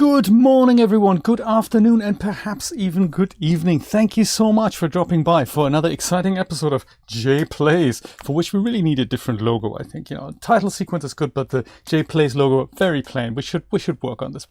Good morning, everyone. Good afternoon, and perhaps even good evening. Thank you so much for dropping by for another exciting episode of J Plays, for which we really need a different logo. I think, title sequence is good, but the J Plays logo very plain. We should work on this.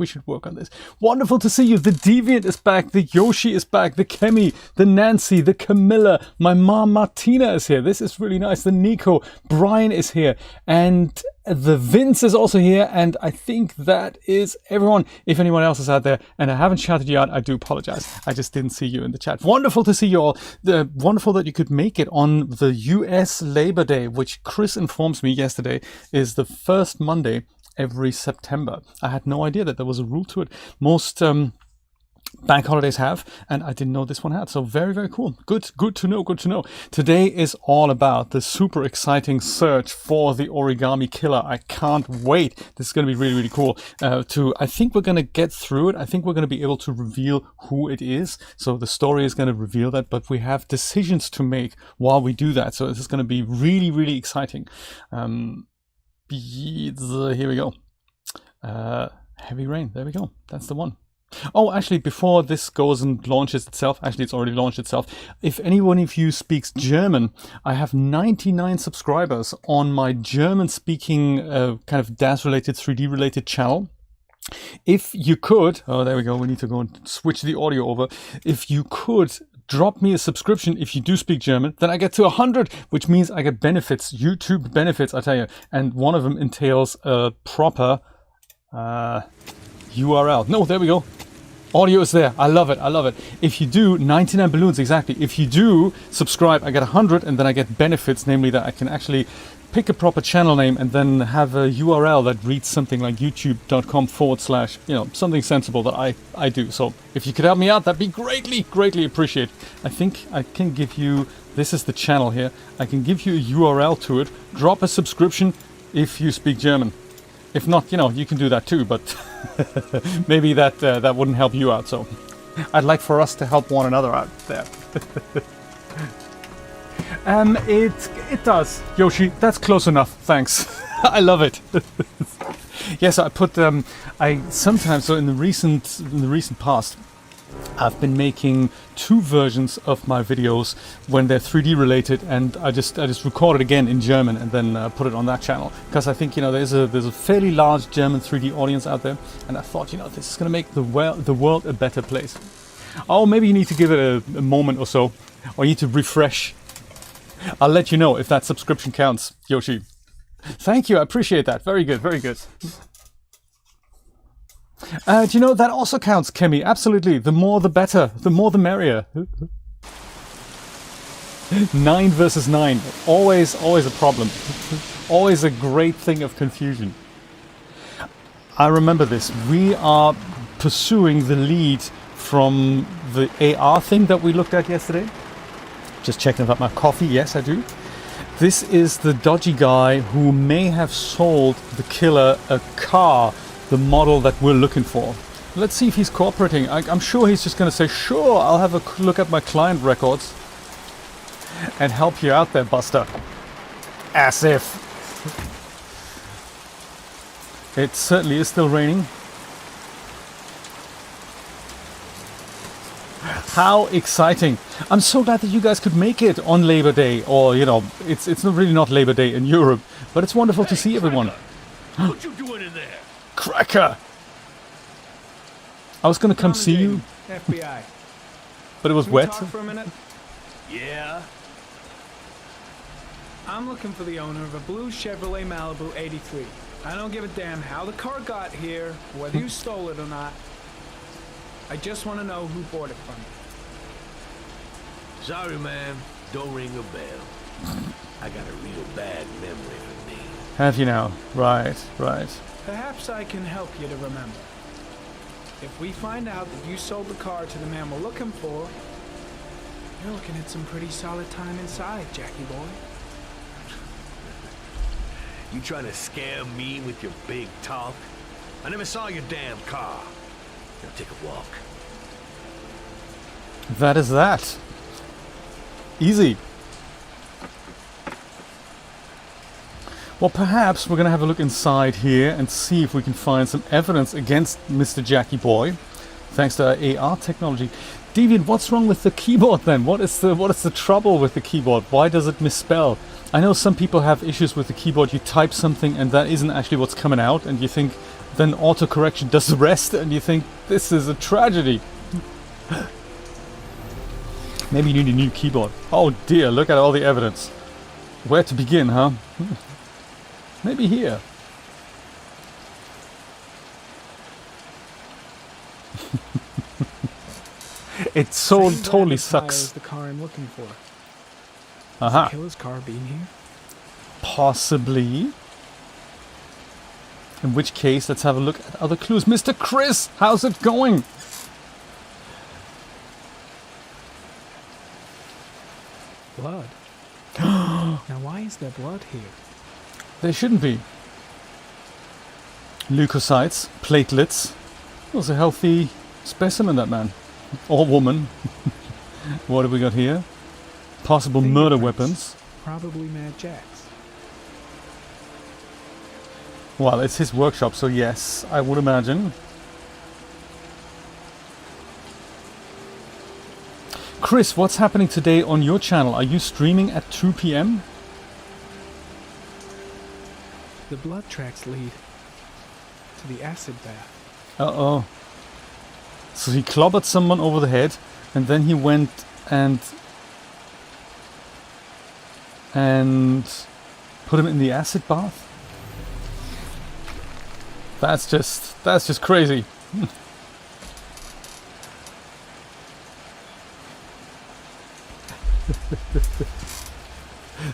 Wonderful to see you. The Deviant is back. The Yoshi is back. The Kemi, the Nancy, the Camilla. My mom Martina is here. This is really nice. The Nico, Brian is here, and the Vince is also here, and I think that is everyone. If anyone else is out there and I haven't shouted you out, I do apologize. I just didn't see you in the chat. Wonderful to see you all. Wonderful that you could make it on the US Labor Day, which Chris informs me yesterday is the first Monday every September. I had no idea that there was a rule to it. Most bank holidays have, and I didn't know this one had. So very, very cool. Good to know. Today is all about the super exciting search for the Origami Killer. I can't wait. This is going to be really, really cool. I think we're going to get through it. I think we're going to be able to reveal who it is. So the story is going to reveal that, but we have decisions to make while we do that. So this is going to be really, really exciting. Here we go. Heavy rain. There we go. That's the one. Oh, actually, before this goes and launches itself, actually it's already launched itself. If anyone of you speaks German, I have 99 subscribers on my German-speaking kind of DAZ-related, 3D-related channel. If you could, oh, there we go, we need to go and switch the audio over. If you could drop me a subscription if you do speak German, then I get to 100, which means I get benefits, YouTube benefits, I tell you. And one of them entails a proper URL. No, there we go. Audio is there. I love it. If you do 99 balloons, exactly. If you do subscribe, I get 100, and then I get benefits, namely that I can actually pick a proper channel name and then have a URL that reads something like youtube.com/, something sensible that I do. So if you could help me out, that'd be greatly appreciated. I think I can give you, this is the channel here. I can give you a URL to it. Drop a subscription if you speak German. If not, you can do that too, but maybe that wouldn't help you out. So I'd like for us to help one another out there. It does, Yoshi. That's close enough. Thanks. I love it. Yes, I put sometimes in the recent past, I've been making 2 versions of my videos when they're 3D related, and I just record it again in German and then put it on that channel, because I think there's a fairly large German 3D audience out there, and I thought this is going to make the world a better place. Oh, maybe you need to give it a moment or so, or you need to refresh. I'll let you know if that subscription counts, Yoshi. Thank you, I appreciate that. Very good. Do you know that also counts, Kemi? Absolutely. The more the better. The more the merrier. 9 versus 9. Always a problem. Always a great thing of confusion. I remember this. We are pursuing the lead from the AR thing that we looked at yesterday. Just checking about my coffee. Yes, I do. This is the dodgy guy who may have sold the killer a car, the model that we're looking for. Let's see if he's cooperating. I'm sure he's just going to say, sure, I'll have a look at my client records and help you out there, Buster. As if. It certainly is still raining. How exciting. I'm so glad that you guys could make it on Labor Day, or, it's really not Labor Day in Europe, but it's wonderful to see everyone. What you doing in there? Cracker! I was going to come see you, FBI. but it was wet. Talk for a minute? Yeah? I'm looking for the owner of a blue Chevrolet Malibu 83. I don't give a damn how the car got here, whether you stole it or not. I just want to know who bought it from you. Sorry, man. Don't ring a bell. I got a real bad memory for names. Have you now? Right. Perhaps I can help you to remember. If we find out that you sold the car to the man we're looking for, you're looking at some pretty solid time inside, Jackie boy. You trying to scam me with your big talk? I never saw your damn car. Now take a walk. That is that. Easy. Well, perhaps we're going to have a look inside here and see if we can find some evidence against Mr. Jackie Boy, thanks to our AR technology. Deviant, what's wrong with the keyboard then? What is the trouble with the keyboard? Why does it misspell? I know some people have issues with the keyboard. You type something and that isn't actually what's coming out, and you think then autocorrection does the rest, and you think this is a tragedy. Maybe you need a new keyboard. Oh dear, look at all the evidence. Where to begin, huh? Maybe here. It so totally sucks. The car I'm looking for. Aha. Killer's car being here? Possibly. In which case, let's have a look at other clues. Mr. Chris, how's it going? Blood. Now why is there blood here? There shouldn't be. Leukocytes, platelets. Was a healthy specimen, that man. Or woman. What have we got here? Possible murder weapons. Probably Mad Jack's. Well, it's his workshop, so yes, I would imagine. Chris, what's happening today on your channel? Are you streaming at 2 p.m? The blood tracks lead to the acid bath. Uh-oh. So he clobbered someone over the head, and then he went and put him in the acid bath? That's just crazy.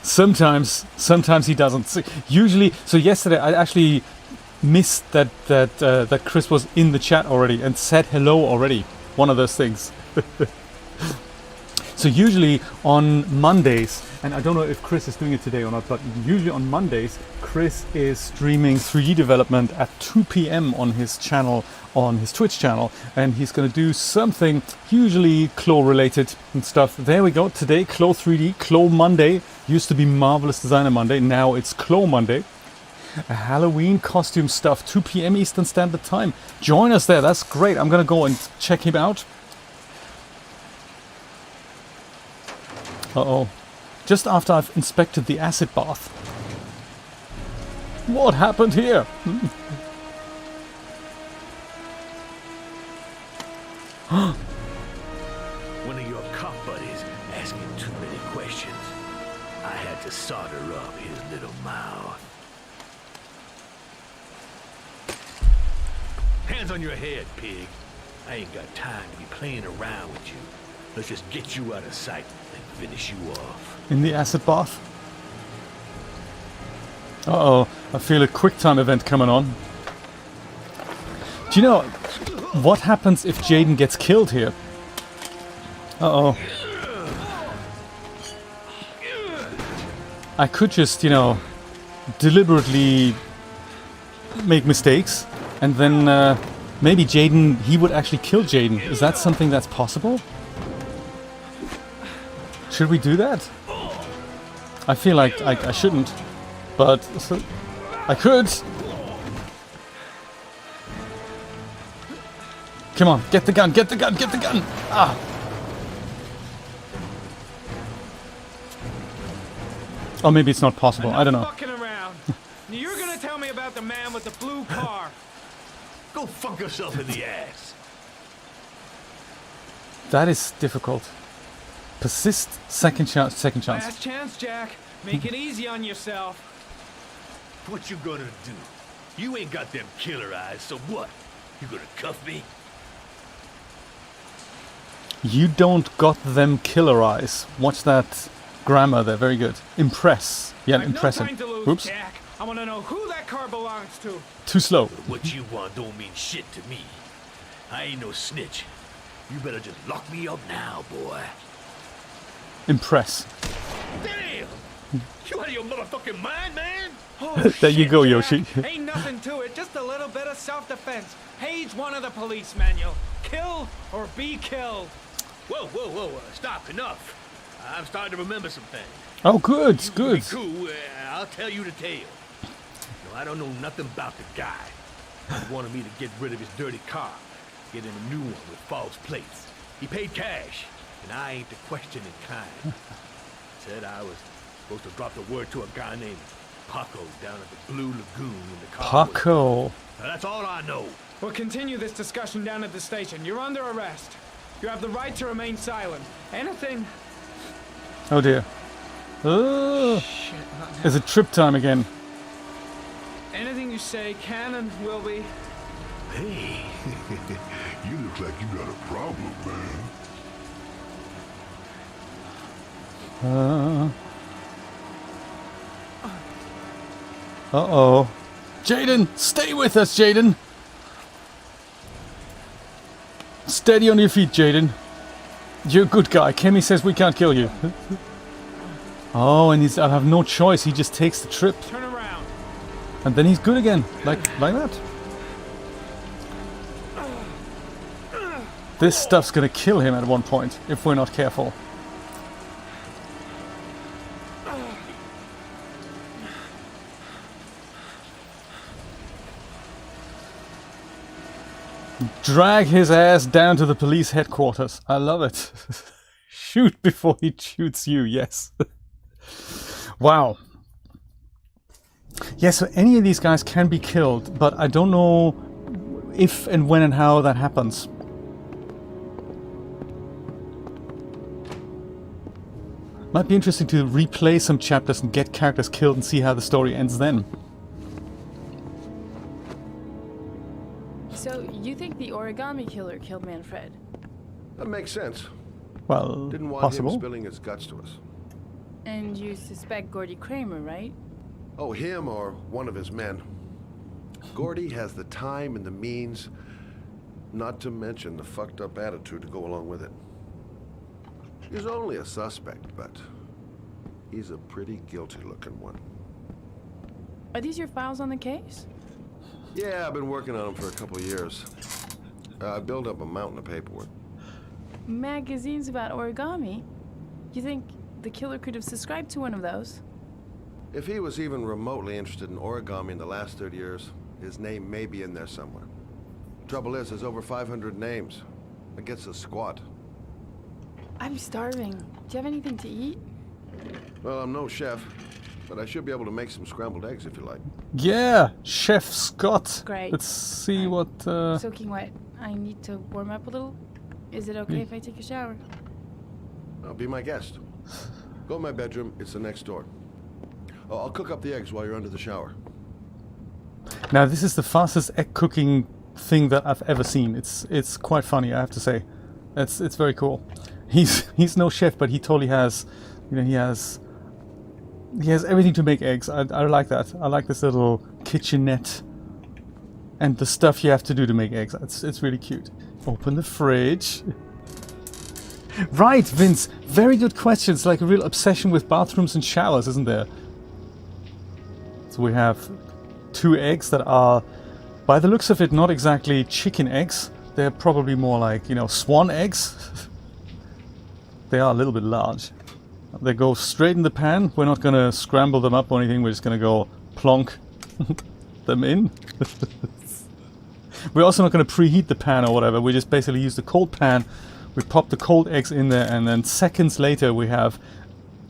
Sometimes he doesn't. Usually, so yesterday I actually missed that Chris was in the chat already and said hello already. One of those things. So usually on Mondays, and I don't know if Chris is doing it today or not, but usually on Mondays, Chris is streaming 3D development at 2 p.m. on his channel, on his Twitch channel, and he's going to do something usually claw related and stuff. There we go. Today, Claw 3D, Claw Monday. Used to be Marvelous Designer Monday. Now it's Claw Monday. A Halloween costume stuff, 2 p.m. Eastern Standard Time. Join us there. That's great. I'm going to go and check him out. Uh-oh. Just after I've inspected the acid bath. What happened here? One of your cop buddies asking too many questions. I had to solder up his little mouth. Hands on your head, pig. I ain't got time to be playing around with you. Let's just get you out of sight and finish you off. In the acid bath? Uh-oh, I feel a quick time event coming on. Do you know what happens if Jaden gets killed here? Uh-oh. I could just, you know, deliberately make mistakes, and then maybe Jaden, he would actually kill Jaden. Is that something that's possible? Should we do that? I feel like I shouldn't, but I could. Come on, get the gun, get the gun, get the gun! Ah! Or maybe it's not possible, I don't know. Fucking around. You're gonna tell me about the man with the blue car. Go fuck yourself in the ass. That is difficult. Persist, second chance, second chance. Last chance, Jack. Make it easy on yourself. What you gonna do? You ain't got them killer eyes, so what? You gonna cuff me? You don't got them killer eyes. Watch that grammar there, very good. Impress. Yeah, impress him. No time to lose, Oops. Jack. I want to know who that car belongs to. Too slow. What you want don't mean shit to me. I ain't no snitch. You better just lock me up now, boy. Impress. Damn! You out of your motherfucking mind, man? Oh, There you shit, go, Jack. Yoshi. Ain't nothing to it, just a little bit of self-defense. Page 1 of the police manual. Kill or be killed. Whoa, whoa, whoa, stop, enough. I'm starting to remember some things. Oh, good, You good. be cool, I'll tell you the tale. I don't know nothing about the guy. He wanted me to get rid of his dirty car, get him a new one with false plates. He paid cash, and I ain't the questioning kind. Said I was supposed to drop the word to a guy named Paco down at the Blue Lagoon in the car. Paco. Now, that's all I know. We'll continue this discussion down at the station. You're under arrest. You have the right to remain silent. Anything... Oh dear. Oh, Shit, not now. is it trip time again? Anything you say can and will be... Hey, You look like you got a problem, man. Uh-oh. Jaden, stay with us, Jaden. Steady on your feet, Jaden. You're a good guy. Kimmy says we can't kill you. Oh, and I have no choice. He just takes the trip. Turn around. And then he's good again. Like that. This stuff's gonna kill him at one point, if we're not careful. Drag his ass down to the police headquarters. I love it. Shoot before he shoots you, yes. Wow. Yeah, so any of these guys can be killed, but I don't know if and when and how that happens. Might be interesting to replay some chapters and get characters killed and see how the story ends then. So, you think the Origami Killer killed Manfred? That makes sense. Well, Didn't want possible. him spilling his guts to us. And you suspect Gordy Kramer, right? Oh, him or one of his men. Gordy has the time and the means, not to mention the fucked up attitude to go along with it. He's only a suspect, but he's a pretty guilty looking one. Are these your files on the case? Yeah, I've been working on him for a couple of years. I built up a mountain of paperwork. Magazines about origami? You think the killer could have subscribed to one of those? If he was even remotely interested in origami in the last 30 years, his name may be in there somewhere. Trouble is, there's over 500 names. That gets us squat. I'm starving. Do you have anything to eat? Well, I'm no chef, but I should be able to make some scrambled eggs if you like. Yeah, Chef Scott. Great. Let's see what... Soaking wet. I need to warm up a little. Is it okay if I take a shower? Be my guest. Go in my bedroom, it's the next door. Oh, I'll cook up the eggs while you're under the shower. Now, this is the fastest egg cooking thing that I've ever seen. It's quite funny, I have to say. It's very cool. He's no chef, but he totally has, you know, he has everything to make eggs. I like that. I like this little kitchenette and the stuff you have to do to make eggs. It's really cute. Open the fridge. Right, Vince. Very good questions. Like a real obsession with bathrooms and showers, isn't there? So we have 2 eggs that are, by the looks of it, not exactly chicken eggs. They're probably more like, you know, swan eggs. They are a little bit large. They go straight in the pan. We're not going to scramble them up or anything. We're just going to go plonk them in. We're also not going to preheat the pan or whatever. We just basically use the cold pan. We pop the cold eggs in there, and then seconds later we have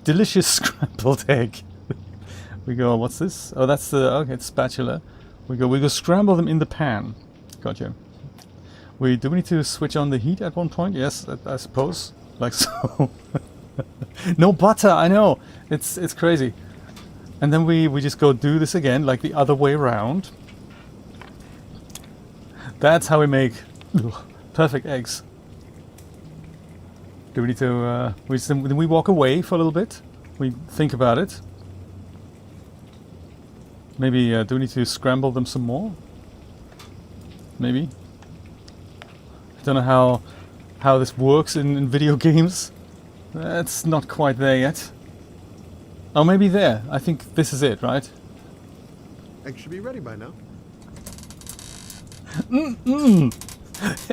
delicious scrambled egg. We go, what's this? Oh, that's the, okay, it's spatula. We go scramble them in the pan. Gotcha. Do we need to switch on the heat at one point? Yes, I suppose. Like so. No butter, I know. It's crazy. And then we just go do this again, like the other way around. That's how we make perfect eggs. Do we need to, then we walk away for a little bit? We think about it. Maybe, do we need to scramble them some more? Maybe. I don't know how this works in video games. That's not quite there yet. Oh, maybe there. I think this is it, right? Eggs should be ready by now.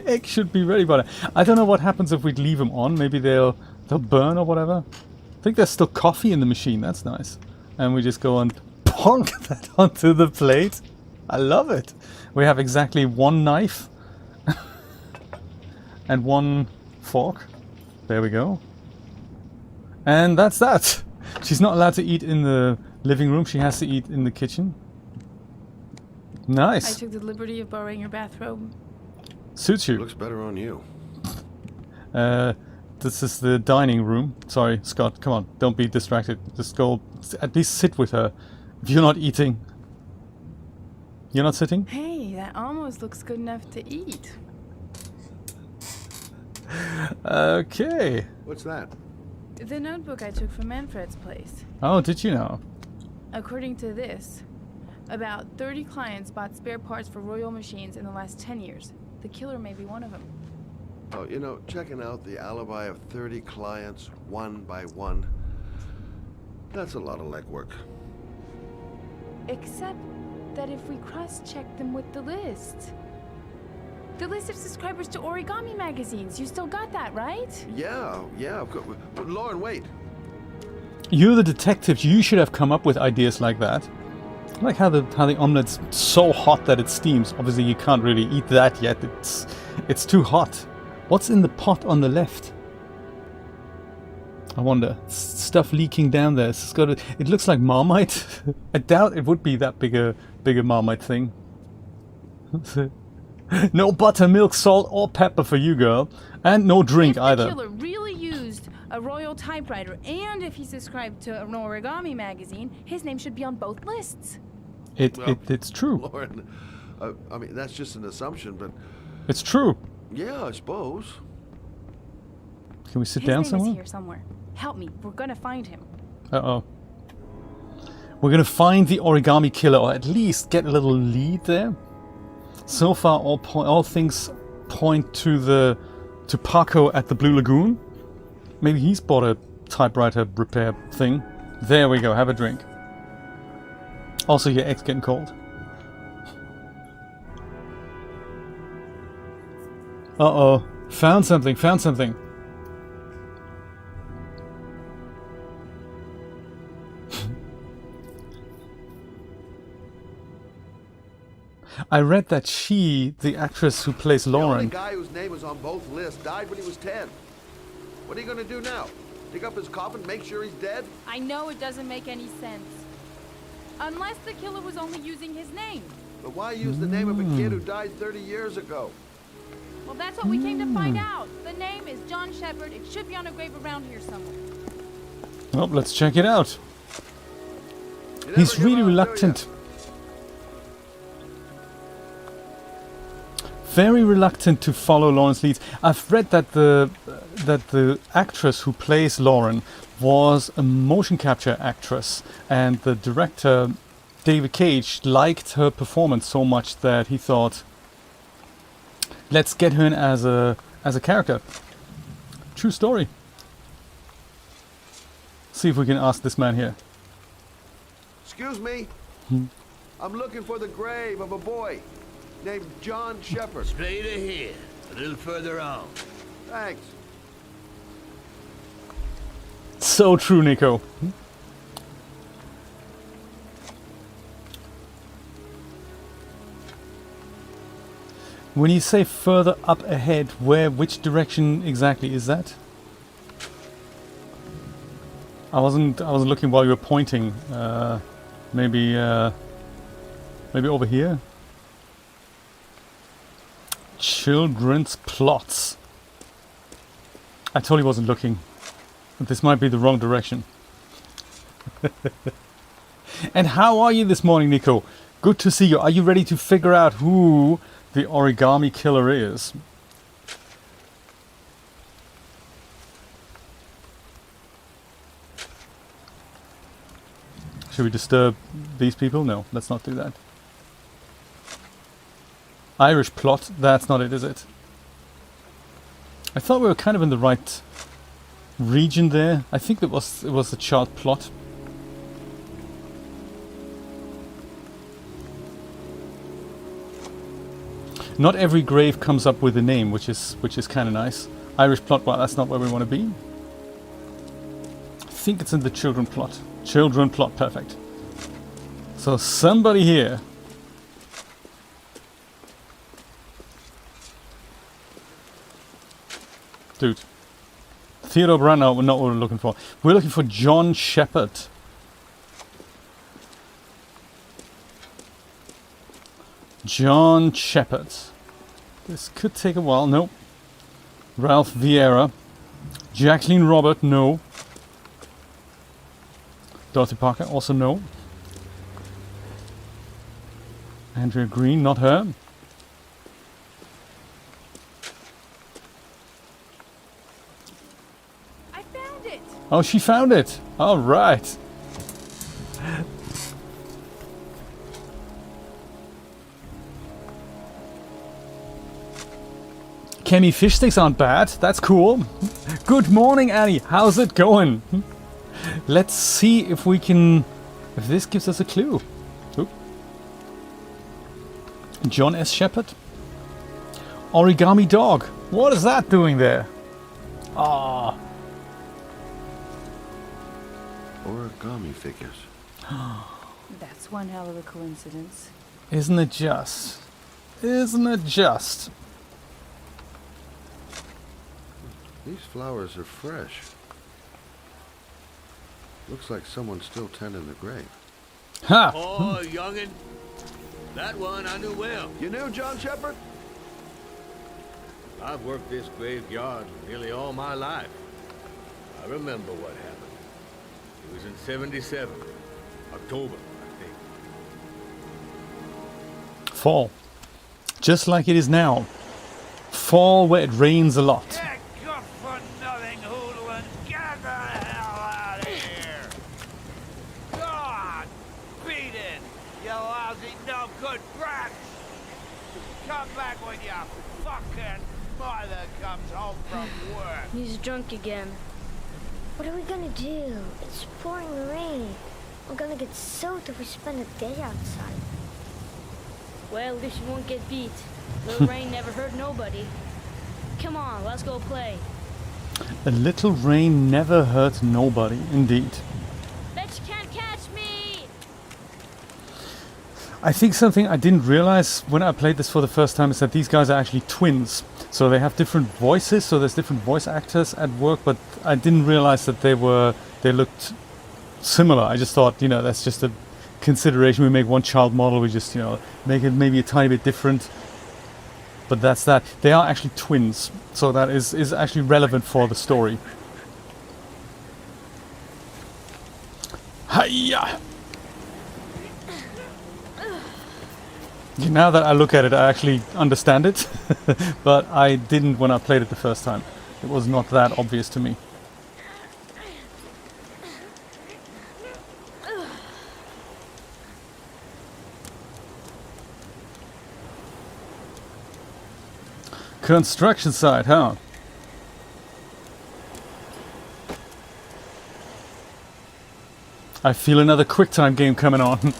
Egg should be ready by now. I don't know what happens if we leave them on. Maybe they'll burn or whatever. I think there's still coffee in the machine. That's nice. And we just go and honk that onto the plate. I love it. We have exactly one knife and one fork. There we go. And that's that. She's not allowed to eat in the living room. She has to eat in the kitchen. I Nice. took the liberty of borrowing your bathrobe. Suits you. Looks better on you. This is the dining room. Sorry, Scott, come on. Don't be distracted. Just go, at least sit with her. If you're not eating. You're not sitting? Hey, that almost looks good enough to eat. Okay. What's that? The notebook I took from Manfred's place. Oh, did you know? According to this, about 30 clients bought spare parts for Royal machines in the last 10 years. The killer may be one of them. Oh, you know, checking out the alibi of 30 clients, one by one, that's a lot of legwork. Except that if we cross-check them with the list. The list of subscribers to Origami magazines. You still got that, right? Yeah, of course. But Lauren, wait. You're the detective. You should have come up with ideas like that. I like how the omelet's so hot that it steams. Obviously, you can't really eat that yet. It's too hot. What's in the pot on the left? I wonder. Stuff leaking down there. It looks like Marmite. I doubt it would be that bigger Marmite thing. No buttermilk, salt, or pepper for you, girl. And no drink if either. The killer really used a royal typewriter, and if he subscribed to an Origami magazine, his name should be on both lists. It's true. Lauren, I mean, that's just an assumption, but It's true. yeah, I suppose. Can we sit His down name somewhere? is here somewhere. Help me. We're gonna find him. Uh-oh. We're gonna find the Origami Killer, or at least get a little lead there. So far, all things point to Paco at the Blue Lagoon. Maybe he's bought a typewriter repair thing. There we go. Have a drink. Also, your egg's getting cold. Uh-oh. Found something. I read that she, the actress who plays The only Lauren, guy whose name was on both lists died when he was 10. What are you gonna do now? Dig up his coffin, make sure he's dead? I know it doesn't make any sense. Unless the killer was only using his name. But why use the name of a kid who died 30 years ago? Well, that's what we came to find out. The name is John Shepard. It should be on a grave around here somewhere. well, let's check it out. You never He's give really up, do reluctant. ya? Very reluctant to follow Lauren's leads. I've read that the actress who plays Lauren was a motion capture actress, and the director David Cage liked her performance so much that he thought, let's get her in as a character. True story. See if we can ask this man here. Excuse me? I'm looking for the grave of a boy named John Shepard. Straight ahead, a little further on. Thanks. So true, Nico. When you say further up ahead, which direction exactly is that? I wasn't looking while you were pointing. Maybe over here. Children's plots. I totally wasn't looking. This might be the wrong direction. And how are you this morning, Nico? Good to see you. Are you ready to figure out who the Origami Killer is? Should we disturb these people? No, let's not do that. Irish plot, that's not it, is it? I thought we were kind of in the right region there. I think it was a child plot. Not every grave comes up with a name, which is kind of nice. Irish plot, well, that's not where we want to be. I think it's in the children plot. Children plot, perfect. So somebody here. Dude. Theodore Brand, no, not what we're looking for. We're looking for John Shepard. John Shepard. This could take a while. Nope. Ralph Vieira. Jacqueline Robert, no. Dorothy Parker, also no. Andrea Green, not her. I found it. Oh, she found it. All right. Kemi fish sticks aren't bad. That's cool. Good morning, Annie. How's it going? Let's see if we can... if this gives us a clue. Oop. John S. Shepard. Origami dog. What is that doing there? Ah. Origami figures. That's one hell of a coincidence. Isn't it just? Isn't it just? These flowers are fresh. Looks like someone's still tending the grave. Ha! Oh, youngin'. That one I knew well. You knew John Shepard? I've worked this graveyard nearly all my life. I remember what happened. It was in 77. October, I think. Fall. Just like it is now. Fall where it rains a lot. Yeah, good for nothing, hoodlum. Get the hell out of here! God, beat it, you lousy, no good brats! Come back when your fucking mother comes home from work. He's drunk again. What are we gonna do? It's pouring rain. We're gonna get soaked if we spend a day outside. Well, at least you won't get beat. Little rain never hurt nobody. Come on, let's go play. A little rain never hurt nobody, indeed. Bet you can't catch me! I think something I didn't realize when I played this for the first time is that these guys are actually twins. So they have different voices, so there's different voice actors at work, but I didn't realize that they looked similar. I just thought, that's just a consideration. We make one child model, we just, make it maybe a tiny bit different. But that's that. They are actually twins, so that is actually relevant for the story. Hiya! Now that I look at it, I actually understand it, but I didn't when I played it the first time. It was not that obvious to me. Construction site, huh? I feel another QuickTime game coming on.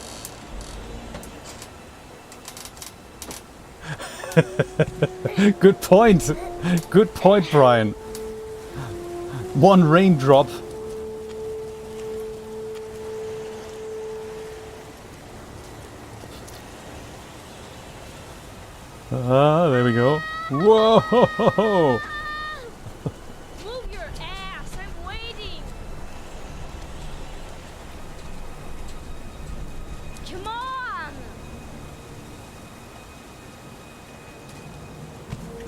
Good point. Good point, Brian. One raindrop. Ah, there we go. Whoa! Move your ass, I'm waiting! Come on!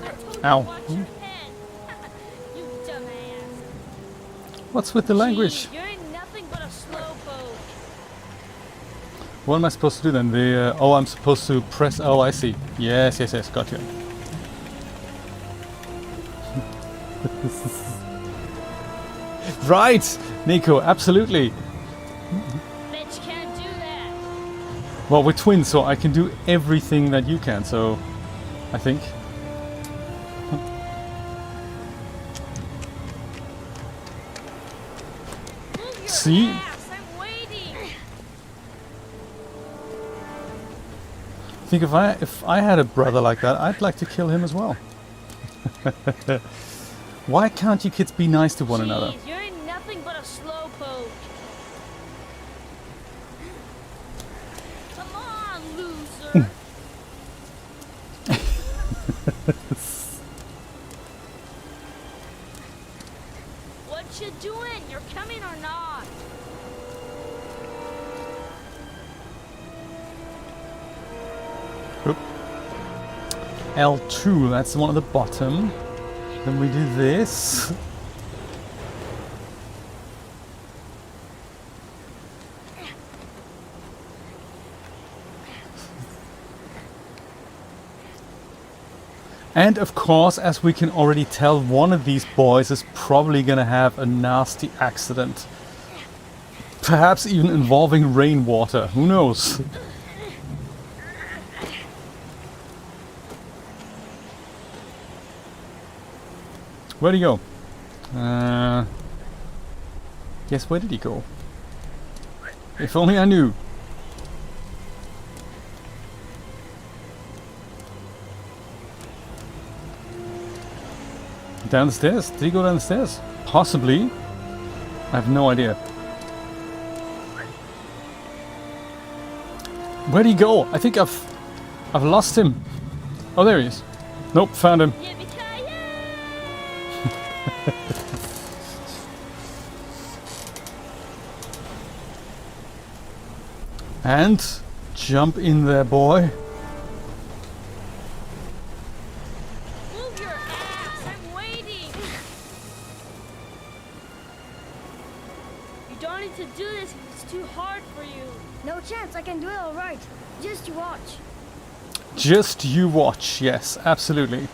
I told you Ow. to watch your head. You dumbass. What's with the language? Gee, you're nothing but a slowpoke. What am I supposed to do then? Oh, I'm supposed to press... Oh, I see. Yes, got you. Right, Nico, absolutely. Bet you can't do that. Well, we're twins, so I can do everything that you can, so... I think. Move your See? ass, I'm waiting! I think if I had a brother like that, I'd like to kill him as well. Why can't you kids be nice to one another? Jeez, you're nothing but a slowpoke. Oop. L2, that's the one at the bottom. Then we do this. And of course, as we can already tell, one of these boys is probably gonna have a nasty accident. Perhaps even involving rainwater, who knows? Where'd he go? Yes, where did he go? If only I knew. Down the stairs? Did he go down the stairs? Possibly. I have no idea. Where'd he go? I think I've lost him. Oh, there he is. Nope, found him. And jump in there, boy. Move your ass! I'm waiting! You don't need to do this if it's too hard for you. No chance, I can do it all right. Just you watch. Just you watch, yes, absolutely.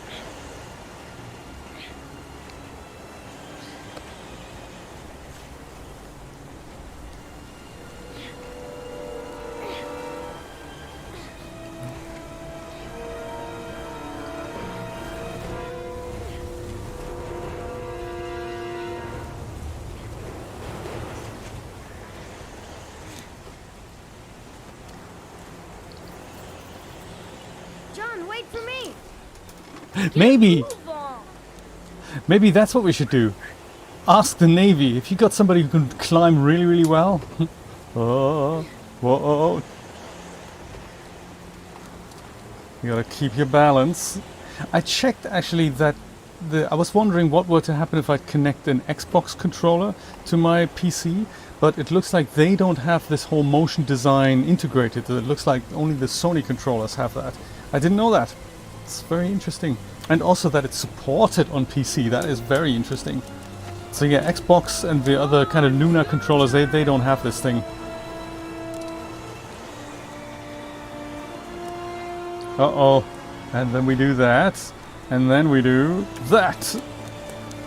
John, wait for me. Maybe. Move on. Maybe that's what we should do. Ask the Navy if you got somebody who can climb really, really well. Oh, whoa. You gotta keep your balance. I checked actually that I was wondering what were to happen if I connect an Xbox controller to my PC, but it looks like they don't have this whole motion design integrated. It looks like only the Sony controllers have that. I didn't know that. It's very interesting. And also that it's supported on PC. That is very interesting. So yeah, Xbox and the other kind of Luna controllers, they don't have this thing. Uh-oh. And then we do that. And then we do that.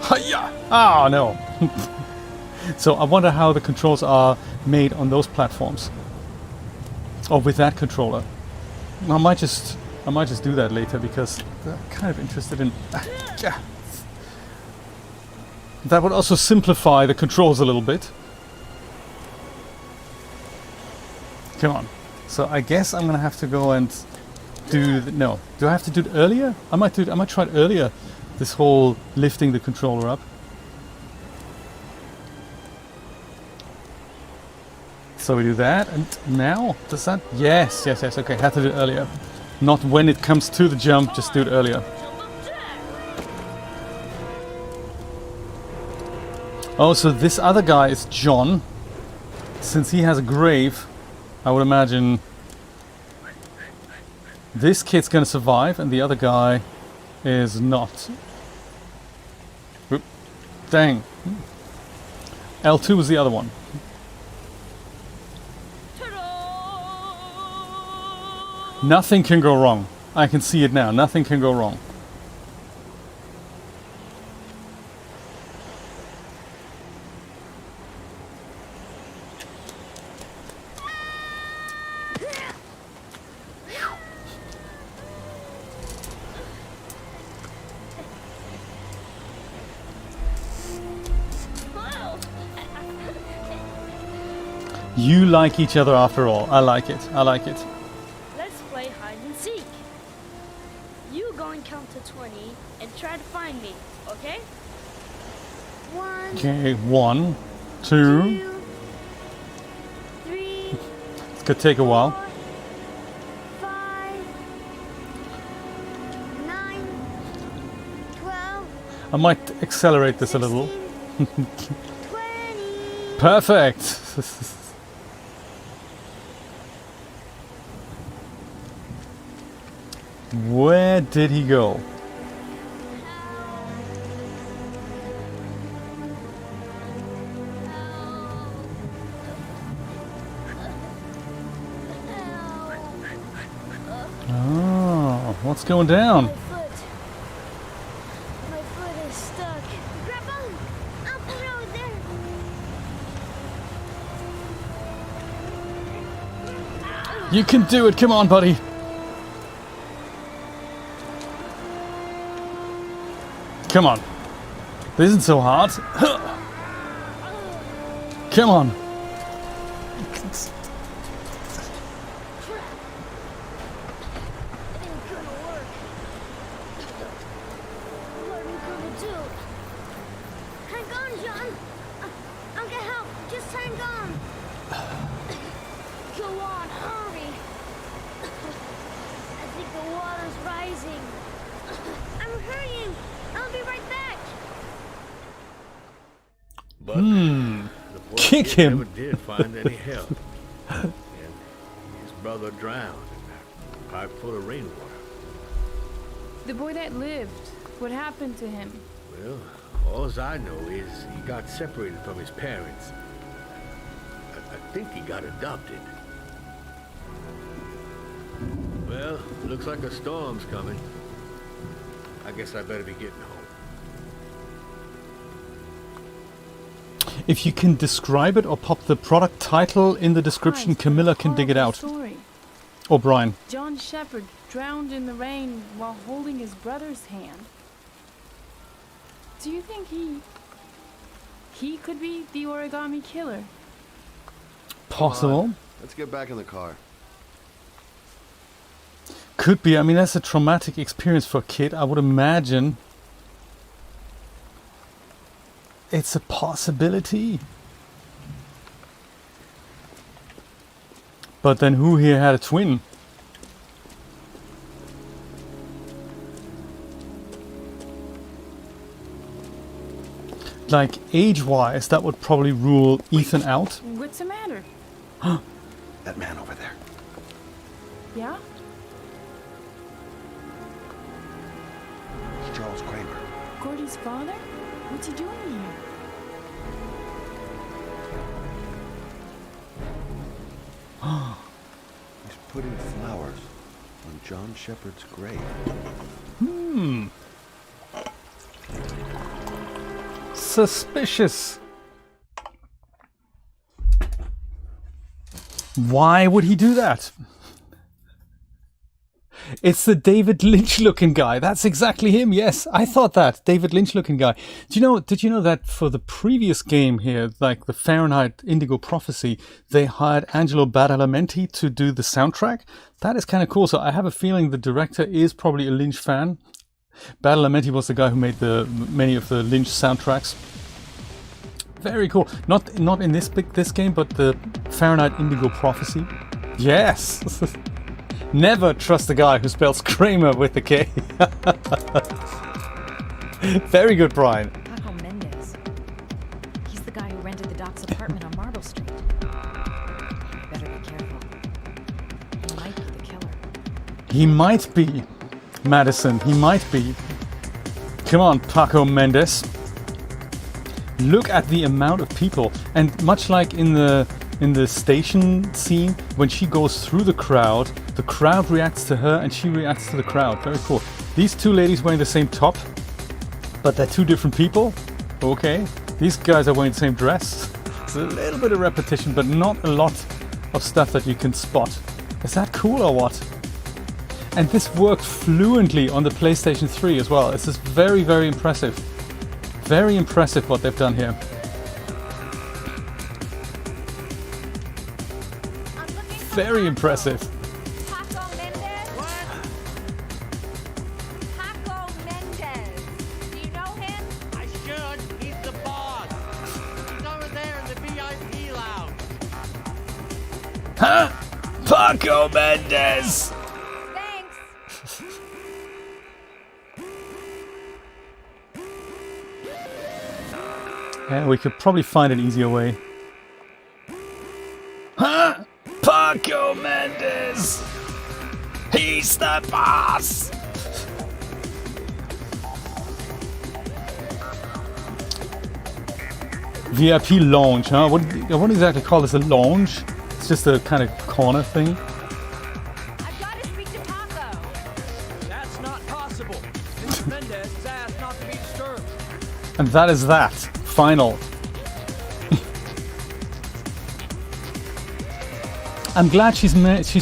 Hiya! Ah, no. So I wonder how the controls are made on those platforms. Or with that controller. I might just do that later because I'm kind of interested in... That would also simplify the controls a little bit. Come on. So I guess I'm gonna have to go and do... No. Do I have to do it earlier? I might try it earlier. This whole lifting the controller up. So we do that, and now, does that... Yes, okay, have to do it earlier. Not when it comes to the jump, just do it earlier. Oh, so this other guy is John. Since he has a grave, I would imagine this kid's gonna survive, and the other guy is not. Oop. Dang. L2 was the other one. Nothing can go wrong. I can see it now. Nothing can go wrong. You like each other after all. I like it. I like it. Let's play hide and seek. You go and count to 20 and try to find me, okay? 1, Okay, 1, 2. 2, 3, It's gonna take a while. 4, 5, 9, 12. I might accelerate this a little. 16, 20. Perfect. Where did he go? Oh, what's going down? My foot is stuck. Grab on! Up the road there! You can do it, come on, buddy. Come on. This isn't so hard. Come on. But the poor Kick kid him. never did find any help. And his brother drowned in that pipe full of rainwater. The boy that lived, what happened to him? Well, all I know is he got separated from his parents. I think he got adopted. Well, looks like a storm's coming. I guess I better be getting home. If you can describe it or pop the product title in the description, Christ, Camilla can dig it horrible out. Story. Or Brian. John Shepherd drowned in the rain while holding his brother's hand. Do you think he could be the Origami Killer? Possible. Let's get back in the car. Could be. I mean, that's a traumatic experience for a kid. I would imagine it's a possibility. But then who here had a twin? Like, age-wise, that would probably rule Ethan out. What's the matter? That man over there. Yeah? It's Charles Kramer. Gordy's father? What's he doing here? He's putting flowers on John Shepherd's grave. Suspicious. Why would he do that? It's the David Lynch looking guy. That's exactly him. Yes, I thought that. David Lynch looking guy. Did you know that for the previous game here, like the Fahrenheit Indigo Prophecy, they hired Angelo Badalamenti to do the soundtrack? That is kind of cool. So I have a feeling the director is probably a Lynch fan. Badalamenti was the guy who made many of the Lynch soundtracks. Very cool. Not in this game, but the Fahrenheit Indigo Prophecy. Yes. Never trust the guy who spells Kramer with a K. Very good, Brian. Paco Mendez. He's the guy who rented the Doc's apartment on Marble Street. I better be careful. He might be the killer. He might be, Madison. He might be. Come on, Paco Mendez. Look at the amount of people, and much like in the station scene, when she goes through the crowd reacts to her and she reacts to the crowd. Very cool. These two ladies wearing the same top, but they're two different people. Okay. These guys are wearing the same dress. It's a little bit of repetition, but not a lot of stuff that you can spot. Is that cool or what? And this worked fluently on the PlayStation 3 as well. This is very, very impressive. Very impressive what they've done here. Very impressive. Paco Mendez? What? Paco Mendez. Do you know him? I should. He's the boss. He's over there in the VIP lounge. Huh? Paco Mendez! Thanks. Yeah, we could probably find an easier way. Huh? Paco Mendez! He He's the boss! VIP lounge, huh? What I wouldn't exactly call this a lounge. It's just a kind of corner thing. I've got to speak to Paco. That's not possible. Mr. Mendez has asked not to be disturbed. And that is that. Final. I'm glad she's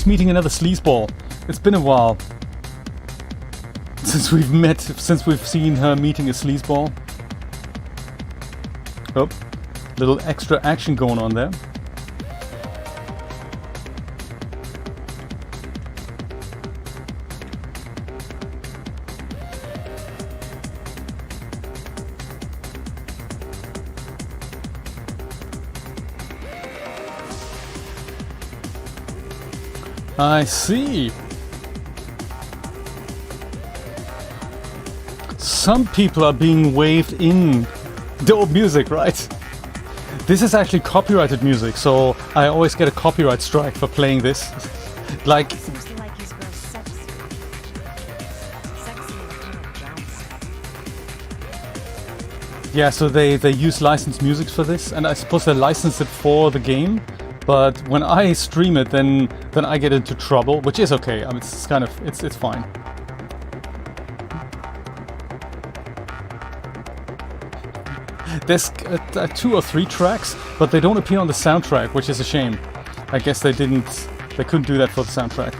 meeting another sleazeball. It's been a while since we've seen her meeting a sleazeball. Oh, little extra action going on there. I see. Some people are being waved in. Dope music, right? This is actually copyrighted music, so I always get a copyright strike for playing this. Like, Seems like he's real sexy. Sexy and kind of bouncy. yeah, so they use licensed music for this, and I suppose they licensed it for the game. But when I stream it, then I get into trouble, which is okay. I mean, it's kind of it's fine. There's 2 or 3 tracks, but they don't appear on the soundtrack, which is a shame. I guess they couldn't do that for the soundtrack.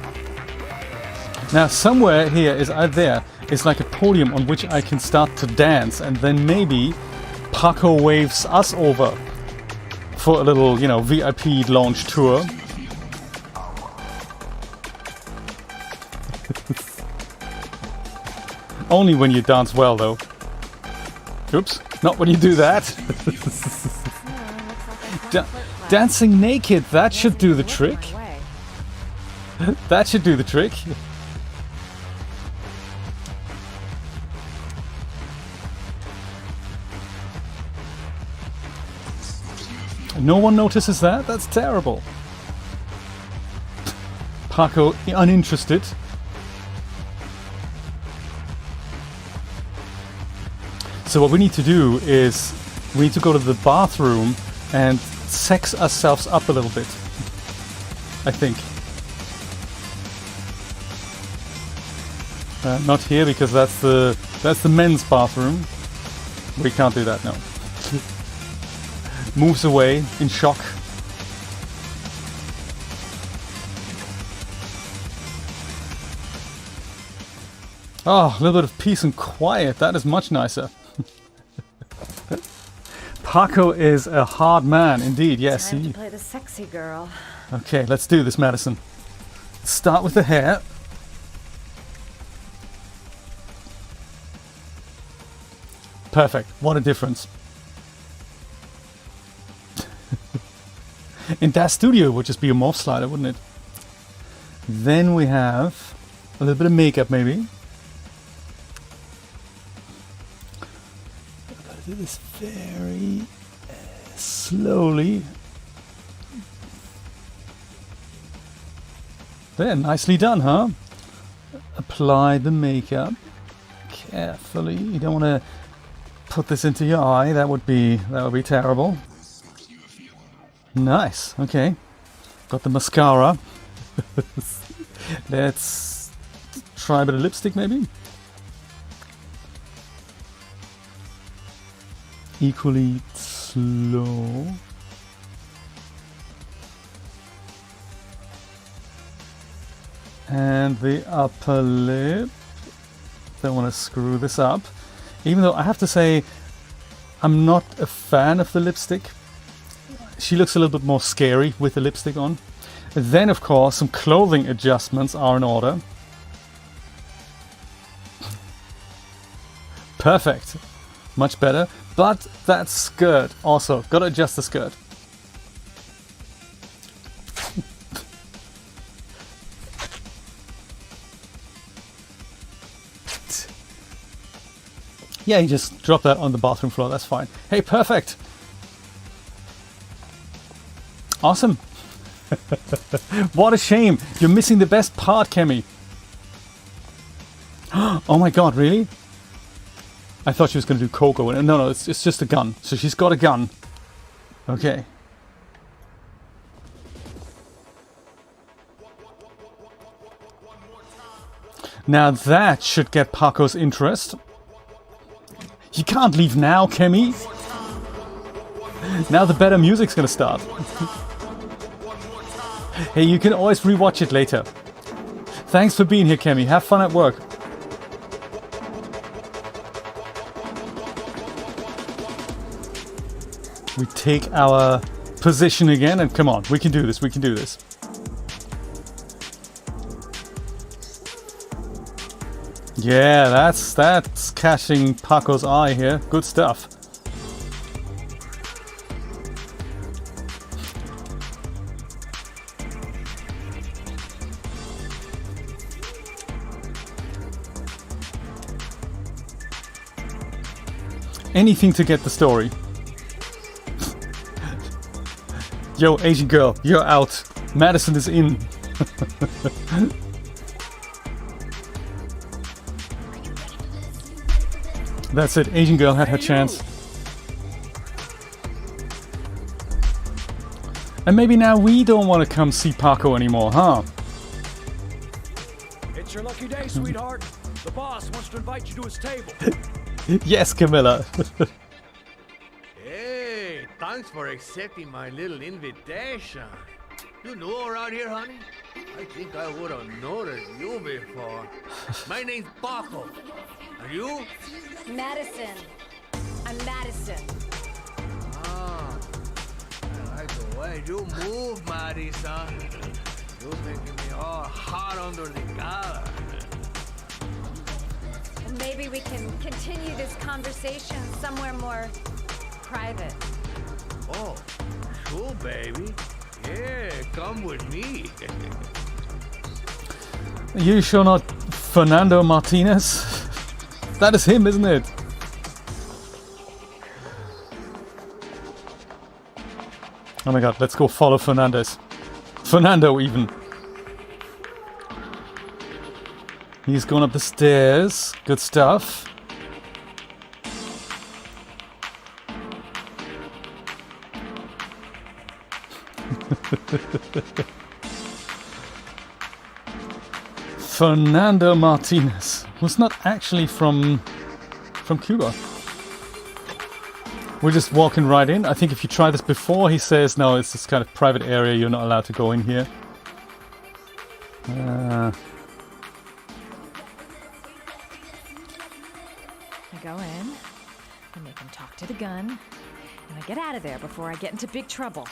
Now, somewhere here is like a podium on which I can start to dance, and then maybe Paco waves us over for a little, VIP launch tour. Only when you dance well, though. Oops, not when you do that. Dancing naked, that should do the trick. That should do the trick. No one notices that? That's terrible. Paco, uninterested. So what we need to do is we need to go to the bathroom and sex ourselves up a little bit. I think. Not here, because that's the men's bathroom. We can't do that, no. Moves away in shock. Oh, a little bit of peace and quiet. That is much nicer. Paco is a hard man, indeed. Yes, Time to play the sexy girl. Okay, let's do this, Madison. Start with the hair. Perfect. What a difference. In DAZ Studio, it would just be a morph slider, wouldn't it? Then we have a little bit of makeup, maybe. I've got to do this very slowly. There, nicely done, huh? Apply the makeup carefully. You don't want to put this into your eye. That would be terrible. Nice. Okay. Got the mascara. Let's try a bit of lipstick, maybe. Equally slow. And the upper lip. Don't want to screw this up. Even though I have to say, I'm not a fan of the lipstick. She looks a little bit more scary with the lipstick on. And then, of course, some clothing adjustments are in order. Perfect. Much better. But that skirt also. Gotta adjust the skirt. Yeah, you just drop that on the bathroom floor. That's fine. Hey, perfect. Awesome. What a shame. You're missing the best part, Kemi. Oh my god, really? I thought she was going to do Coco. No, it's just a gun. So she's got a gun. Okay. Now that should get Paco's interest. You can't leave now, Kemi. Now the better music's going to start. Hey, you can always rewatch it later. Thanks for being here, Kemi. Have fun at work. We take our position again and come on, we can do this, we can do this. Yeah, that's catching Paco's eye here. Good stuff. Anything to get the story. Yo, Asian girl, you're out. Madison is in. That's it, Asian girl had her chance. And maybe now we don't want to come see Paco anymore, huh? It's your lucky day, sweetheart. The boss wants to invite you to his table. Yes, Camilla. Hey, thanks for accepting my little invitation. You know around here, honey? I think I would have noticed you before. My name's Paco. Are you? Madison. I'm Madison. Ah, I like the way you move, Madison. You're making me all hot under the collar. Maybe we can continue this conversation somewhere more private. Oh, sure, baby. Yeah, come with me. You sure not Fernando Martinez? That is him, isn't it? Oh my god, let's go follow Fernandez. Fernando, even. He's going up the stairs. Good stuff. Fernando Martinez was not actually from Cuba. We're just walking right in. I think if you try this before, he says, no, it's this kind of private area. You're not allowed to go in here. I go in, I make him talk to the gun, and I get out of there before I get into big trouble.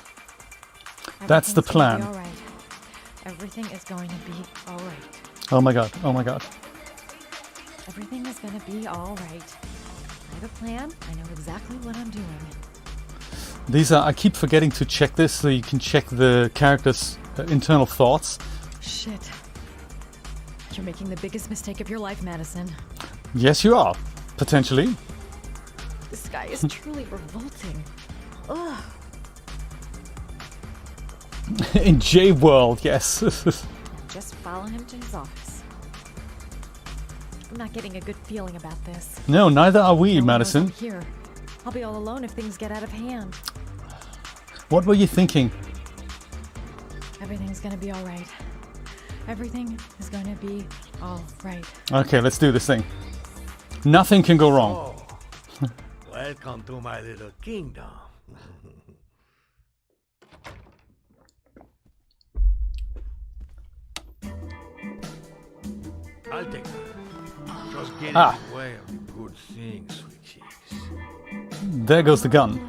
That's the plan. All right. Everything is going to be all right. Oh my god, oh my god. Everything is going to be all right. I have a plan. I know exactly what I'm doing. These are, I keep forgetting to check this so you can check the character's internal thoughts. Shit. You're making the biggest mistake of your life, Madison. Yes, you are. Potentially. This guy is truly revolting. Ugh. In J World, yes. Just follow him to his office. I'm not getting a good feeling about this. No, neither are we, No one Madison. knows I'm here. I'll be all alone if things get out of hand. What were you thinking? Everything's gonna be all right. Everything is gonna be all right. Okay, let's do this thing. Nothing can go wrong. Oh, welcome to my little kingdom. I'll take that. Just get in the way of the good things, sweet cheeks. There goes the gun.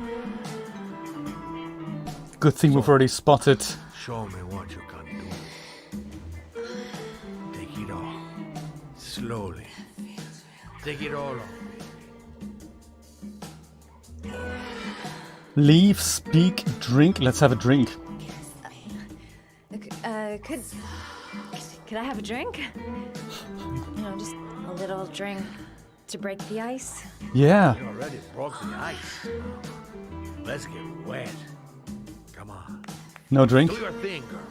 Good thing we've already spotted. Show me what you can do. Take it all. Slowly. Take it all off me. Leave, speak, drink. Let's have a drink. Could I have a drink? You know, just a little drink to break the ice. Yeah. You already broke the ice. Let's get wet. Come on. No drink? Do your thing, girl.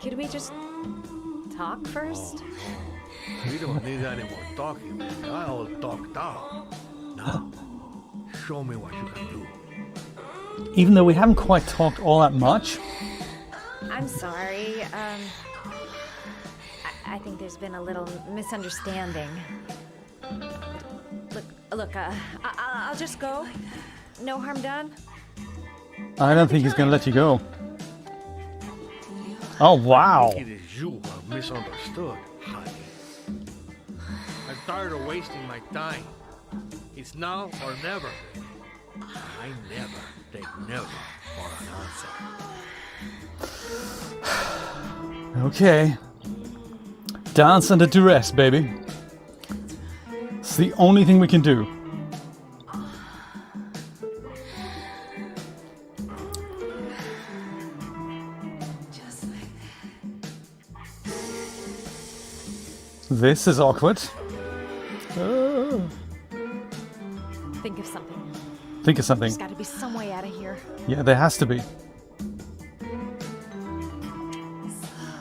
Could we just talk first? We don't need any more talking, man. I all talked out. Now, show me what you can do. Even though we haven't quite talked all that much. I'm sorry. I think there's been a little misunderstanding. Look. I'll just go. No harm done. I don't think he's gonna let you go. Oh wow! It is you who have misunderstood, honey. I'm tired of wasting my time. It's now or never. I never take never for an answer. Okay. Dance under duress, baby. It's the only thing we can do. This is awkward. Think of something. Think of something. There's got to be some way out of here. Yeah, there has to be.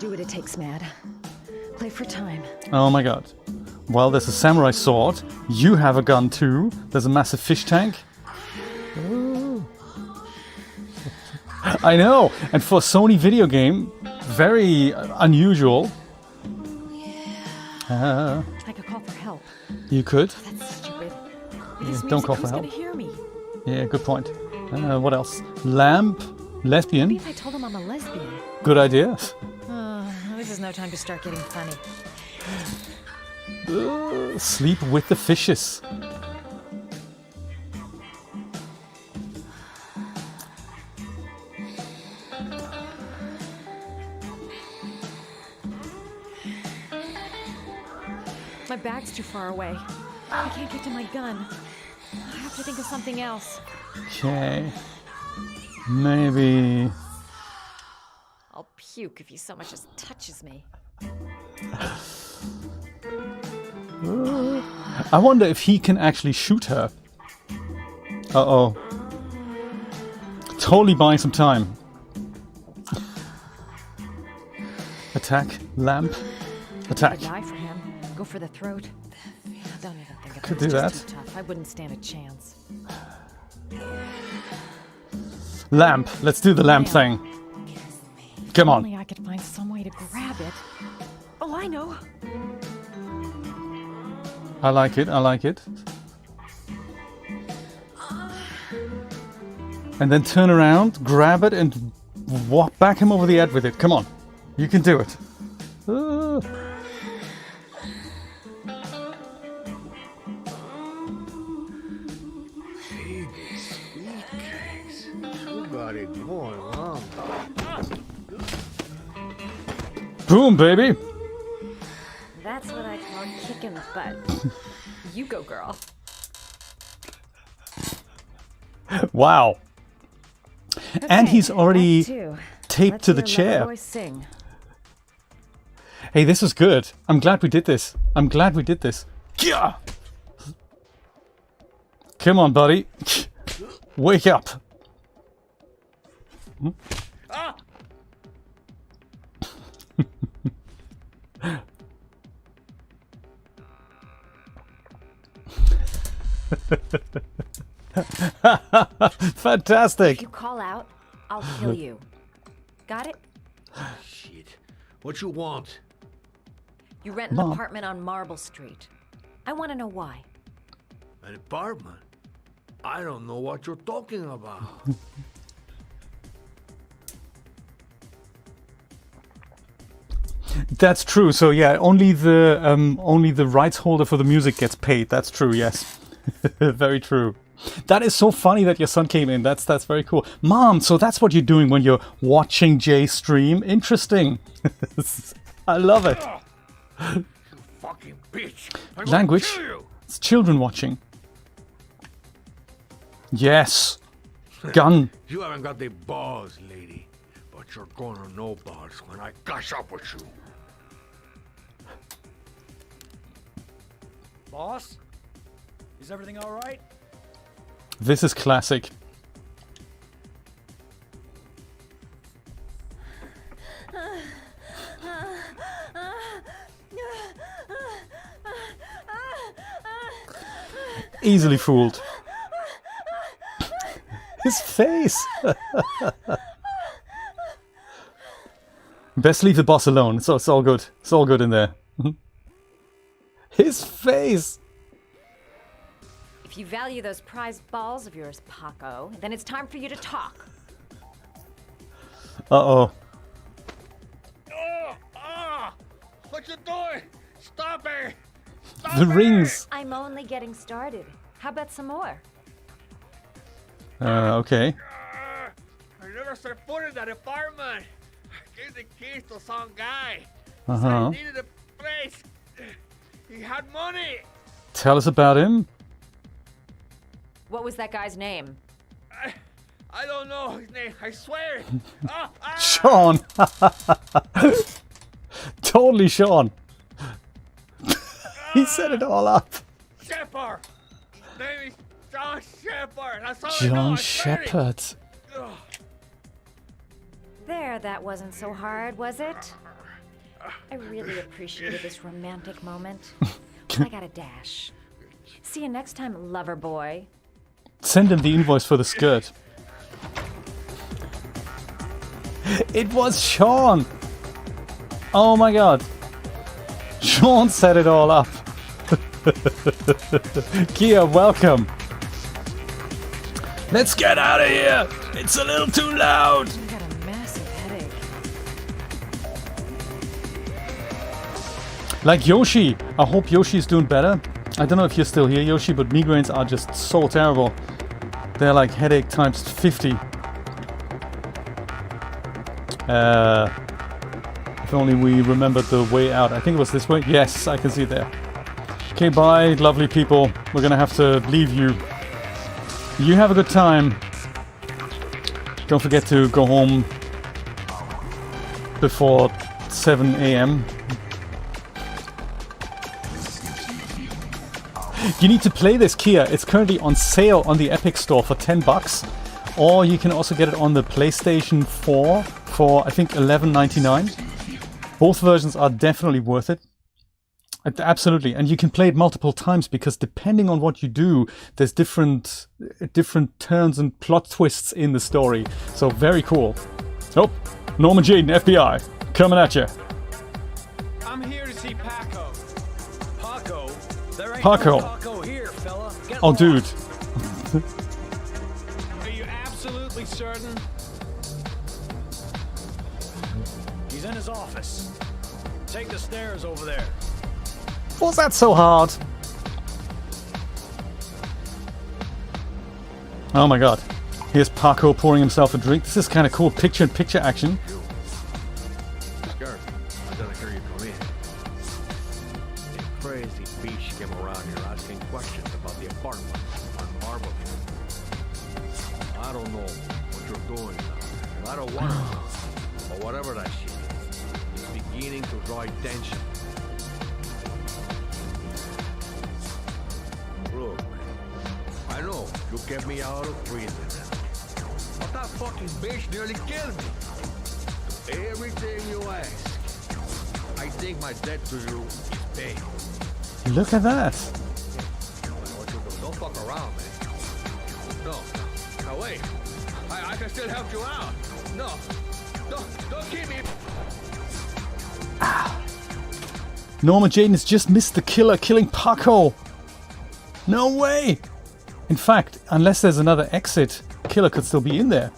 Do what it takes, Mad. Play for time. Oh my god. Well, there's a samurai sword. You have a gun too. There's a massive fish tank. Ooh. I know. And for a Sony video game, very unusual. I could call for help. You could. That's stupid. Don't call for help. Who's gonna hear me? Yeah, good point. What else? Lamp, lesbian. Maybe if I told him I'm a lesbian. Good idea. This is no time to start getting funny. Sleep with the fishes. My bag's too far away. I can't get to my gun. I have to think of something else. Okay. Maybe. I'll puke if he so much as touches me. I wonder if he can actually shoot her. Uh-oh. Totally buying some time. Attack. Lamp. Attack. Die for him. Go for the throat. Don't even think of it. Could It's do just that. too tough. I wouldn't stand a chance. Lamp. Let's do the lamp thing. Come on. Only I could find some way to grab it. Oh, I know. I like it. I like it. And then turn around, grab it, and back him over the head with it. Come on. You can do it. You got it going on. Boom, baby. That's what I call kicking butt. You go, girl. Wow. And he's already Act two. taped Let's to the hear chair. Lover Boy sing. Hey, this was good. I'm glad we did this. I'm glad we did this. Yeah. Come on, buddy. Wake up. Ah! Fantastic. If you call out, I'll kill you. Got it? Shit. What you want? You rent an Mom. apartment on Marble Street. I want to know why. An apartment? I don't know what you're talking about. That's true. So yeah, only the rights holder for the music gets paid. That's true. Yes, very true. That is so funny that your son came in. That's very cool. Mom, so that's what you're doing when you're watching Jay stream. Interesting. I love it. You fucking bitch. I'm Language. gonna kill you. It's children watching. Yes. Gun. You haven't got the balls, lady. But you're gonna know balls when I gush up with you. Boss? Is everything all right? This is classic. Easily fooled. His face! Best leave the boss alone. So it's all good. It's all good in there. His face! If you value those prized balls of yours, Paco, then it's time for you to talk. Uh-oh. What you doing? Stop it! Stop The it! rings! I'm only getting started. How about some more? Okay. I never set foot in that apartment. I gave the keys to some guy. Uh-huh. He needed a place. He had money. Tell us about him. What was that guy's name? I don't know his name. I swear. Shaun! Totally Shaun. He set it all up. Shepard. His name is John Shepard. That's all I know. John I swear it. Shepard. There, that wasn't so hard, was it? I really appreciated this romantic moment. I got a dash. See you next time, lover boy. Send him the invoice for the skirt. It was Shaun! Oh my god. Shaun set it all up. Kia, welcome. Let's get out of here. It's a little too loud. I got a massive headache. Like Yoshi. I hope Yoshi's doing better. I don't know if you're still here, Yoshi, but migraines are just so terrible. They're like headache times 50. If only we remembered the way out. I think it was this way. Yes, I can see it there. Okay, bye, lovely people. We're gonna have to leave you. You have a good time. Don't forget to go home before 7 a.m. You need to play this, Kia. It's currently on sale on the Epic Store for $10. Or you can also get it on the PlayStation 4 for, I think, $11.99. Both versions are definitely worth it. Absolutely. And you can play it multiple times because depending on what you do, there's different turns and plot twists in the story. So very cool. Oh, Norman Jaden, FBI, coming at you. I'm here to see Paco. Paco? There ain't Paco. no Paco here, fella. Get Oh, lost. dude. Are you absolutely certain? He's in his office. Take the stairs over there. Was that so hard? Oh my god. Here's Paco pouring himself a drink. This is kind of cool. Picture-in-picture action. Sure, I gotta hear you come in. A crazy bitch came around here asking questions about the apartment on Marble Hill. I don't know what you're doing now, and I don't want to know. But whatever that shit is, it's beginning to draw attention. Look, I know you kept me out of prison, but that fucking bitch nearly killed me. Everything you ask, I think my debt to you is paid. Look at that. What you do? Don't fuck around, man. No, wait. I can still help you out. No, don't keep me. Norman Jaden has just missed the killer killing Paco. No way. In fact, unless there's another exit, killer could still be in there.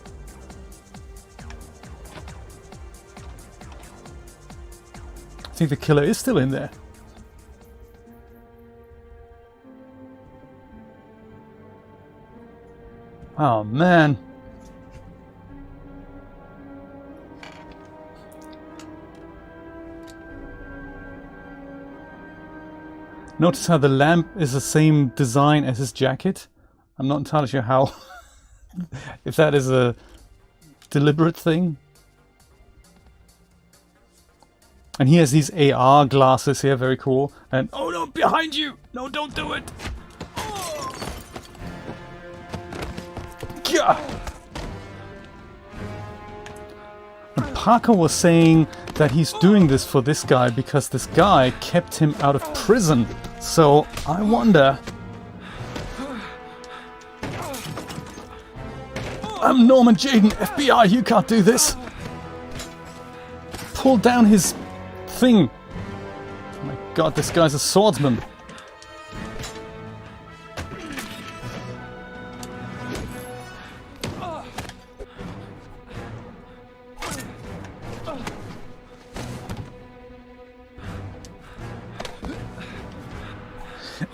I think the killer is still in there. Oh man. Notice how the lamp is the same design as his jacket. I'm not entirely sure how. If that is a deliberate thing. And he has these AR glasses here, very cool. And oh no, behind you! No, don't do it! Gah! And Parker was saying that he's doing this for this guy because this guy kept him out of prison. So I wonder... I'm Norman Jayden, FBI, you can't do this. Pull down his thing. Oh my god, this guy's a swordsman.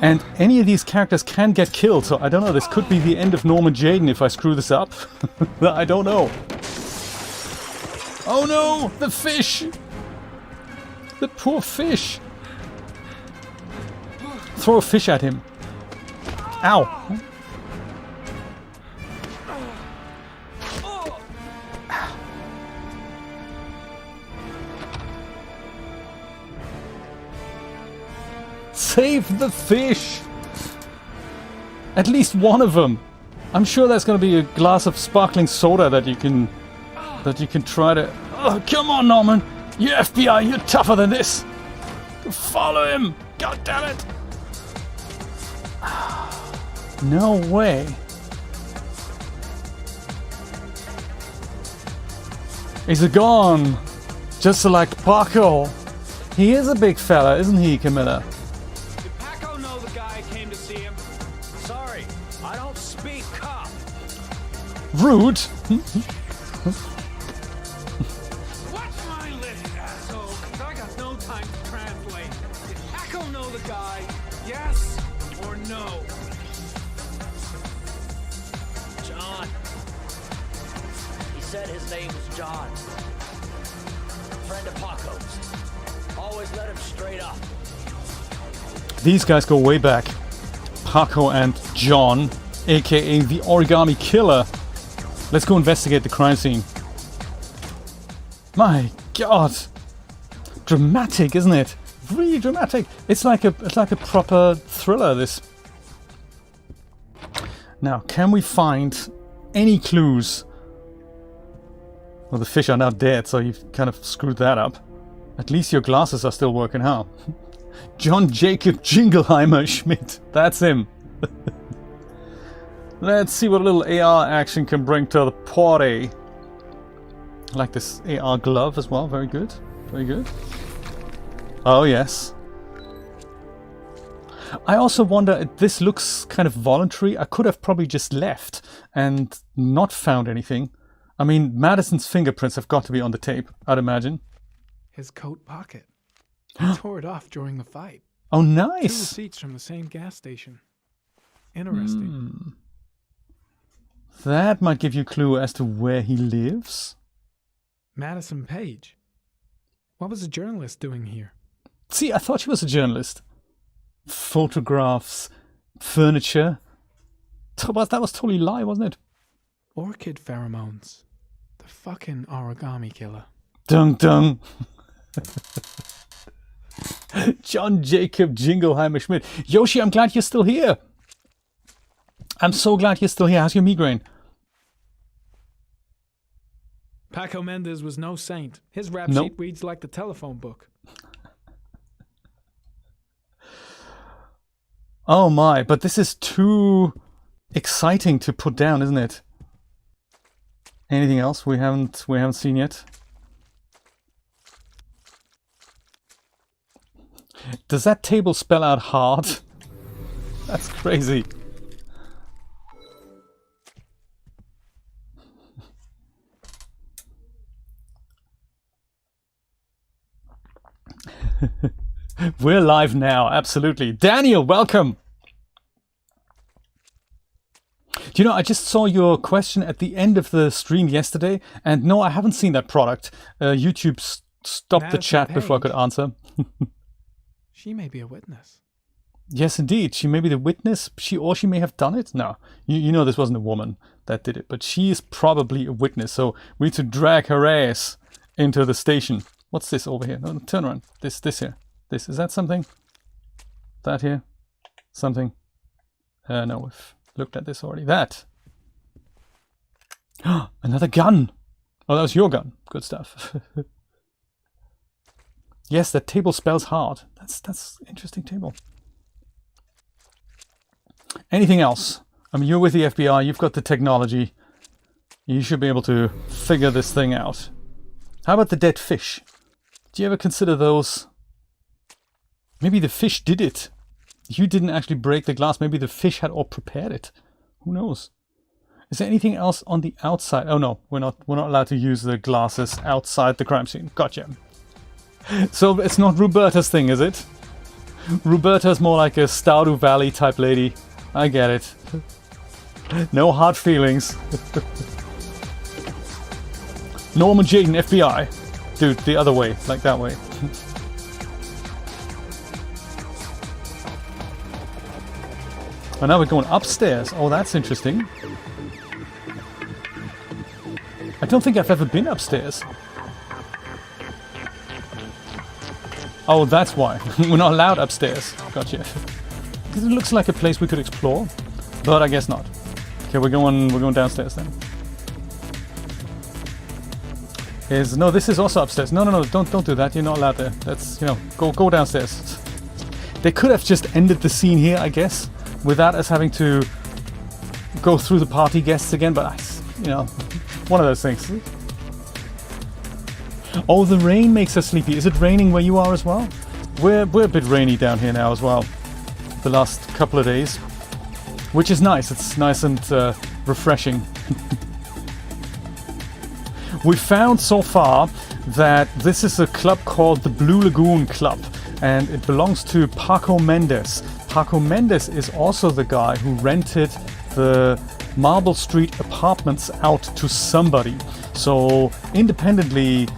And any of these characters can get killed, so I don't know, this could be the end of Norman Jayden if I screw this up. I don't know. Oh no! The fish! The poor fish! Throw a fish at him. Ow! Save the fish! At least one of them. I'm sure there's going to be a glass of sparkling soda that you can try to... Oh, come on, Norman! You FBI, you're tougher than this! Follow him! God damn it! No way. He's gone! Just like Paco. He is a big fella, isn't he, Camilla? Did Paco know the guy came to see him? Sorry, I don't speak cop. Rude! Watch my list, asshole, 'cause I got no time to translate. Did Paco know the guy? Yes or no? John. He said his name was John. Friend of Paco's. Always let him straight up. These guys go way back. Paco and John, aka the Origami Killer. Let's go investigate the crime scene. My god. Dramatic, isn't it? Really dramatic. It's like a proper thriller, this. Now, can we find any clues? Well, the fish are now dead, so you've kind of screwed that up. At least your glasses are still working, huh? John Jacob Jingleheimer Schmidt. That's him. Let's see what a little AR action can bring to the party. I like this AR glove as well. Very good. Very good. Oh, yes. I also wonder, this looks kind of voluntary. I could have probably just left and not found anything. I mean, Madison's fingerprints have got to be on the tape, I'd imagine. His coat pocket. He tore it off during the fight. Oh, 2 nice. receipts from the same gas station. Interesting. That might give you a clue as to where he lives. Madison Page. What was a journalist doing here? See, I thought she was a journalist. Photographs, furniture. That was totally a lie, wasn't it? Orchid pheromones. The fucking Origami Killer. Dung dung. John Jacob Jingleheimer Schmidt. Yoshi, I'm glad you're still here. I'm so glad you're still here. How's your migraine? Paco Mendez was no saint. His rap Nope. sheet reads like the telephone book. Oh my, but this is too exciting to put down, isn't it? Anything else we haven't seen yet? Does that table spell out hard? That's crazy. We're live now, absolutely. Daniel, welcome. Do you know, I just saw your question at the end of the stream yesterday, and no, I haven't seen that product. YouTube stopped the Madison chat before I could Page. answer. She may be a witness. Yes, indeed. She may be the witness. She may have done it. No, you know this wasn't a woman that did it, but she is probably a witness. So we need to drag her ass into the station. What's this over here? No, turn around. This here. This, is that something? That here? Something? No, we've looked at this already. That. Another gun. Oh, that was your gun. Good stuff. Yes, that table spells hard. That's interesting table. Anything else? I mean, you're with the FBI. You've got the technology. You should be able to figure this thing out. How about the dead fish? Do you ever consider those? Maybe the fish did it. You didn't actually break the glass. Maybe the fish had all prepared it. Who knows? Is there anything else on the outside? Oh no, we're not allowed to use the glasses outside the crime scene. Gotcha. So it's not Roberta's thing, is it? Roberta's more like a Stardew Valley type lady. I get it. No hard feelings. Norman Jaden, FBI. Dude, the other way, like that way. And now we're going upstairs. Oh, that's interesting. I don't think I've ever been upstairs. Oh, that's why. We're not allowed upstairs. Gotcha. Because it looks like a place we could explore, but I guess not. Okay, we're going downstairs then. No, this is also upstairs. No, don't do that. You're not allowed there. That's, go downstairs. They could have just ended the scene here, I guess, without us having to go through the party guests again, but one of those things. Oh, the rain makes us sleepy. Is it raining where you are as well? We're a bit rainy down here now as well. The last couple of days. Which is nice. It's nice and refreshing. We found so far that this is a club called the Blue Lagoon Club. And it belongs to Paco Mendes. Paco Mendes is also the guy who rented the Marble Street apartments out to somebody. So independently,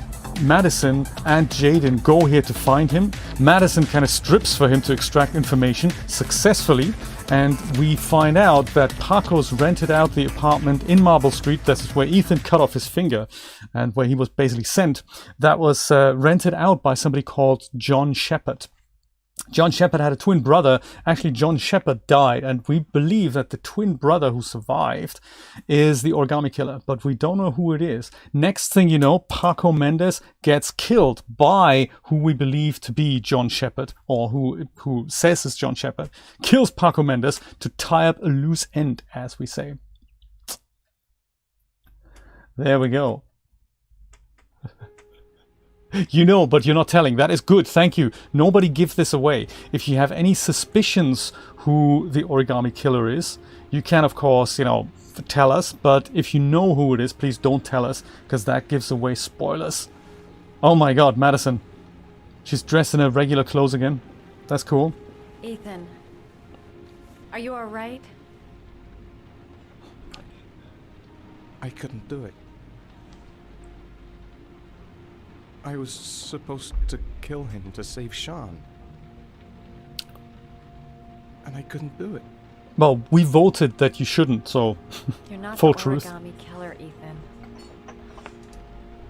Madison and Jaden go here to find him. Madison kind of strips for him to extract information successfully, and we find out that Paco's rented out the apartment in Marble Street. This is where Ethan cut off his finger and where he was basically sent. That was rented out by somebody called John Shepard. John Shepard had a twin brother. Actually, John Shepard died, and we believe that the twin brother who survived is the Origami Killer, but we don't know who it is. Next thing you know, Paco Mendes gets killed by who we believe to be John Shepard, or who says is John Shepard, kills Paco Mendes to tie up a loose end, as we say. There we go. But you're not telling. That is good. Thank you. Nobody give this away. If you have any suspicions who the Origami Killer is, you can, of course, tell us. But if you know who it is, please don't tell us, because that gives away spoilers. Oh my God, Madison. She's dressed in her regular clothes again. That's cool. Ethan, are you all right? I couldn't do it. I was supposed to kill him to save Shaun. And I couldn't do it. Well, we voted that you shouldn't, so You're not full the truth. Origami Killer, Ethan.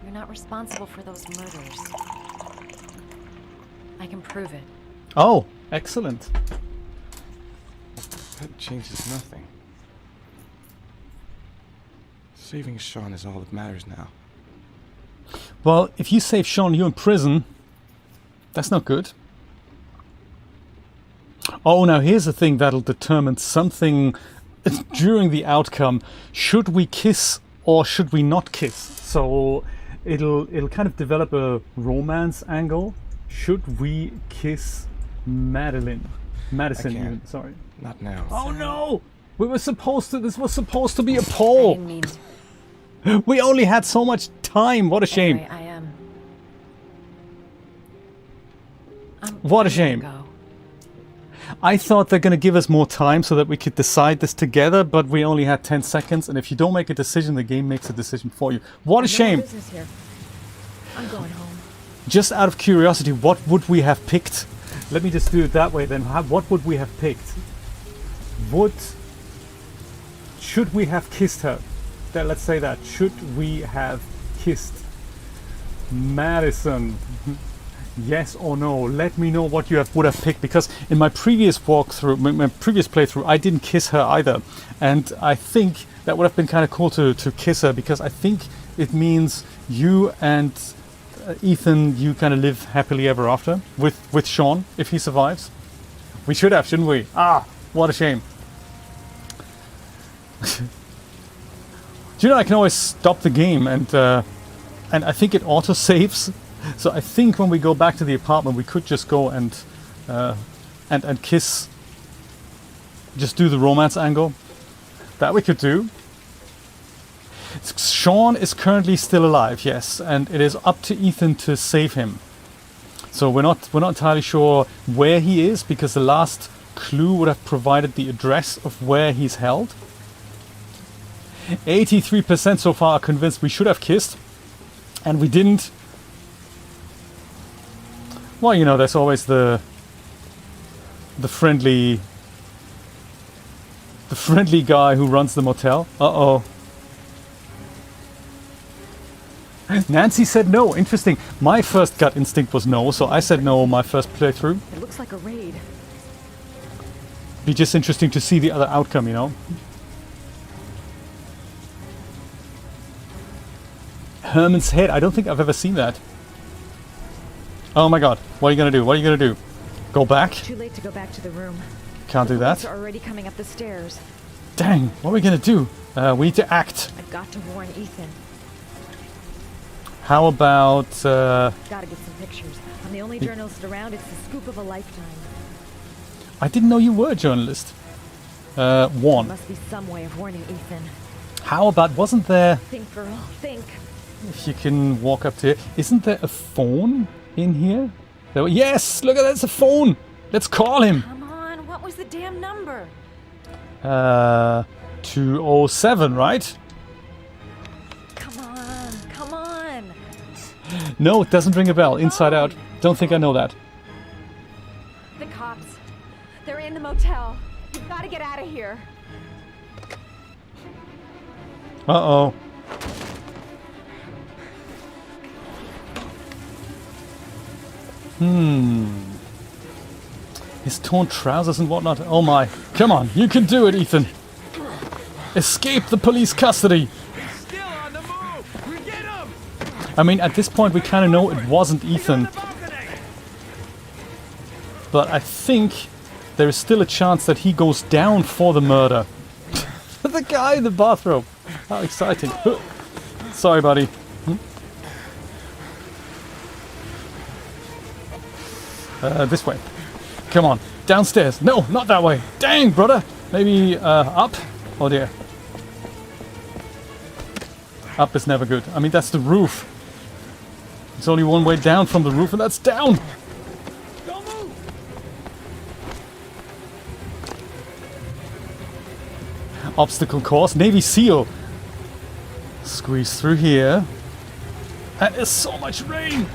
You're not responsible for those murders. I can prove it. Oh, excellent. That changes nothing. Saving Shaun is all that matters now. Well, if you save Shaun, you're in prison. That's not good. Oh, now here's the thing that'll determine something during the outcome. Should we kiss or should we not kiss? So it'll kind of develop a romance angle. Should we kiss Madison, even, sorry. Not now. Oh no! We were supposed to, this was supposed to be a poll. I didn't mean to. We only had so much time. What a shame. Anyway, What a shame. Go. I thought they're going to give us more time so that we could decide this together, but we only had 10 seconds, and if you don't make a decision, the game makes a decision for you. What a shame. Here. I'm going home. Just out of curiosity, what would we have picked? Let me just do it that way then. What would we have picked? Should we have kissed her? Let's say that. Should we have kissed Madison? Yes or no? Let me know what you would have picked, because in my previous playthrough, I didn't kiss her either, and I think that would have been kind of cool to kiss her, because I think it means you and Ethan, you kind of live happily ever after with Shaun if he survives. We should have, shouldn't we? Ah, what a shame. Do you know I can always stop the game and I think it auto saves. So I think when we go back to the apartment, we could just go and kiss. Just do the romance angle. That we could do. Shaun is currently still alive, yes, and it is up to Ethan to save him. So we're not entirely sure where he is, because the last clue would have provided the address of where he's held. 83% so far are convinced we should have kissed, and we didn't. Well, you know, there's always the friendly guy who runs the motel. Uh-oh. Nancy said no. Interesting. My first gut instinct was no, so I said no my first playthrough. It looks like a raid. Be just interesting to see the other outcome, you know. Herman's head. I don't think I've ever seen that. Oh my god. What are you gonna do? What are you gonna do? Go back? Too late to go back to the room. Can't do that. Police are already coming up the stairs. Dang. What are we gonna do? We need to act. I've got to warn Ethan. How about... Gotta get some pictures. I'm the only journalist around. It's the scoop of a lifetime. I didn't know you were a journalist. There One. must be some way of warning Ethan. How about... Wasn't there... Think, girl. Think. If you can walk up to it. Isn't there a phone in here? Yes! Look at that! It's a phone! Let's call him! Come on. What was the damn number? 207, right? Come on. Come on. No, it doesn't ring a bell. Inside Out. Don't think I know that. The cops. They're in the motel. You've got to get out of here. Uh-oh. His torn trousers and whatnot. Oh my. Come on, you can do it, Ethan. Escape the police custody. Still on the move. We get him. I mean, at this point we kind of know it wasn't Ethan. But I think there is still a chance that he goes down for the murder. The guy in the bathrobe. How exciting. Sorry, buddy. This way. Come on. Downstairs. No, not that way. Dang, brother. Maybe up? Oh dear. Up is never good. I mean, that's the roof. There's only one way down from the roof, and that's down. Don't move. Obstacle course. Navy SEAL. Squeeze through here. And there's so much rain.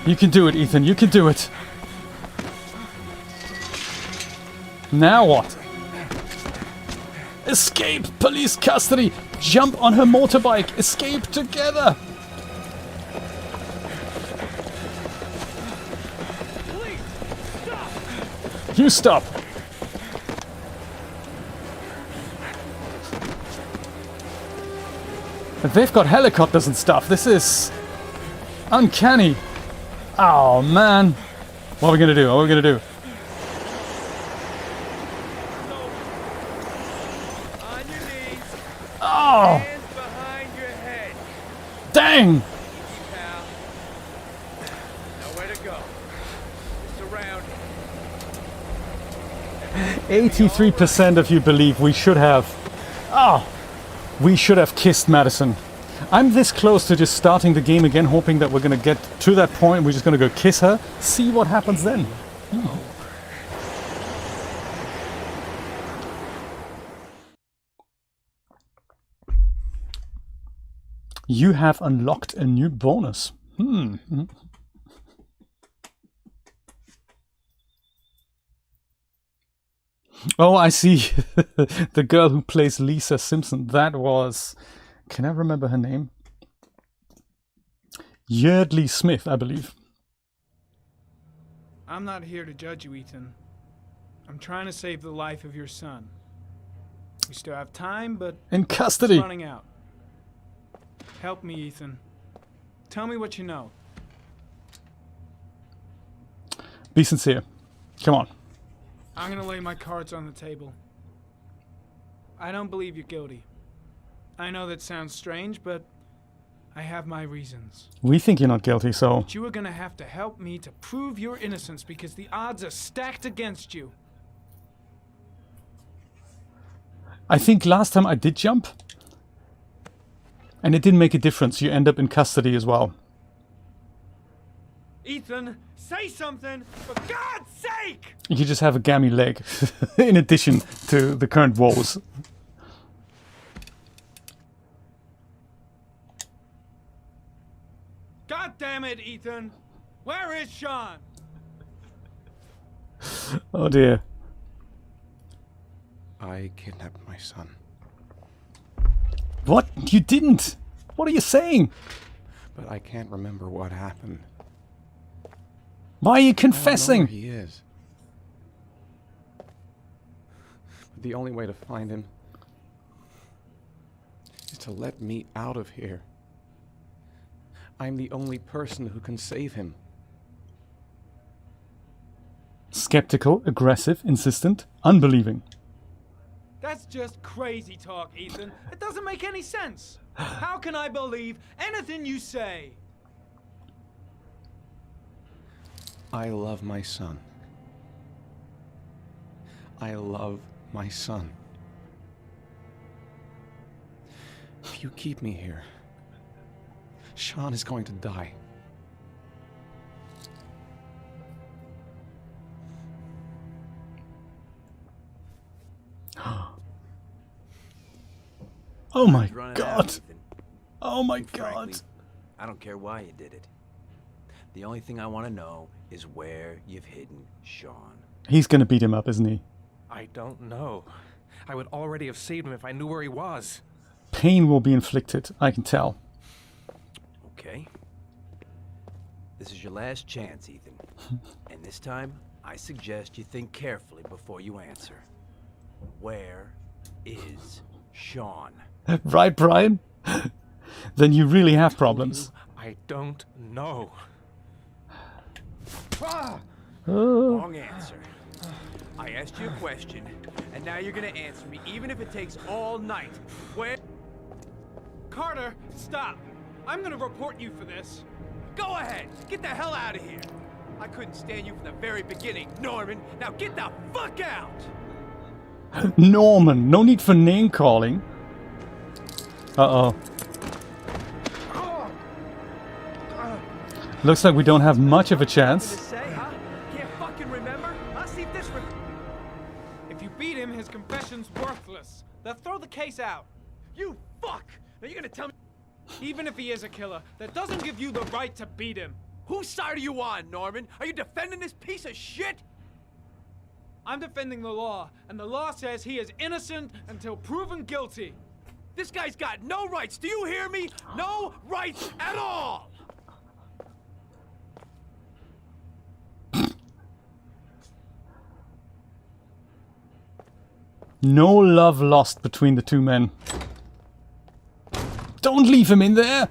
You can do it, Ethan. You can do it. Now what? Escape police custody. Jump on her motorbike. Escape together. Please stop. You stop. They've got helicopters and stuff. This is uncanny. Oh man. What are we gonna do? What are we gonna do? On your knees. Oh! Hands behind your head. Dang! Pal. Nowhere to go. Surrounded. 83% of you believe we should have. Oh! We should have kissed Madison. I'm this close to just starting the game again, hoping that we're gonna get to that point. We're just gonna go kiss her, see what happens then. You have unlocked a new bonus. Oh, I see. The girl who plays Lisa Simpson. That was... Can I remember her name? Yeardley Smith, I believe. I'm not here to judge you, Ethan. I'm trying to save the life of your son. We still have time, but In it's custody. running out. Help me, Ethan. Tell me what you know. Be sincere. Come on. I'm gonna lay my cards on the table. I don't believe you're guilty. I know that sounds strange, but I have my reasons. We think you're not guilty, so... But you are gonna have to help me to prove your innocence because the odds are stacked against you. I think last time I did jump. And it didn't make a difference. You end up in custody as well. Ethan, say something, for God's sake! You just have a gammy leg. In addition to the current woes. God damn it, Ethan! Where is Shaun? Oh dear. I kidnapped my son. What? You didn't? What are you saying? But I can't remember what happened. Why are you I don't know confessing? where he is. But the only way to find him is to let me out of here. I'm the only person who can save him. Skeptical, aggressive, insistent, unbelieving. That's just crazy talk, Ethan. It doesn't make any sense. How can I believe anything you say? I love my son. I love my son. If you keep me here, Shaun is going to die. Oh my Running out, god. Ethan. Oh my Frankly, god. I don't care why you did it. The only thing I want to know is where you've hidden Shaun. He's gonna beat him up, isn't he? I don't know. I would already have saved him if I knew where he was. Pain will be inflicted, I can tell. Okay. This is your last chance, Ethan. And this time, I suggest you think carefully before you answer. Where is Shaun? Right, Brian? Then you really have problems. I don't know. Wrong answer. I asked you a question, and now you're gonna answer me, even if it takes all night. Where? Carter, stop! I'm gonna report you for this. Go ahead! Get the hell out of here! I couldn't stand you from the very beginning, Norman! Now get the fuck out! Norman, no need for name calling. Uh-oh. Looks like we don't have much of a chance. Say, huh? Can't fucking remember? I'll see if this If you beat him, his confession's worthless. They'll throw the case out. You fuck! Now you're gonna tell me... Even if he is a killer, that doesn't give you the right to beat him. Whose side are you on, Norman? Are you defending this piece of shit? I'm defending the law, and the law says he is innocent until proven guilty. This guy's got no rights, do you hear me? No rights at all! No love lost between the two men. Don't leave him in there!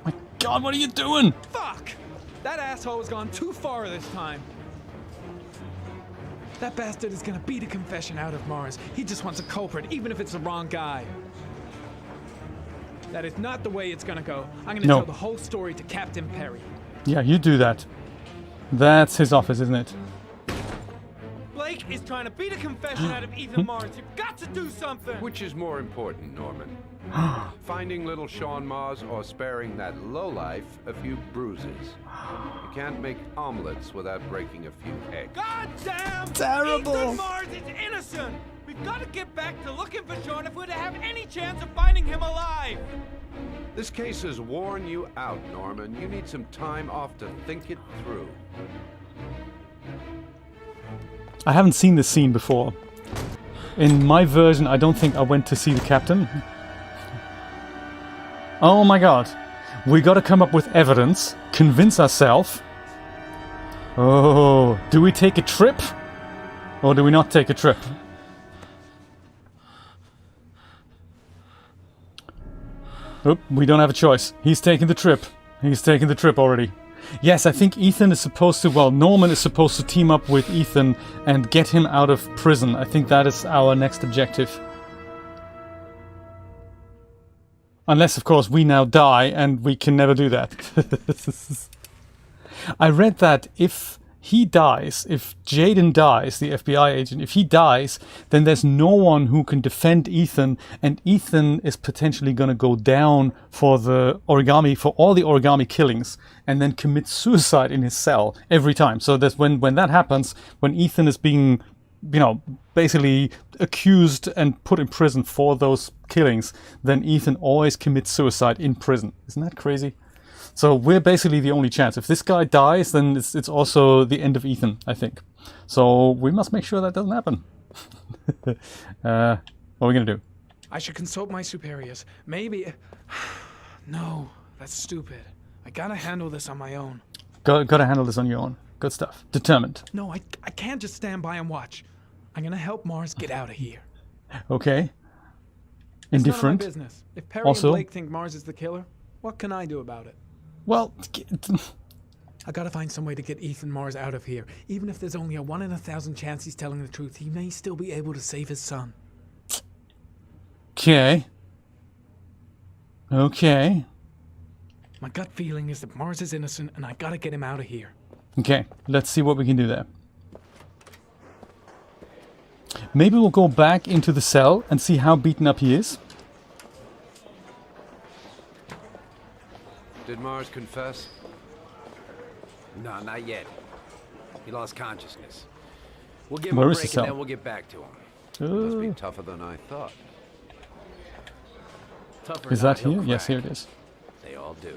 My god, what are you doing? Fuck! That asshole has gone too far this time. That bastard is gonna beat a confession out of Mars. He just wants a culprit, even if it's the wrong guy. That is not the way it's gonna go. I'm gonna No. tell the whole story to Captain Perry. Yeah, you do that. That's his office, isn't it? Blake is trying to beat a confession out of Ethan Mars. You've got to do something! Which is more important, Norman? Finding little Shaun Mars or sparing that lowlife a few bruises? You can't make omelets without breaking a few eggs. God damn! Terrible. Ethan Mars is innocent! We've got to get back to looking for Shaun if we're to have any chance of finding him alive! This case has worn you out, Norman. You need some time off to think it through. I haven't seen this scene before. In my version, I don't think I went to see the captain. Oh my god. We gotta come up with evidence, convince ourselves. Oh, do we take a trip? Or do we not take a trip? Oop, we don't have a choice. He's taking the trip. He's taking the trip already. Yes, I think Ethan is supposed to... Well, Norman is supposed to team up with Ethan and get him out of prison. I think that is our next objective. Unless, of course, we now die and we can never do that. I read that if he dies, if Jaden dies, the FBI agent, if he dies, then there's no one who can defend Ethan, and Ethan is potentially going to go down for the origami, for all the origami killings, and then commit suicide in his cell every time. So that's when that happens, when Ethan is being, you know, basically accused and put in prison for those killings, then Ethan always commits suicide in prison. Isn't that crazy? So we're basically the only chance. If this guy dies, then it's also the end of Ethan, I think. So we must make sure that doesn't happen. What are we going to do? I should consult my superiors. Maybe... No, that's stupid. I gotta handle this on my own. Gotta handle this on your own. Good stuff. Determined. No, I can't just stand by and watch. I'm gonna help Mars get out of here. Okay. Indifferent. It's none of my business. If Perry Also, and Blake think Mars is the killer, what can I do about it? Well, I gotta find some way to get Ethan Mars out of here. Even if there's only a 1 in 1,000 chance he's telling the truth, he may still be able to save his son. Okay. Okay. My gut feeling is that Mars is innocent, and I gotta get him out of here. Okay, let's see what we can do there. Maybe we'll go back into the cell and see how beaten up he is. Did Mars confess? No, not yet. He lost consciousness. We'll give him Where a is the break cell? and then we'll get back to him. Must be tougher than I thought. Tougher Is not, that here? he'll Yes, here crack. it is. They all do.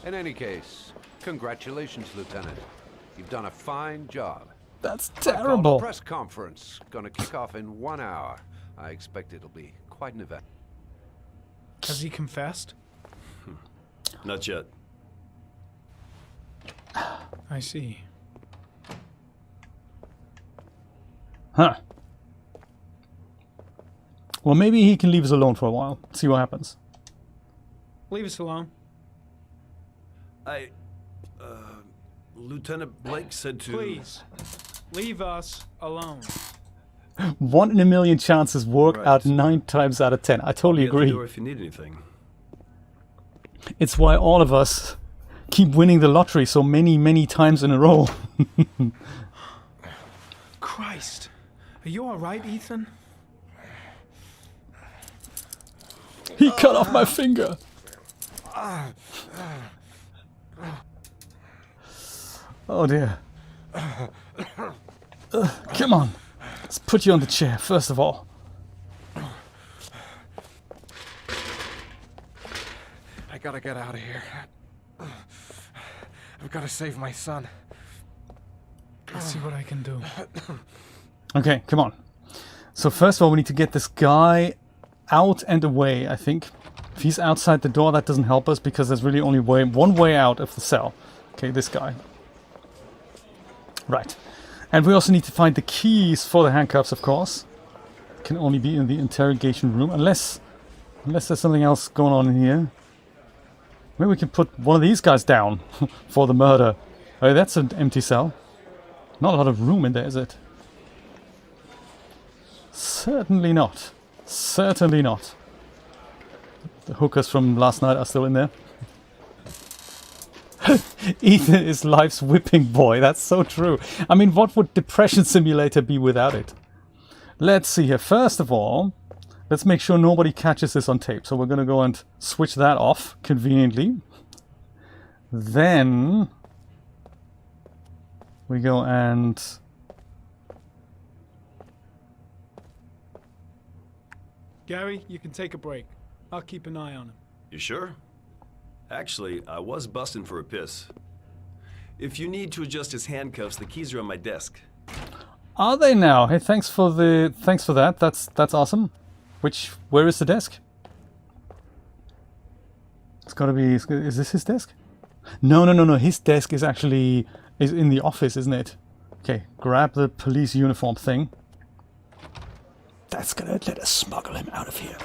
In any case, congratulations, Lieutenant. You've done a fine job. That's I've called terrible. a press conference. Gonna kick off in 1 hour. I expect it'll be quite an event. Has he confessed? Not yet. I see. Huh. Well, maybe he can leave us alone for a while. See what happens. Leave us alone. Lieutenant Blake said to... Please, leave us alone. 1 in a million chances work Right. out 9 times out of 10. I totally Be at the agree. door if you need anything. It's why all of us keep winning the lottery so many, many times in a row. Christ. Are you alright, Ethan? He cut off my finger. Oh dear. Come on. Let's put you on the chair, first of all. I gotta get out of here. I've gotta save my son. Let's see what I can do. Okay, come on. So first of all, we need to get this guy out and away, I think. If he's outside the door, that doesn't help us because there's really only one way out of the cell. Okay, this guy. Right. And we also need to find the keys for the handcuffs, of course. Can only be in the interrogation room, unless there's something else going on in here. Maybe we can put one of these guys down for the murder. Oh, that's an empty cell. Not a lot of room in there, is it? Certainly not. Certainly not. The hookers from last night are still in there. Ethan is life's whipping boy. That's so true. I mean, what would Depression Simulator be without it? Let's see here. First of all, let's make sure nobody catches this on tape. So we're going to go and switch that off conveniently. Then we go and... Gary, you can take a break. I'll keep an eye on him. You sure? Actually, I was busting for a piss. If you need to adjust his handcuffs, the keys are on my desk. Are they now? Hey, thanks for that. That's awesome. Where is the desk? It's gotta be. Is this his desk? No. His desk is actually in the office, isn't it? Okay, grab the police uniform thing. That's gonna let us smuggle him out of here.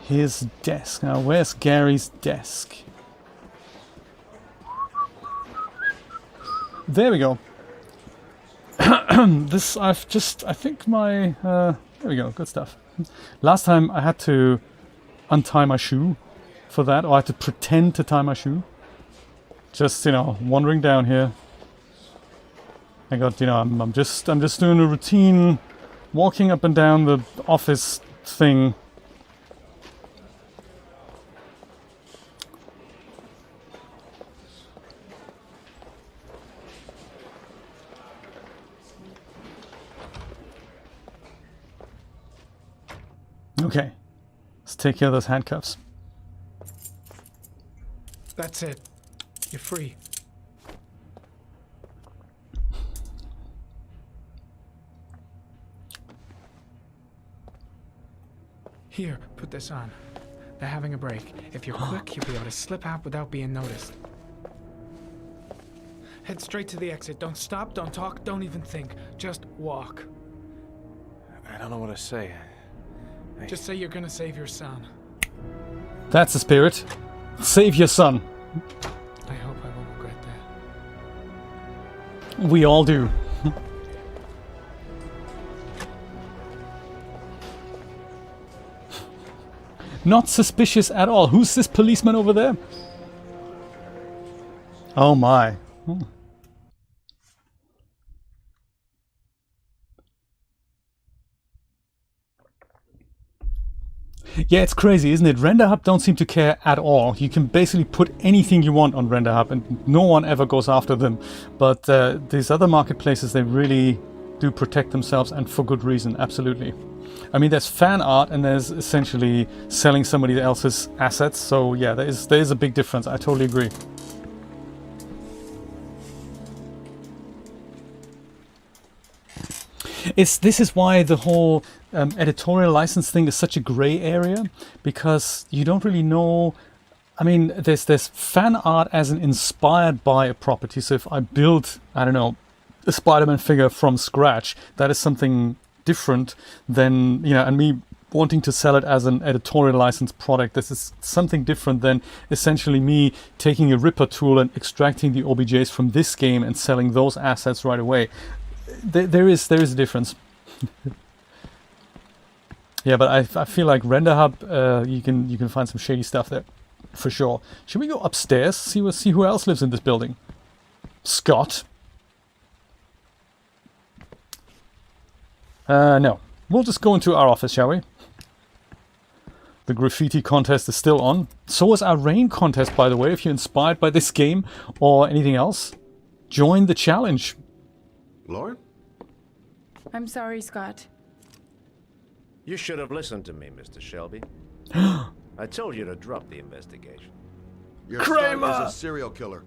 his desk. Now, where's Gary's desk? There we go. This, I think my, there we go, good stuff. Last time I had to untie my shoe for that, or I had to pretend to tie my shoe. Just, you know, wandering down here. I got, you know, I'm just doing a routine, walking up and down the office thing. Okay, let's take care of those handcuffs. That's it. You're free. Here, put this on. They're having a break. If you're quick, you'll be able to slip out without being noticed. Head straight to the exit. Don't stop, don't talk, don't even think. Just walk. I don't know what to say. Just say you're gonna save your son. That's the spirit. Save your son. I hope I won't regret that. We all do. Not suspicious at all. Who's this policeman over there? Oh my. Yeah, it's crazy, isn't it? RenderHub don't seem to care at all. You can basically put anything you want on RenderHub and no one ever goes after them. But these other marketplaces, they really do protect themselves, and for good reason, absolutely. I mean, there's fan art and there's essentially selling somebody else's assets. So yeah, there is a big difference. I totally agree. This is why the whole editorial license thing is such a gray area, because you don't really know. I mean, there's fan art as an inspired by a property. So if I build, I don't know, a Spider-Man figure from scratch, that is something different than, you know, and me wanting to sell it as an editorial licensed product. This is something different than essentially me taking a Ripper tool and extracting the OBJs from this game and selling those assets right away. There is a difference. Yeah, but I feel like RenderHub, you can find some shady stuff there, for sure. Should we go upstairs, see who else lives in this building? Scott. No, we'll just go into our office, shall we? The graffiti contest is still on. So is our rain contest, by the way. If you're inspired by this game or anything else, join the challenge. Lauren? I'm sorry, Scott. You should have listened to me, Mr. Shelby. I told you to drop the investigation. Your son is a serial killer.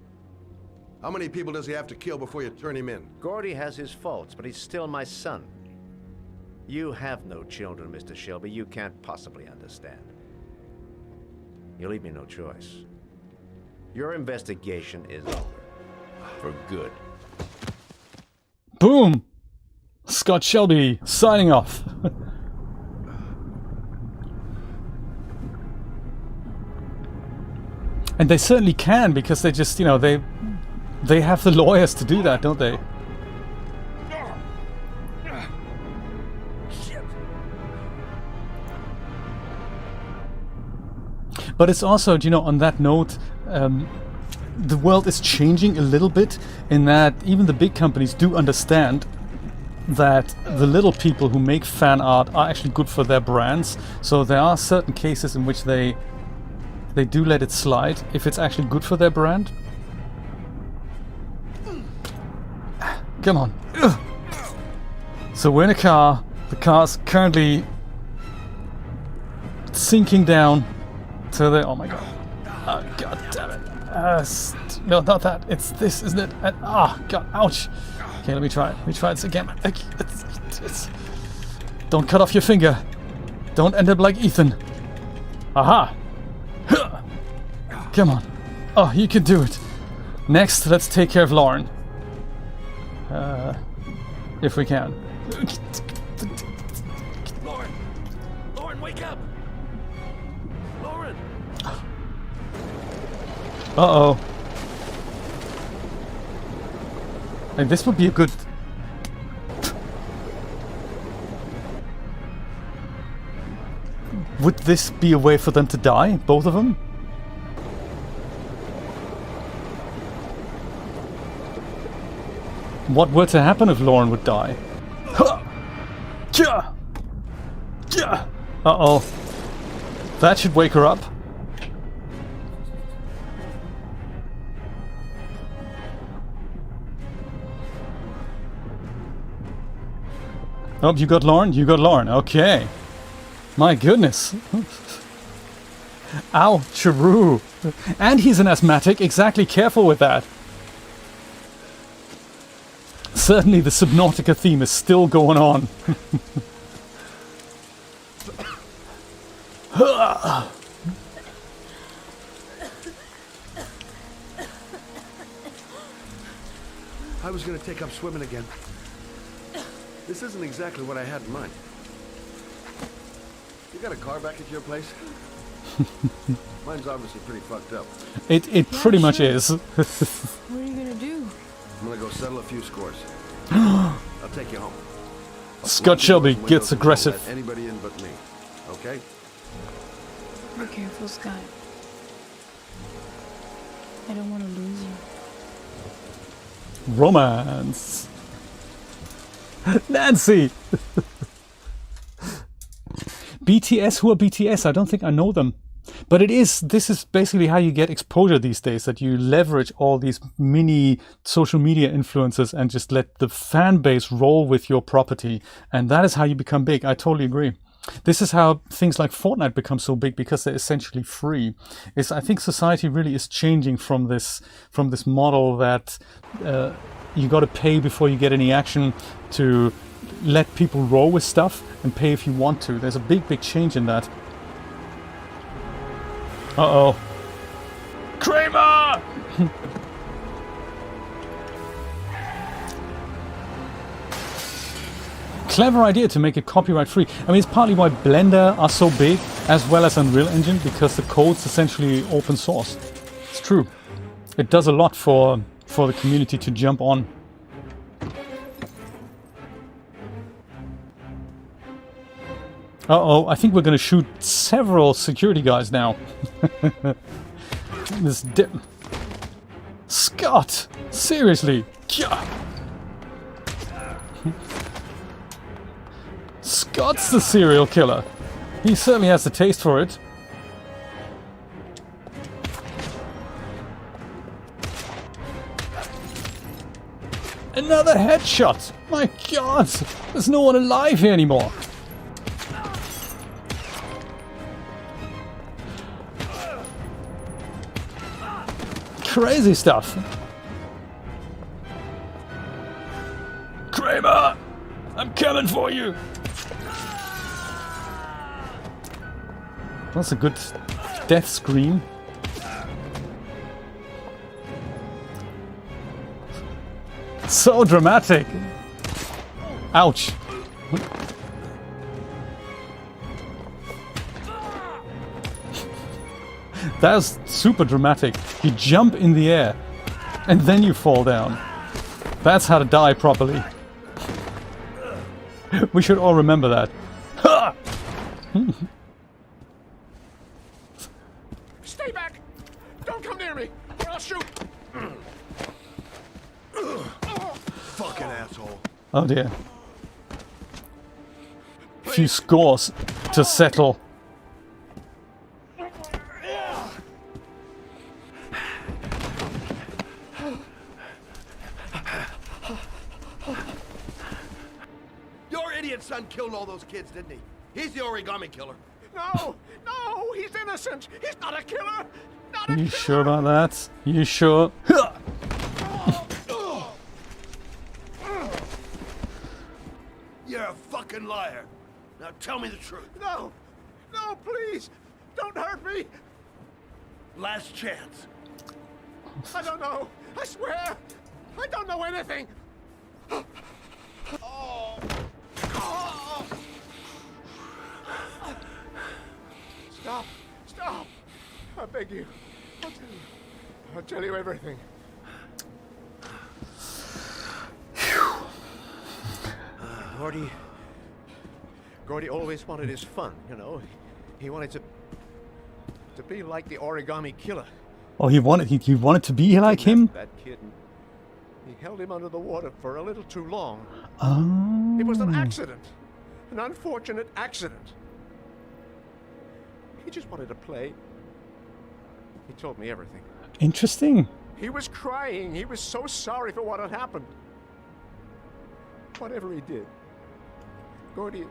How many people does he have to kill before you turn him in? Gordy has his faults, but he's still my son. You have no children, Mr. Shelby. You can't possibly understand. You leave me no choice. Your investigation is over. For good. Boom! Scott Shelby signing off. And they certainly can, because they just, you know, they have the lawyers to do that, don't they? But it's also, you know, on that note, the world is changing a little bit in that even the big companies do understand that the little people who make fan art are actually good for their brands. So there are certain cases in which they do let it slide if it's actually good for their brand. Come on. Ugh. So we're in a car. The car's currently sinking down to the... Oh my god. Oh, god damn it. No, not that. It's this, isn't it? God, ouch. Okay, let me try it. Let me try this again. Don't cut off your finger. Don't end up like Ethan. Aha. Come on. Oh, you can do it. Next, let's take care of Lauren. If we can. Lauren, wake up! Uh-oh. And this would be a good... Would this be a way for them to die? Both of them? What were to happen if Lauren would die? Uh-oh. That should wake her up. Oh, you got Lauren? You got Lauren. Okay. My goodness. Ow, Chiru. And he's an asthmatic. Exactly, careful with that. Certainly the Subnautica theme is still going on. I was gonna take up swimming again. This isn't exactly what I had in mind. You got a car back at your place? Mine's obviously pretty fucked up. It pretty much is. What are you gonna do? I'm gonna go settle a few scores. I'll take you home. Scott Shelby gets aggressive. Let anybody in but me. Okay? Be careful, Scott. I don't want to lose you. Romance. Nancy! BTS? Who are BTS? I don't think I know them. But this is basically how you get exposure these days, that you leverage all these mini social media influencers and just let the fan base roll with your property. And that is how you become big. I totally agree. This is how things like Fortnite become so big, because they're essentially free. I think society really is changing from this model that you got to pay before you get any action, to let people roll with stuff and pay if you want to. There's a big change in that. Uh-oh. Kramer! Clever idea to make it copyright free. I mean, it's partly why Blender are so big, as well as Unreal Engine, because the code's essentially open source. It's true. It does a lot for the community to jump on. Uh-oh, I think we're gonna shoot several security guys now. Scott! Seriously! Scott's the serial killer. He certainly has the taste for it. Another headshot! My God! There's no one alive here anymore. Crazy stuff. Kramer! I'm coming for you! That's a good death scream. So dramatic. Ouch. That's super dramatic. You jump in the air and then you fall down. That's how to die properly. We should all remember that. Stay back! Don't come near me, or I'll shoot! Fucking asshole. Oh dear. Few scores to settle. Your idiot son killed all those kids, didn't he? He's the Origami Killer. No! No! He's innocent! He's not a killer! Not a You killer! sure about that? You sure? You're a fucking liar. Now tell me the truth. No! No, please! Don't hurt me! Last chance. I don't know! I swear! I don't know anything! Oh. Oh. Stop! Stop! I beg you. I'll tell you. I'll tell you everything. Gordy always wanted his fun, you know. He wanted to be like the Origami Killer. Oh, he wanted to be like him? That kid. He held him under the water for a little too long. Oh. It was an accident. An unfortunate accident. He just wanted to play. He told me everything. Interesting. He was crying. He was so sorry for what had happened. Whatever he did, Gordy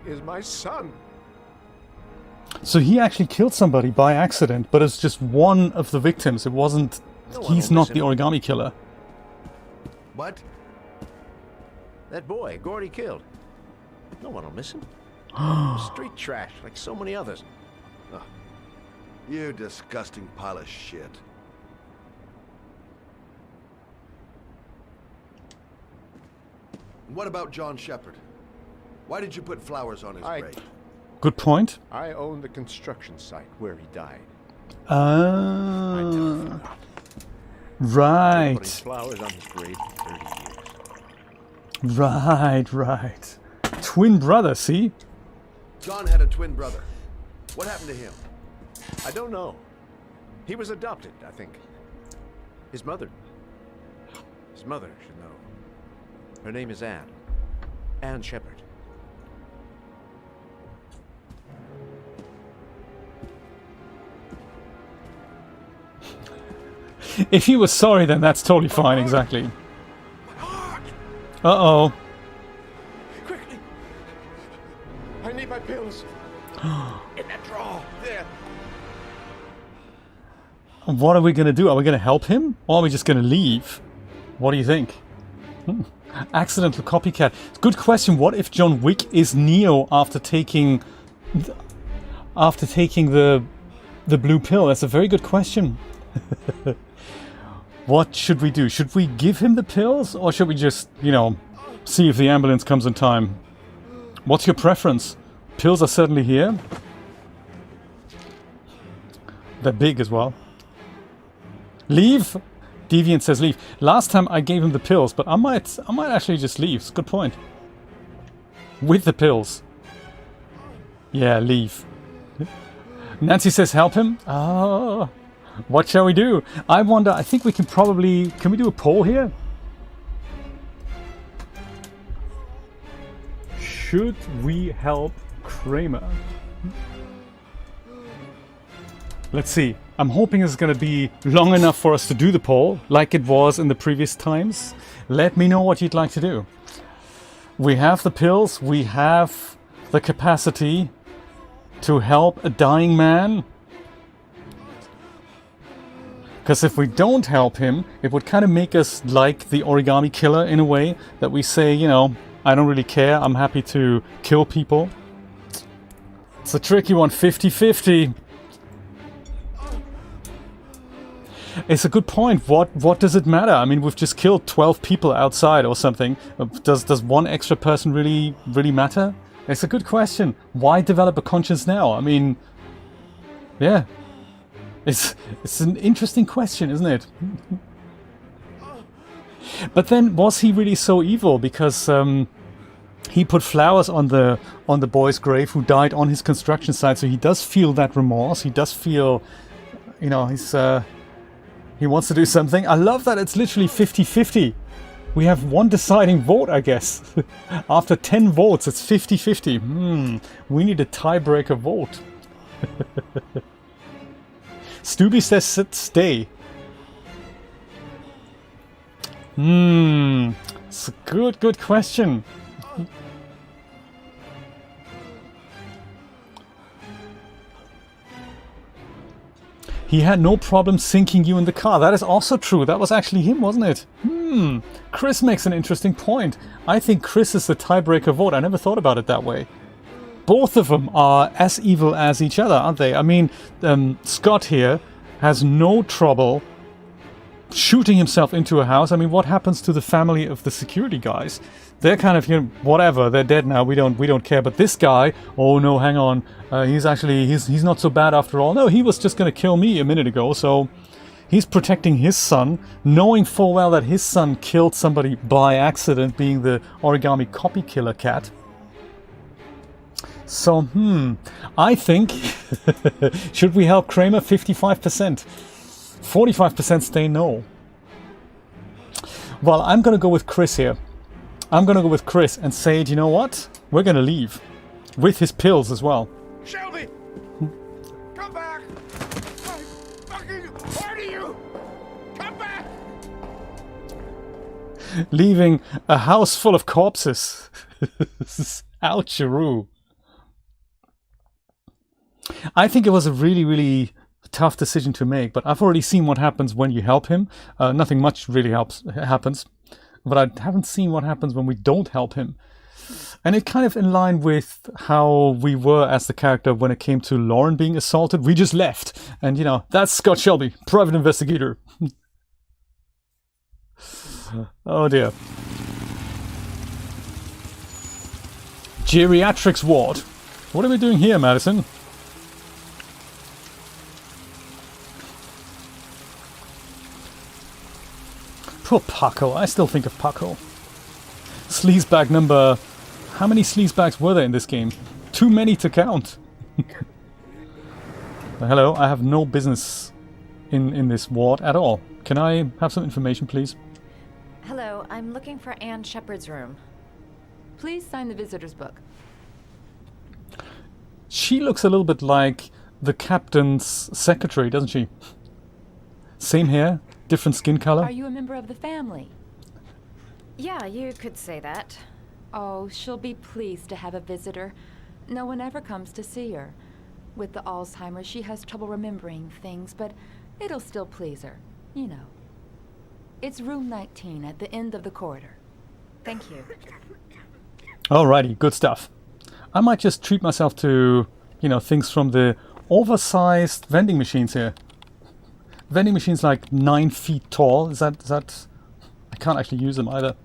is my son. So he actually killed somebody by accident, but it's just one of the victims. It wasn't... He's not the Origami Killer. What? That boy, Gordy killed. No one will miss him. Street trash, like so many others. Oh, you disgusting pile of shit. What about John Shepard? Why did you put flowers on his grave? Good point. I own the construction site where he died. Right. Putting flowers on his grave for 30 years. Right. Twin brother, see? John had a twin brother. What happened to him? I don't know. He was adopted, I think. His mother should know. Her name is Anne. Anne Shepard. If he was sorry, then that's totally fine, exactly. Uh-oh. Quickly! I need my pills. In that drawer, there. What are we going to do? Are we going to help him? Or are we just going to leave? What do you think? Accidental copycat. Good question. What if John Wick is Neo after taking the blue pill? That's a very good question. What should we do? Should we give him the pills, or should we just, you know, see if the ambulance comes in time? What's your preference? Pills are certainly here. They're big as well. Leave? Deviant says leave. Last time I gave him the pills, but I might actually just leave. It's a good point. With the pills. Yeah, leave. Nancy says help him. Oh. What shall we do? I wonder, I think we can probably... Can we do a poll here? Should we help Kramer? Let's see. I'm hoping it's going to be long enough for us to do the poll, like it was in the previous times. Let me know what you'd like to do. We have the pills. We have the capacity to help a dying man. Because if we don't help him, it would kind of make us like the Origami Killer in a way, that we say, you know, I don't really care, I'm happy to kill people. It's a tricky one, 50-50. It's a good point. What does it matter? I mean, we've just killed 12 people outside or something. Does one extra person really matter? It's a good question. Why develop a conscience now? I mean, yeah. It's an interesting question, isn't it? But then, was he really so evil? Because he put flowers on the boy's grave who died on his construction site, so he does feel that remorse. He does feel, you know, he wants to do something. I love that it's literally 50-50. We have one deciding vote, I guess. After 10 votes, it's 50-50. We need a tiebreaker vote. Stubby says stay. It's a good question. He had no problem sinking you in the car. That is also true. That was actually him, wasn't it? Chris makes an interesting point. I think Chris is the tiebreaker vote. I never thought about it that way. Both of them are as evil as each other, aren't they? I mean, Scott here has no trouble shooting himself into a house. I mean, what happens to the family of the security guys? They're kind of, you know, whatever. They're dead now. We don't care. But this guy, oh no, hang on. He's not so bad after all. No, he was just gonna kill me a minute ago. So he's protecting his son, knowing full well that his son killed somebody by accident, being the Origami Killer cat. So, I think, should we help Kramer? 55%. 45% say no. Well, I'm gonna go with Chris here. I'm gonna go with Chris and say, do you know what? We're gonna leave. With his pills as well. Shelby! Come back! I fucking order you! Come back! Leaving a house full of corpses. Oucharoo. I think it was a really, really tough decision to make, but I've already seen what happens when you help him. Nothing much really happens, but I haven't seen what happens when we don't help him. And it kind of in line with how we were as the character when it came to Lauren being assaulted. We just left. And, you know, that's Scott Shelby, private investigator. Oh dear. Geriatrics ward. What are we doing here, Madison? Poor Paco. I still think of Paco. Sleaze bag number... How many sleaze bags were there in this game? Too many to count. Hello, I have no business in this ward at all. Can I have some information, please? Hello, I'm looking for Anne Shepard's room. Please sign the visitor's book. She looks a little bit like the captain's secretary, doesn't she? Same hair, different skin color. Are you a member of the family? Yeah, you could say that. Oh, she'll be pleased to have a visitor. No one ever comes to see her. With the Alzheimer's, she has trouble remembering things, but it'll still please her, you know. It's room 19 at the end of the corridor. Thank you. Alrighty, good stuff. I might just treat myself to, you know, things from the oversized vending machines here. Vending machines like 9 feet tall. Is that... I can't actually use them either.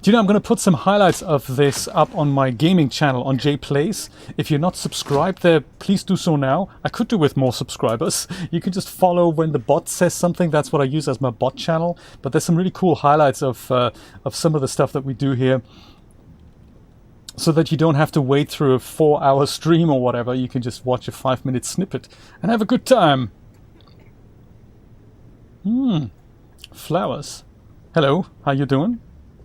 Do you know, I'm going to put some highlights of this up on my gaming channel on J Plays. If you're not subscribed there, please do so now. I could do with more subscribers. You can just follow when the bot says something. That's what I use as my bot channel. But there's some really cool highlights of some of the stuff that we do here, so that you don't have to wait through a 4-hour stream or whatever. You can just watch a 5-minute snippet and have a good time. Flowers. Hello, how you doing?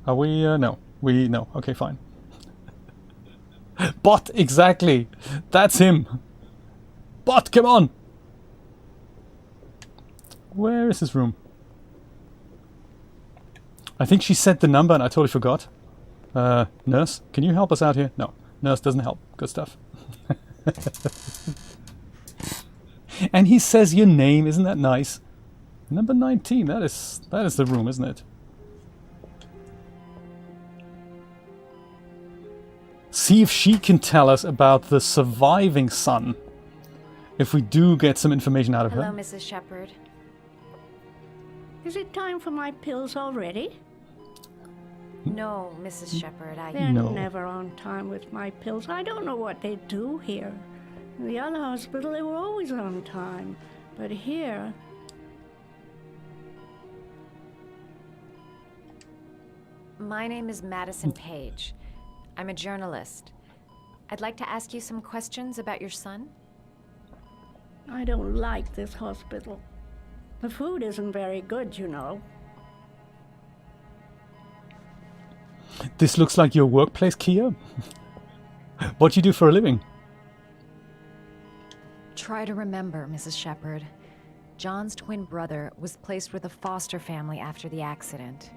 Are we, no. No. Okay, fine. Bot, exactly. That's him. Bot, come on. Where is his room? I think she said the number and I totally forgot. Nurse, can you help us out here? No, nurse doesn't help. Good stuff. And he says your name, isn't that nice? Number 19, that is the room, isn't it? See if she can tell us about the surviving son. If we do get some information out of her. Hello, Mrs. Shepard. Is it time for my pills already? No, Mrs. Shepard, They're never on time with my pills. I don't know what they do here. In the other hospital, they were always on time. But here... My name is Madison Page. I'm a journalist. I'd like to ask you some questions about your son. I don't like this hospital. The food isn't very good, you know. This looks like your workplace, Kia. What do you do for a living? Try to remember, Mrs. Shepard. John's twin brother was placed with a foster family after the accident.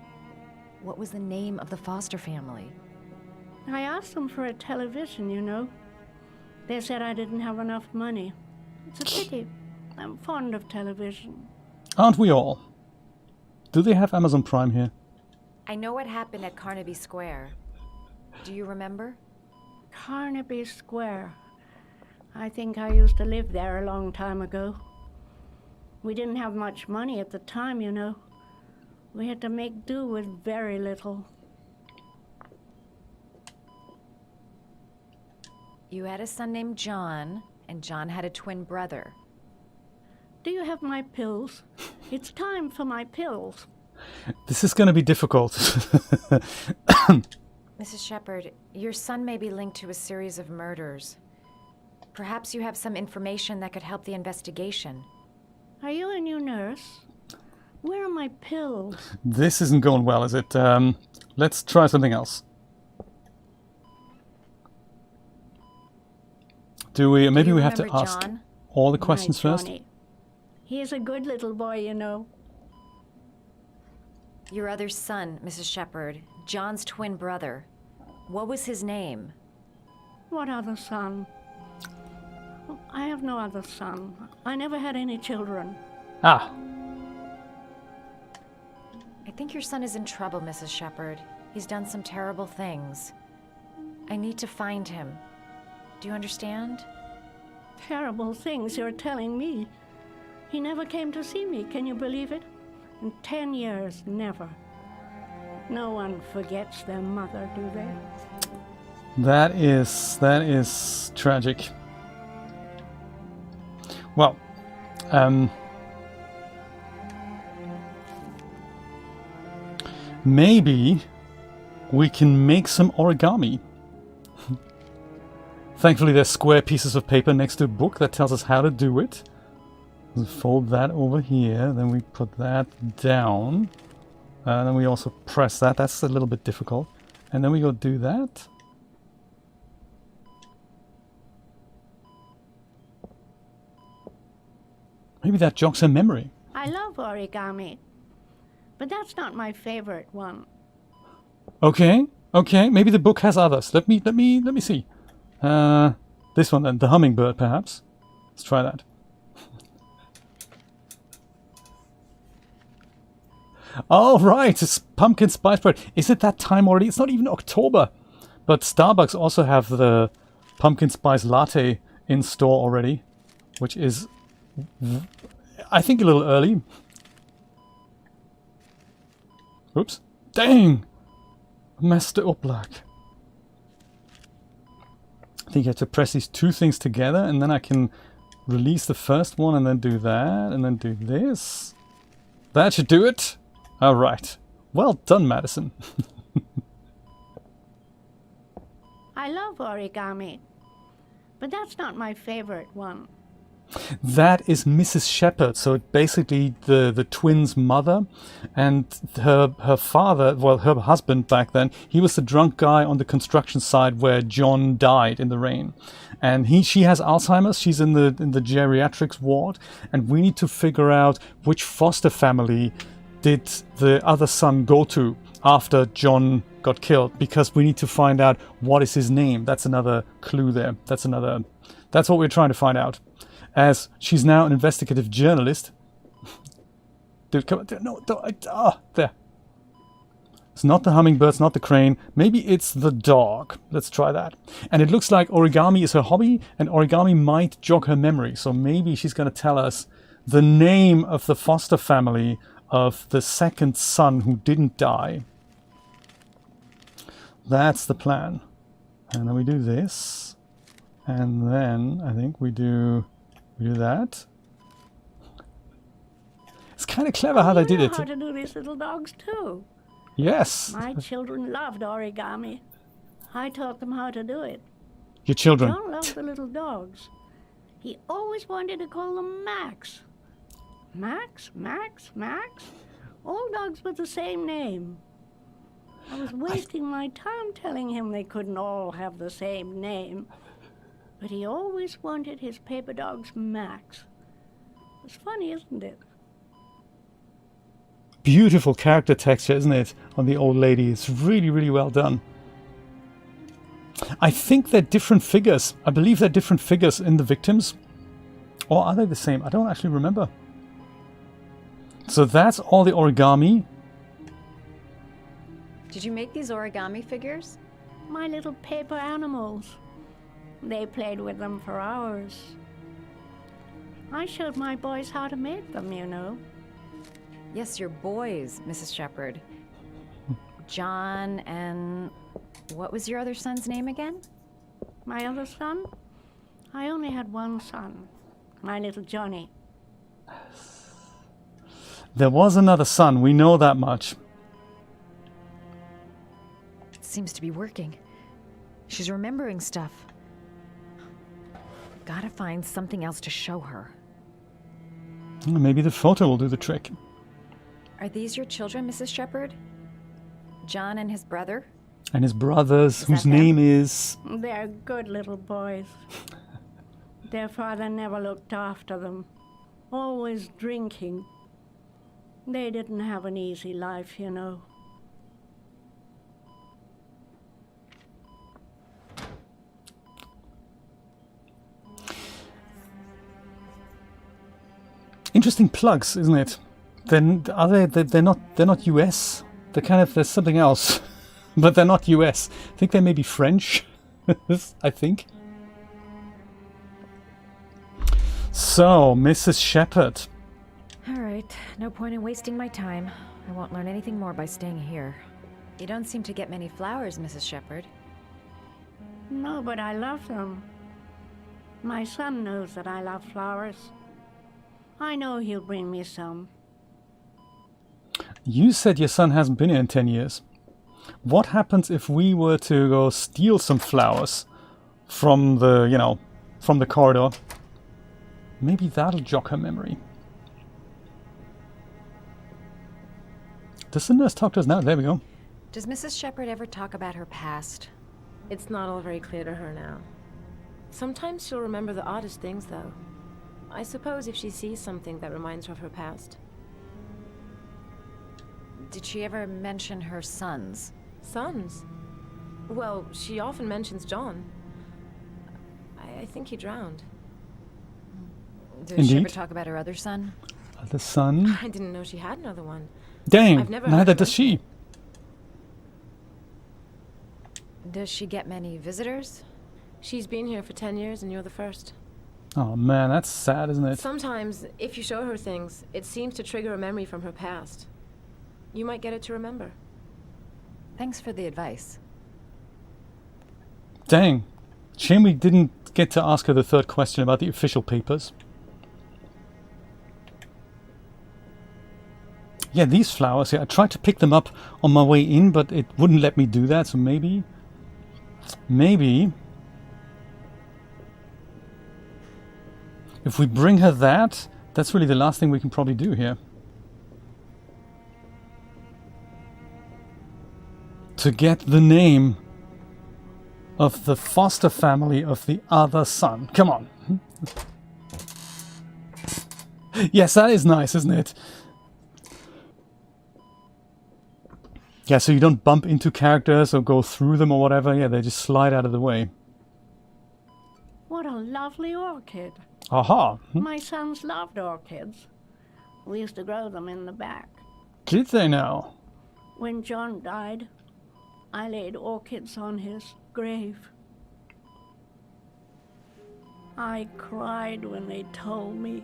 What was the name of the foster family? I asked them for a television, you know. They said I didn't have enough money. It's a pity. I'm fond of television. Aren't we all? Do they have Amazon Prime here? I know what happened at Carnaby Square. Do you remember? Carnaby Square. I think I used to live there a long time ago. We didn't have much money at the time, you know. We had to make do with very little. You had a son named John, and John had a twin brother. Do you have my pills? It's time for my pills. This is going to be difficult. Mrs. Shepherd, your son may be linked to a series of murders. Perhaps you have some information that could help the investigation. Are you a new nurse? Where are my pills? This isn't going well, is it? Let's try something else. Do we? Maybe we have to ask John? all the questions My first. Johnny. He is a good little boy, you know. Your other son, Mrs. Shepherd, John's twin brother. What was his name? What other son? I have no other son. I never had any children. Ah. I think your son is in trouble, Mrs. Shepherd. He's done some terrible things. I need to find him. Do you understand? Terrible things you're telling me. He never came to see me, can you believe it? In 10 years, never. No one forgets their mother, do they? That is tragic. Well, maybe we can make some origami. Thankfully, there's square pieces of paper next to a book that tells us how to do it. We fold that over here, then we put that down. Then we also press that. That's a little bit difficult. And then we go do that. Maybe that jogs her memory. I love origami, but that's not my favorite one. Okay, okay. Maybe the book has others. Let me see. This one then, the hummingbird, perhaps. Let's try that. Oh, right, it's pumpkin spice bread. Is it that time already? It's not even October. But Starbucks also have the pumpkin spice latte in store already, which is, I think, a little early. Oops. Dang! Messed it up like. I think you have to press these two things together, and then I can release the first one, and then do that, and then do this. That should do it. All right. Well done, Madison. I love origami, but that's not my favorite one. That is Mrs. Shepherd, so basically the twins' mother, and her father, well, her husband back then, he was the drunk guy on the construction site where John died in the rain. And she has Alzheimer's, she's in the geriatrics ward, and we need to figure out which foster family did the other son go to after John got killed, because we need to find out what is his name. That's another clue there. That's what we're trying to find out. As she's now an investigative journalist. Dude, come on. No, don't. There. It's not the hummingbird, it's not the crane. Maybe it's the dog. Let's try that. And it looks like origami is her hobby, and origami might jog her memory. So maybe she's going to tell us the name of the foster family of the second son who didn't die. That's the plan. And then we do this. And then I think we do that. It's kind of clever how they did it. How to do these little dogs too. Yes. My children loved origami. I taught them how to do it. Your children. John loved the little dogs. He always wanted to call them Max. Max, Max, Max. All dogs with the same name. I was wasting my time telling him they couldn't all have the same name. But he always wanted his paper dogs Max. It's funny, isn't it? Beautiful character texture, isn't it, on the old lady? It's really, really well done. I think they're different figures. I believe they're different figures in the victims. Or are they the same? I don't actually remember. So that's all the origami. Did you make these origami figures? My little paper animals. They played with them for hours. I showed my boys how to make them, you know. Yes, your boys, Mrs. Shepherd. John and... what was your other son's name again? My other son? I only had one son. My little Johnny. There was another son, we know that much. It seems to be working. She's remembering stuff. Gotta find something else to show her. Maybe the photo will do the trick. Are these your children, Mrs. Shepherd? John and his brother? And his brothers, whose name is... They're good little boys. Their father never looked after them. Always drinking. They didn't have an easy life, you know. Interesting plugs, isn't it? Then are they're not US. They're kind of, there's something else, but they're not US. I think they may be French. I think. So, Mrs. Shepherd. All right, no point in wasting my time. I won't learn anything more by staying here. You don't seem to get many flowers, Mrs. Shepherd. No, but I love them. My son knows that I love flowers. I know he'll bring me some. You said your son hasn't been here in 10 years. What happens if we were to go steal some flowers from the, you know, from the corridor? Maybe that'll jog her memory. Does the nurse talk to us now? There we go. Does Mrs. Shepherd ever talk about her past? It's not all very clear to her now. Sometimes she'll remember the oddest things, though. I suppose if she sees something that reminds her of her past. Did she ever mention her sons? Sons? Well, she often mentions John. I think he drowned. Does she ever talk about her other son? Other son? I didn't know she had another one. Dang, I've never neither heard does of she. Does she get many visitors? She's been here for 10 years and you're the first. Oh man, that's sad, isn't it? Sometimes, if you show her things, it seems to trigger a memory from her past. You might get it to remember. Thanks for the advice. Dang. Shame we didn't get to ask her the third question about the official papers. Yeah, these flowers here. I tried to pick them up on my way in, but it wouldn't let me do that, so maybe... if we bring her that, that's really the last thing we can probably do here. To get the name of the foster family of the other son. Come on. Yes, that is nice, isn't it? Yeah, so you don't bump into characters or go through them or whatever. Yeah, they just slide out of the way. What a lovely orchid. Aha. My sons loved orchids. We used to grow them in the back. Did they now? When John died, I laid orchids on his grave. I cried when they told me.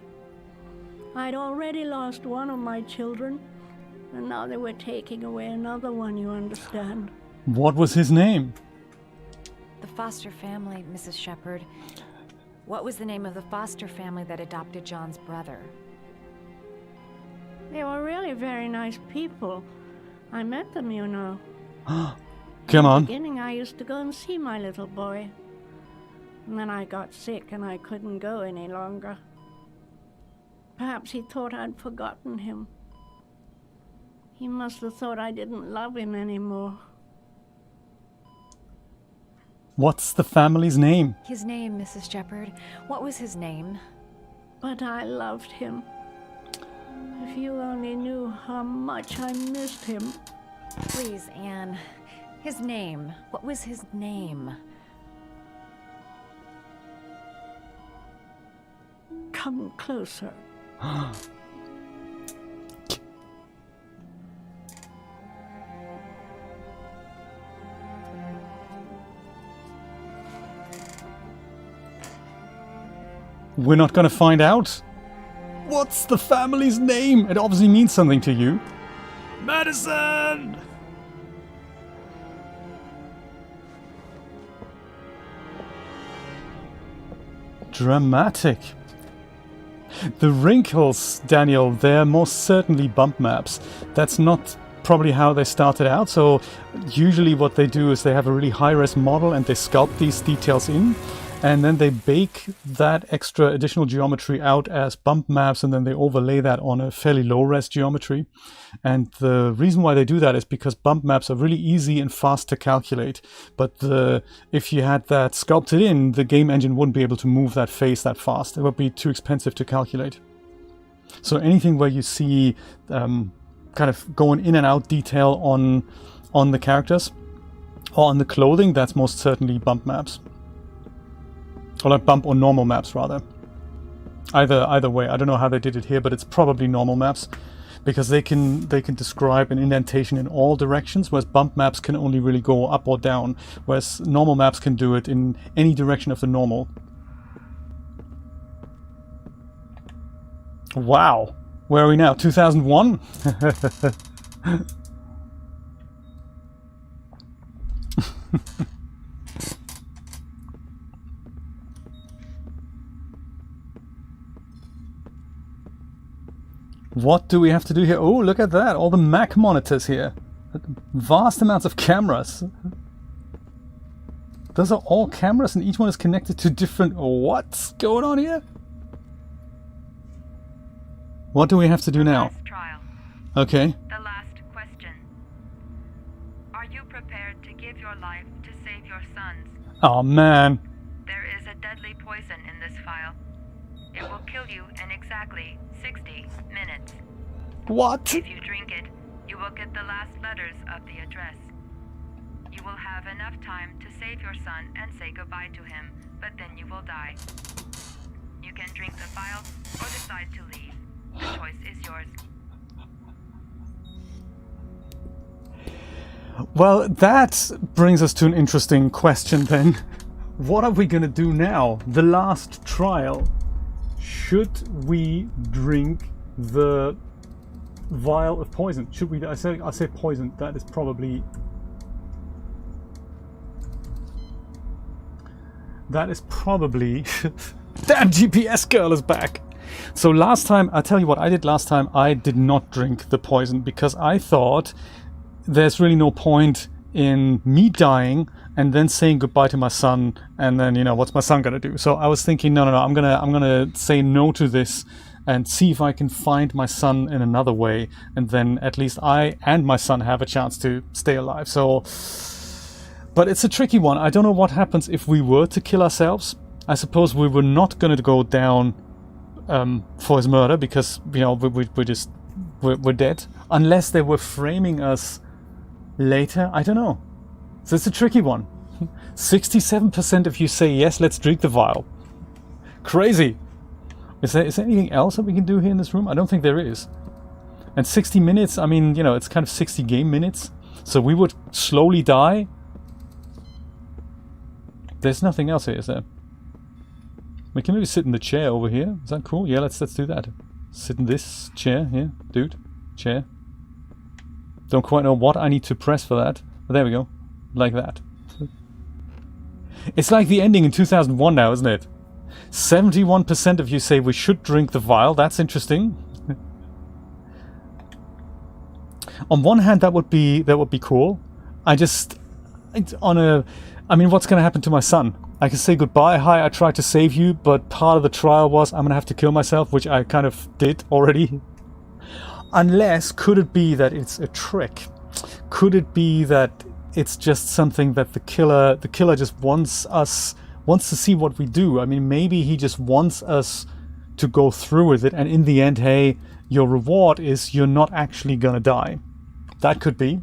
I'd already lost one of my children, and now they were taking away another one, you understand. What was his name? The foster family, Mrs. Shepherd. What was the name of the foster family that adopted John's brother? They were really very nice people. I met them, you know. Come on. In the beginning, I used to go and see my little boy. And then I got sick and I couldn't go any longer. Perhaps he thought I'd forgotten him. He must have thought I didn't love him anymore. What's the family's name? His name, Mrs. Shepherd. What was his name? But I loved him. If you only knew how much I missed him. Please, Anne. His name. What was his name? Come closer. We're not going to find out? What's the family's name? It obviously means something to you. Madison! Dramatic. The wrinkles, Daniel, they're most certainly bump maps. That's not probably how they started out. So usually what they do is they have a really high-res model and they sculpt these details in. And then they bake that extra additional geometry out as bump maps, and then they overlay that on a fairly low-res geometry. And the reason why they do that is because bump maps are really easy and fast to calculate. But if you had that sculpted in, the game engine wouldn't be able to move that face that fast. It would be too expensive to calculate. So anything where you see kind of going in and out detail on the characters or on the clothing, that's most certainly bump maps. Or like bump or normal maps, rather. Either way, I don't know how they did it here, but it's probably normal maps, because they can describe an indentation in all directions, whereas bump maps can only really go up or down, whereas normal maps can do it in any direction of the normal. Wow, where are we now? 2001? What do we have to do here? Oh, look at that. All the Mac monitors here. Vast amounts of cameras. Those are all cameras and each one is connected to different... What's going on here? What do we have to do now? Last trial. Okay. The last question. Are you prepared to give your life to save your sons? Oh, man. There is a deadly poison in this file. It will kill you in exactly 60 minutes. What? If you drink it, you will get the last letters of the address. You will have enough time to save your son and say goodbye to him, but then you will die. You can drink the file or decide to leave. The choice is yours. Well, that brings us to an interesting question then. What are we going to do now? The last trial. Should we drink the vial of poison? Should we? I say poison. That is probably... Damn, GPS girl is back. So last time, I'll tell you what I did last time. I did not drink the poison because I thought there's really no point in me dying and then saying goodbye to my son, and then, you know, what's my son gonna do? So I was thinking, no, I'm gonna say no to this and see if I can find my son in another way, and then at least I and my son have a chance to stay alive. So, but it's a tricky one. I don't know what happens if we were to kill ourselves. I suppose we were not gonna go down for his murder because, you know, we're dead, unless they were framing us later. I don't know. So it's a tricky one. 67% of you say yes, let's drink the vial. Crazy. Is there anything else that we can do here in this room? I don't think there is. And 60 minutes, I mean, you know, it's kind of 60 game minutes. So we would slowly die. There's nothing else here, is there? We can maybe sit in the chair over here. Is that cool? Yeah, let's do that. Sit in this chair here, dude. Chair. Don't quite know what I need to press for that. But there we go. Like that. It's like the ending in 2001 now, isn't it? 71% of you say we should drink the vial. That's interesting. On one hand, that would be cool. I mean, what's going to happen to my son? I can say goodbye. Hi, I tried to save you, but part of the trial was I'm going to have to kill myself, which I kind of did already. Unless, could it be that it's a trick? Could it be that it's just something that the killer just wants to see what we do? I mean, maybe he just wants us to go through with it, and in the end, hey, your reward is you're not actually gonna die. That could be.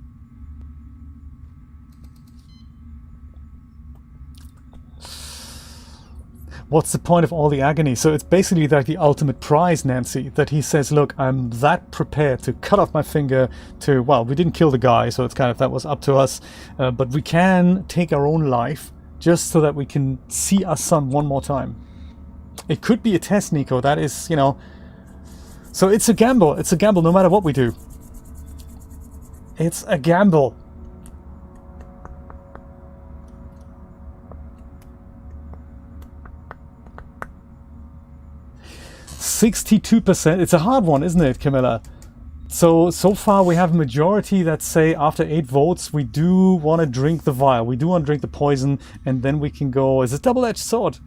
What's the point of all the agony? So it's basically like the ultimate prize, Nancy, that he says, look, I'm that prepared to cut off my finger to, well, we didn't kill the guy, so it's kind of, that was up to us, but we can take our own life just so that we can see our son one more time. It could be a test, Nico. That is, you know, So it's a gamble. It's a gamble no matter what we do. It's a gamble. %. It's a hard one, isn't it, Camilla? So far we have a majority that say after 8 votes we do want to drink the vial. We do want to drink the poison, and then we can go as a double-edged sword.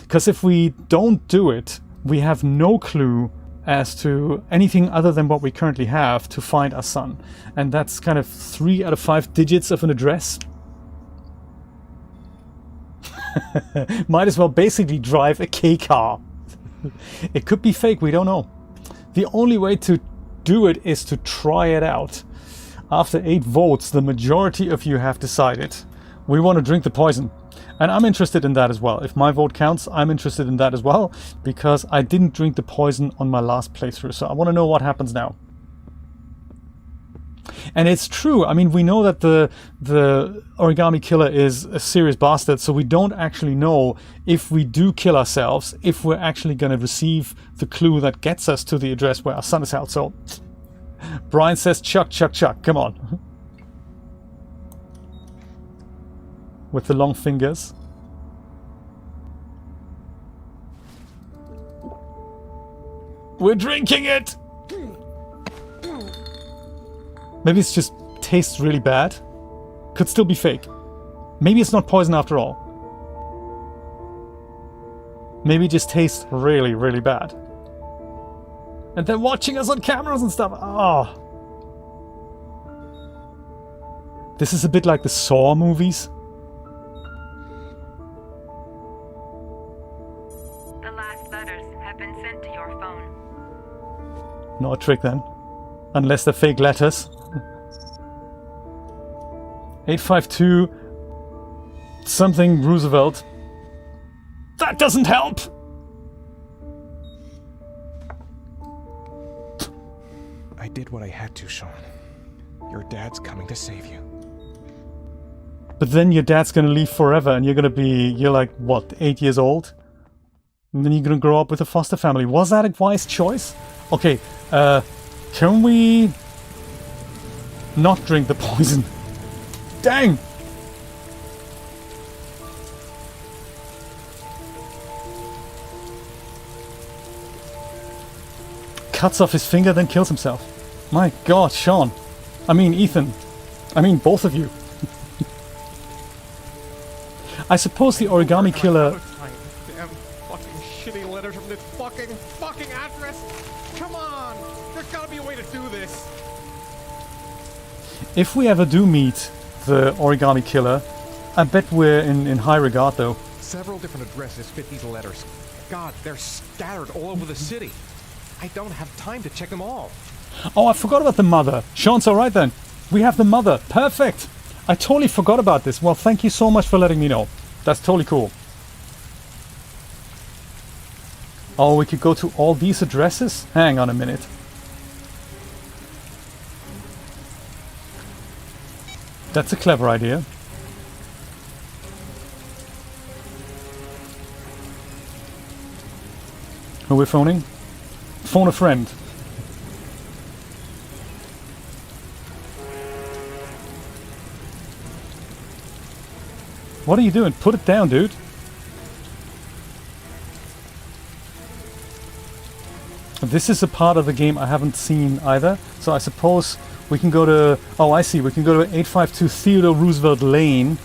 Because if we don't do it, we have no clue as to anything other than what we currently have to find our son. And that's kind of 3 out of 5 digits of an address. Might as well basically drive a K car. It could be fake, we don't know. The only way to do it is to try it out. After 8 votes, the majority of you have decided we want to drink the poison. And I'm interested in that as well. If my vote counts, I'm interested in that as well, because I didn't drink the poison on my last playthrough. So I want to know what happens now. And it's true. I mean, we know that the Origami Killer is a serious bastard, so we don't actually know if we do kill ourselves, if we're actually going to receive the clue that gets us to the address where our son is held. So Brian says, chuck, chuck, chuck. Come on. With the long fingers. We're drinking it! Maybe it's just tastes really bad. Could still be fake. Maybe it's not poison after all. Maybe it just tastes really, really bad. And they're watching us on cameras and stuff. Oh. This is a bit like the Saw movies. The last letters have been sent to your phone. Not a trick then. Unless they're fake letters. 852 something Roosevelt. That doesn't help! I did what I had to, Shaun. Your dad's coming to save you. But then your dad's gonna leave forever and you're like, what, 8 years old? And then you're gonna grow up with a foster family. Was that a wise choice? Okay, can we not drink the poison? Dang! Cuts off his finger, then kills himself. My God, Shaun. I mean, Ethan. I mean, both of you. I suppose the Origami Killer... Damn fucking shitty letters from this fucking address. Come on! There's gotta be a way to do this. If we ever do meet the Origami Killer, I bet we're in high regard though. Several different addresses fit these letters. God, they're scattered all over the city. I don't have time to check them all. Oh, I forgot about the mother. Shaun's alright then. We have the mother. Perfect. I totally forgot about this. Well, thank you so much for letting me know. That's totally cool. Oh, we could go to all these addresses? Hang on a minute. That's a clever idea. Who we're phoning? Phone a friend. What are you doing? Put it down, dude. This is a part of the game I haven't seen either, so I suppose we can go to... Oh, I see. We can go to 852 Theodore Roosevelt Lane,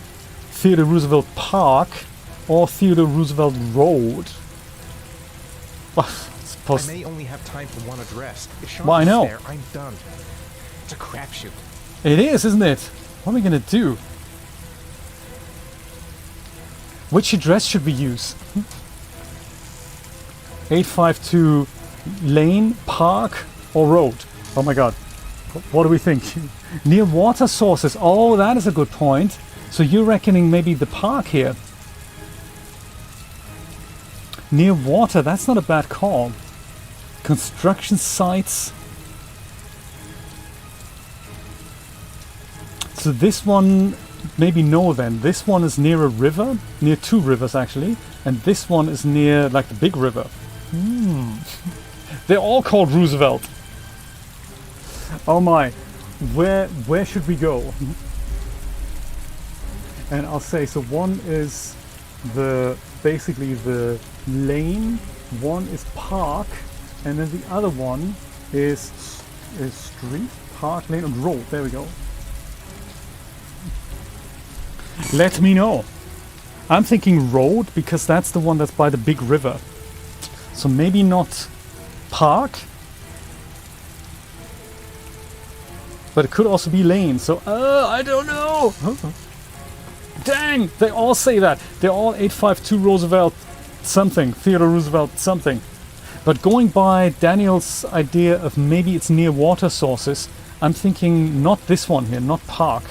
Theodore Roosevelt Park, or Theodore Roosevelt Road. I may only have time for one address. If Shaun well, I know. There, I'm done. It's a crapshoot. It is, isn't it? What are we gonna do? Which address should we use? 852 Lane, Park, or Road? Oh my God. What do we think? Near water sources. Oh, that is a good point. So you're reckoning maybe the park here. Near water, that's not a bad call. Construction sites. So this one, maybe no then. This one is near a river, near 2 rivers actually. And this one is near like the big river. They're all called Roosevelt. Oh my. Where should we go? And I'll say, so one is basically the lane, one is park, and then the other one is street, park, lane, and road. There we go. Let me know. I'm thinking road because that's the one that's by the big river. So maybe not park, but it could also be lane. So I don't know. Dang, they all say that. They're all 852 Roosevelt something, Theodore Roosevelt something. But going by Daniel's idea of maybe it's near water sources, I'm thinking not this one here, not park,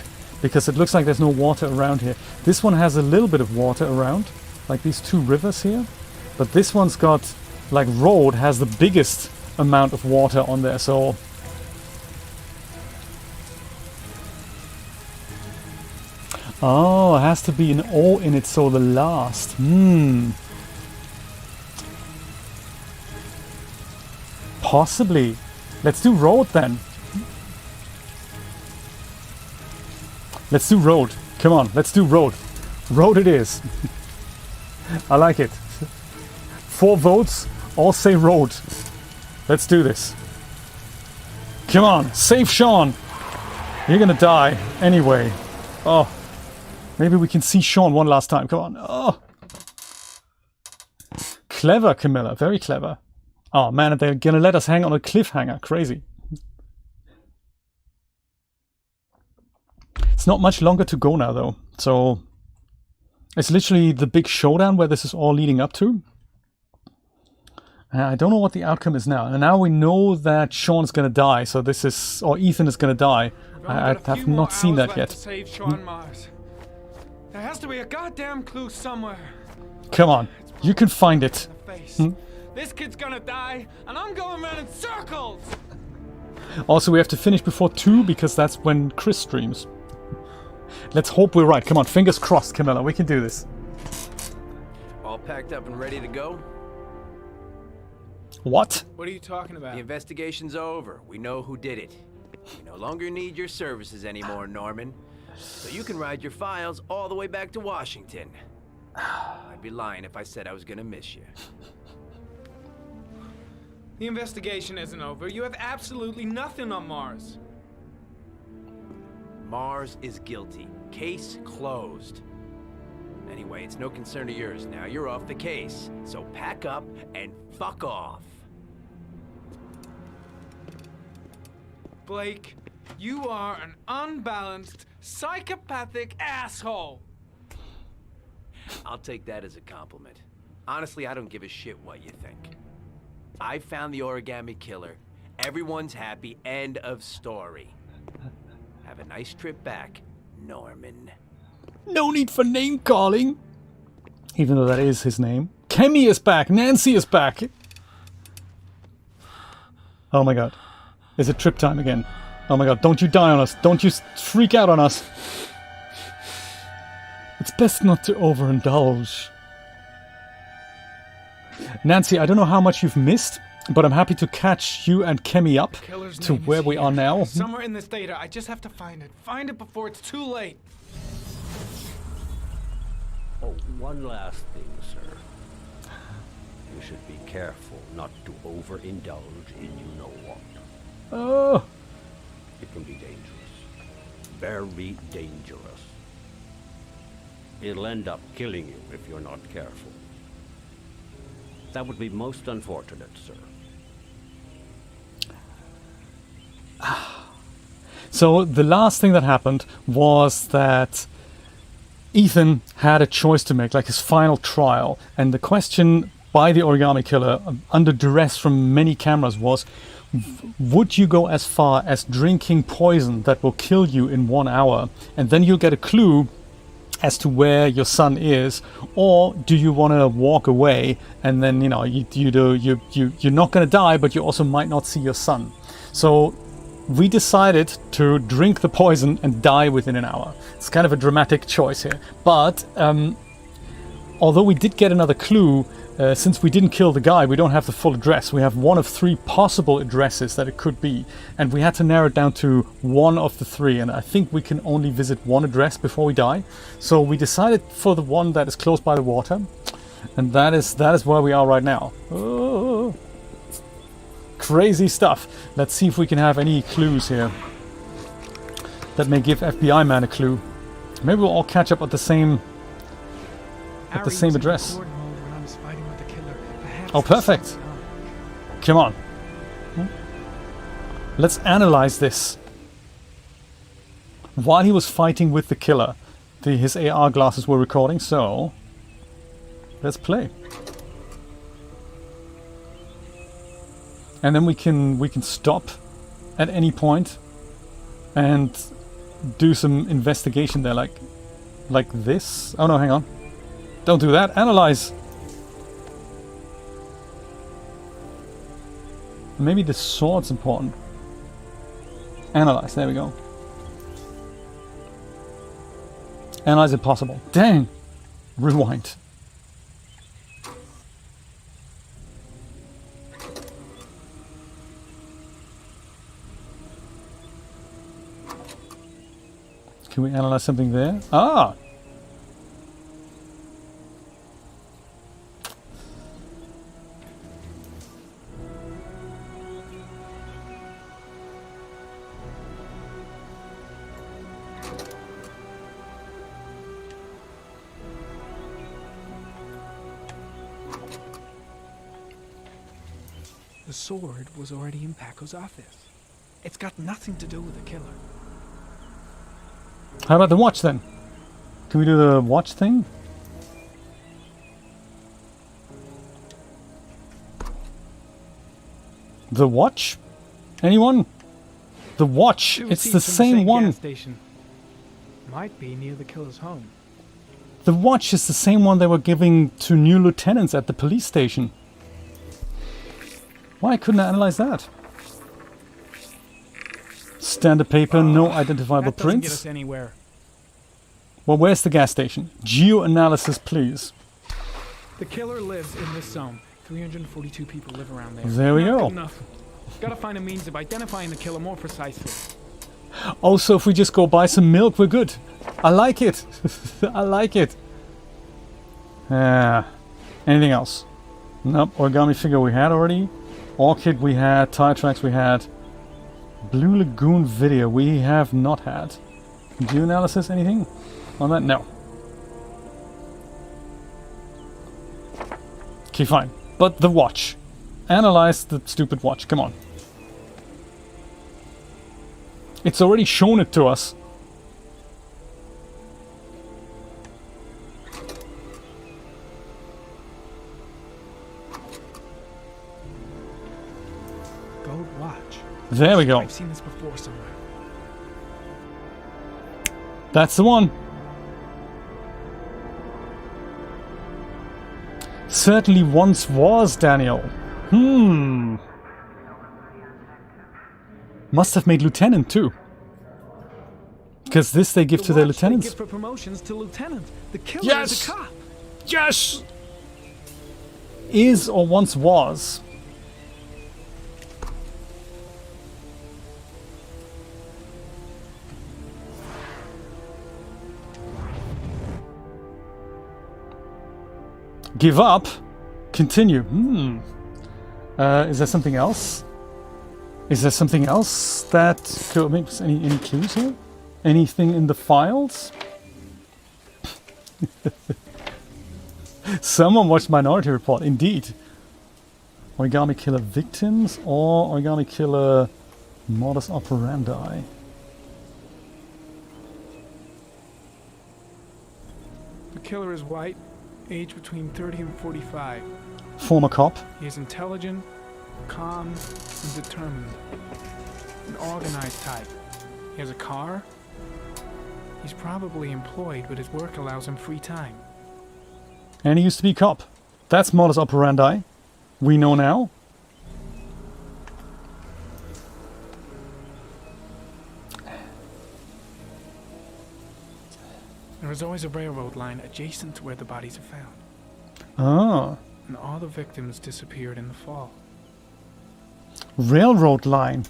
because it looks like there's no water around here. This one has a little bit of water around, like these two rivers here. But this one's got, like road, has the biggest amount of water on there, so... Oh, it has to be an O in it, so the last. Possibly. Let's do road then. Let's do road. Come on, let's do road. Road it is. I like it. 4 votes, all say road. Let's do this. Come on, save Shaun. You're gonna die anyway. Oh. Maybe we can see Shaun one last time. Come on. Oh. Clever, Camilla. Very clever. Oh man, they're gonna let us hang on a cliffhanger. Crazy. It's not much longer to go now, though. So it's literally the big showdown where this is all leading up to. I don't know what the outcome is now. And now we know that Shaun's gonna die. So this is, or Ethan is gonna die. I have not seen that yet. To save Shaun Mars. There has to be a goddamn clue somewhere. Come on, you can find it. This kid's gonna die, and I'm going around in circles. Also, we have to finish before 2 because that's when Chris streams. Let's hope we're right. Come on, fingers crossed, Camilla. We can do this. All packed up and ready to go? What? What are you talking about? The investigation's over. We know who did it. We no longer need your services anymore, Norman. So you can ride your files all the way back to Washington. I'd be lying if I said I was gonna miss you. The investigation isn't over. You have absolutely nothing on Mars. Mars is guilty. Case closed. Anyway, it's no concern of yours now. You're off the case. So pack up and fuck off. Blake, you are an unbalanced, psychopathic asshole. I'll take that as a compliment. Honestly, I don't give a shit what you think. I found the Origami Killer. Everyone's happy. End of story. Have a nice trip back, Norman. No need for name calling. Even though that is his name. Kemi is back. Nancy is back. Oh my god. Is it trip time again? Oh my god, don't you die on us. Don't you freak out on us. It's best not to overindulge. Nancy, I don't know how much you've missed, but I'm happy to catch you and Kemi up to where we are now. Somewhere in this data, I just have to find it. Find it before it's too late. Oh, one last thing, sir. You should be careful not to overindulge in you-know-what. Oh. It can be dangerous. Very dangerous. It'll end up killing you if you're not careful. That would be most unfortunate, sir. So the last thing that happened was that Ethan had a choice to make, like his final trial. And the question by the Origami Killer, under duress from many cameras, was, would you go as far as drinking poison that will kill you in 1 hour? And then you'll get a clue as to where your son is, or do you want to walk away and then, you know, you're not going to die, but you also might not see your son. So we decided to drink the poison and die within an hour. It's kind of a dramatic choice here, but although we did get another clue, since we didn't kill the guy, we don't have the full address. We have one of 3 possible addresses that it could be, and we had to narrow it down to one of the 3, and I think we can only visit one address before we die. So we decided for the one that is close by the water, and that is where we are right now. Oh, crazy stuff. Let's see if we can have any clues here that may give FBI man a clue. Maybe we'll all catch up at the same address. Oh, perfect. Come on. Let's analyze this. While he was fighting with the killer, his AR glasses were recording, so let's play. And then we can stop at any point and do some investigation there, like this. Oh no, hang on. Don't do that. Analyze. Maybe the sword's important. Analyze. There we go. Analyze impossible. Dang. Rewind. Can we analyze something there? Ah! The sword was already in Paco's office. It's got nothing to do with the killer. How about the watch then? Can we do the watch thing? The watch? Anyone? The watch. It's the same one. Gas station. Might be near the killer's home. The watch is the same one they were giving to new lieutenants at the police station. Why couldn't I analyze that? Standard paper, no identifiable That doesn't prints. get us anywhere. Well, where's the gas station? Geo-analysis, please. The killer lives in this zone. 342 people live around there. There we Not go. good enough. Gotta find a means of identifying the killer more precisely. Also, if we just go buy some milk, we're good. I like it. I like it. Anything else? Nope. Origami figure we had already. Orchid we had. Tire tracks we had. Blue Lagoon video we have not had. Geo-analysis, anything on that? No. Okay, fine. But the watch. Analyze the stupid watch. Come on. It's already shown it to us. Gold watch. There we go. I've seen this before somewhere. That's the one. Certainly once was, Daniel. Must have made lieutenant too. Because this they give to their lieutenants. They give for promotions to lieutenant. The killer Yes! is a cop. Yes! Is or once was. Give up. Continue. Is there something else? Is there something else that could make any clues here? Anything in the files? Someone watched Minority Report, indeed. Origami Killer victims or Origami Killer modus operandi? The killer is white, age between 30 and 45. Former cop. He is intelligent, calm, and determined. An organized type. He has a car. He's probably employed, but his work allows him free time. And he used to be a cop. That's modus operandi. We know now. There is always a railroad line adjacent to where the bodies are found. Ah. and all the victims disappeared in the fall. Railroad line.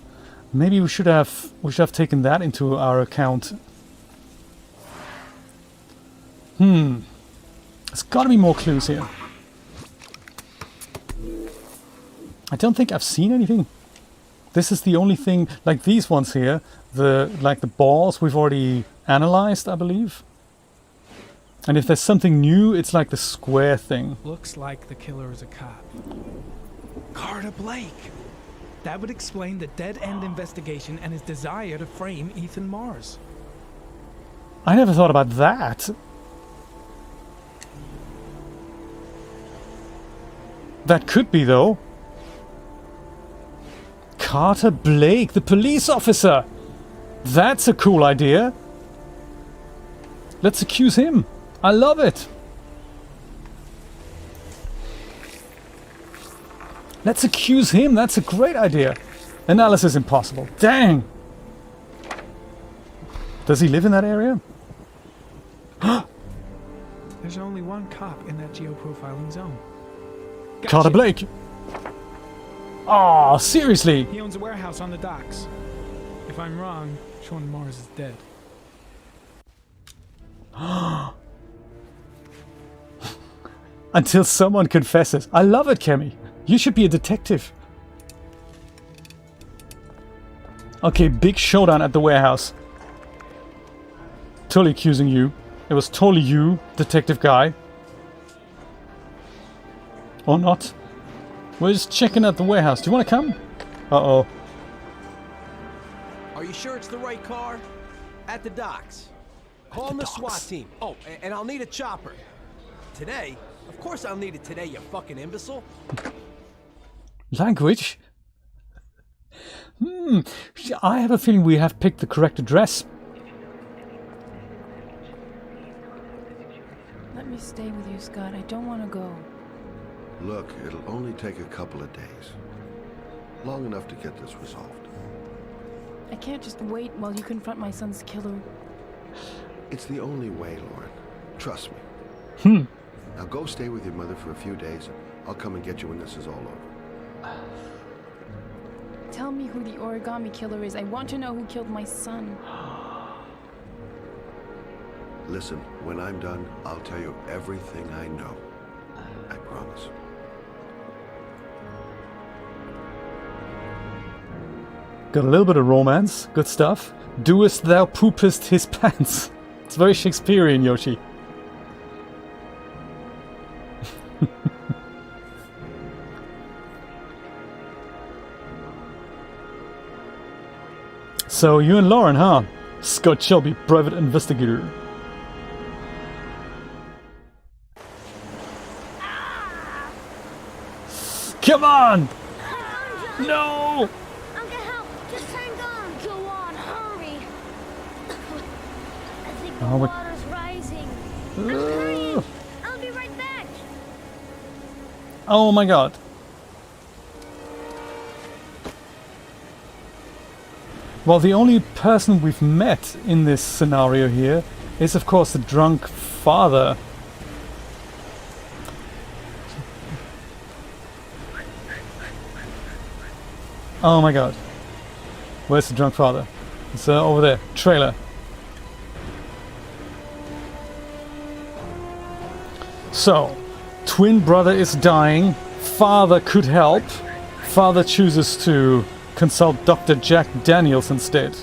Maybe we should have taken that into our account. There's got to be more clues here. I don't think I've seen anything. This is the only thing, like these ones here, the balls we've already analyzed, I believe. And if there's something new, it's like the square thing. Looks like the killer is a cop. Carter Blake! That would explain the dead-end investigation and his desire to frame Ethan Mars. I never thought about that. That could be, though. Carter Blake, the police officer! That's a cool idea. Let's accuse him. I love it. Let's accuse him. That's a great idea. Analysis impossible. Dang. Does he live in that area? There's only one cop in that geoprofiling zone. Carter Blake. Oh, seriously? He owns a warehouse on the docks. If I'm wrong, Shaun Mars is dead. Until someone confesses. I love it, Kemi. You should be a detective. Okay, big showdown at the warehouse. Totally accusing you. It was totally you, detective guy. Or not. We're just checking out the warehouse. Do you want to come? Uh-oh. Are you sure it's the right car? At the docks. Call in the SWAT team. Oh, and I'll need a chopper. Today? Of course I'll need it today, you fucking imbecile. Language? I have a feeling we have picked the correct address. Let me stay with you, Scott. I don't want to go. Look, it'll only take a couple of days. Long enough to get this resolved. I can't just wait while you confront my son's killer. It's the only way, Lauren. Trust me. Now go stay with your mother for a few days. I'll come and get you when this is all over. Tell me who the Origami Killer is. I want to know who killed my son. Listen, when I'm done, I'll tell you everything I know. I promise. Got a little bit of romance. Good stuff. Doest thou poopest his pants. It's very Shakespearean, Yoshi. So you and Lauren, huh? Scott Shelby, private investigator. Come on! No! I'll get help. Just hang on. Go on, hurry. I think the water's rising. I'm hurrying. I'll be right back. Oh my god. Well, the only person we've met in this scenario here is, of course, the drunk father. Oh my god. Where's the drunk father? It's over there. Trailer. So, twin brother is dying. Father could help. Father chooses to consult Dr. Jack Daniels instead.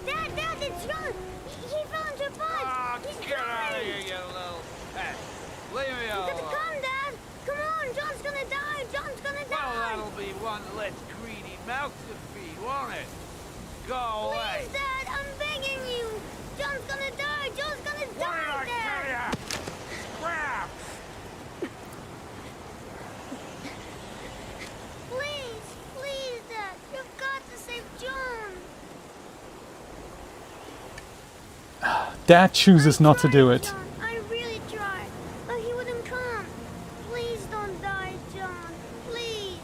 Dad, it's John. He fell into a pipe. He's Get out of here, you little pest. Leave me alone. Come, Dad. Come on. John's gonna die. John's gonna die. Well, that'll be one less greedy mouth to feed, won't it? Go away. Please, Dad. I'm begging you. John's gonna die. John's gonna die, What did I tell ya? Crap! Please, Dad. You've got to save John. Dad chooses not to do it. John, I really tried, but he wouldn't come. Please don't die, John. Please.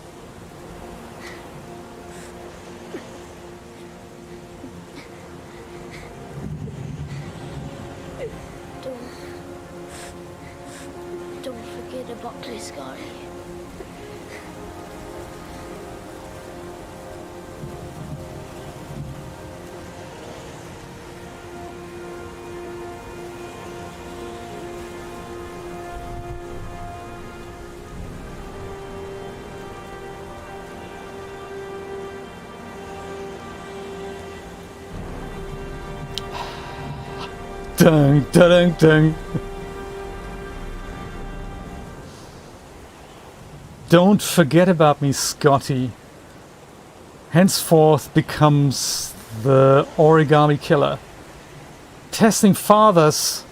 Don't forget about this, Scotty. dun, dun, dun. Don't forget about me, Scotty. Henceforth becomes the Origami Killer. Testing fathers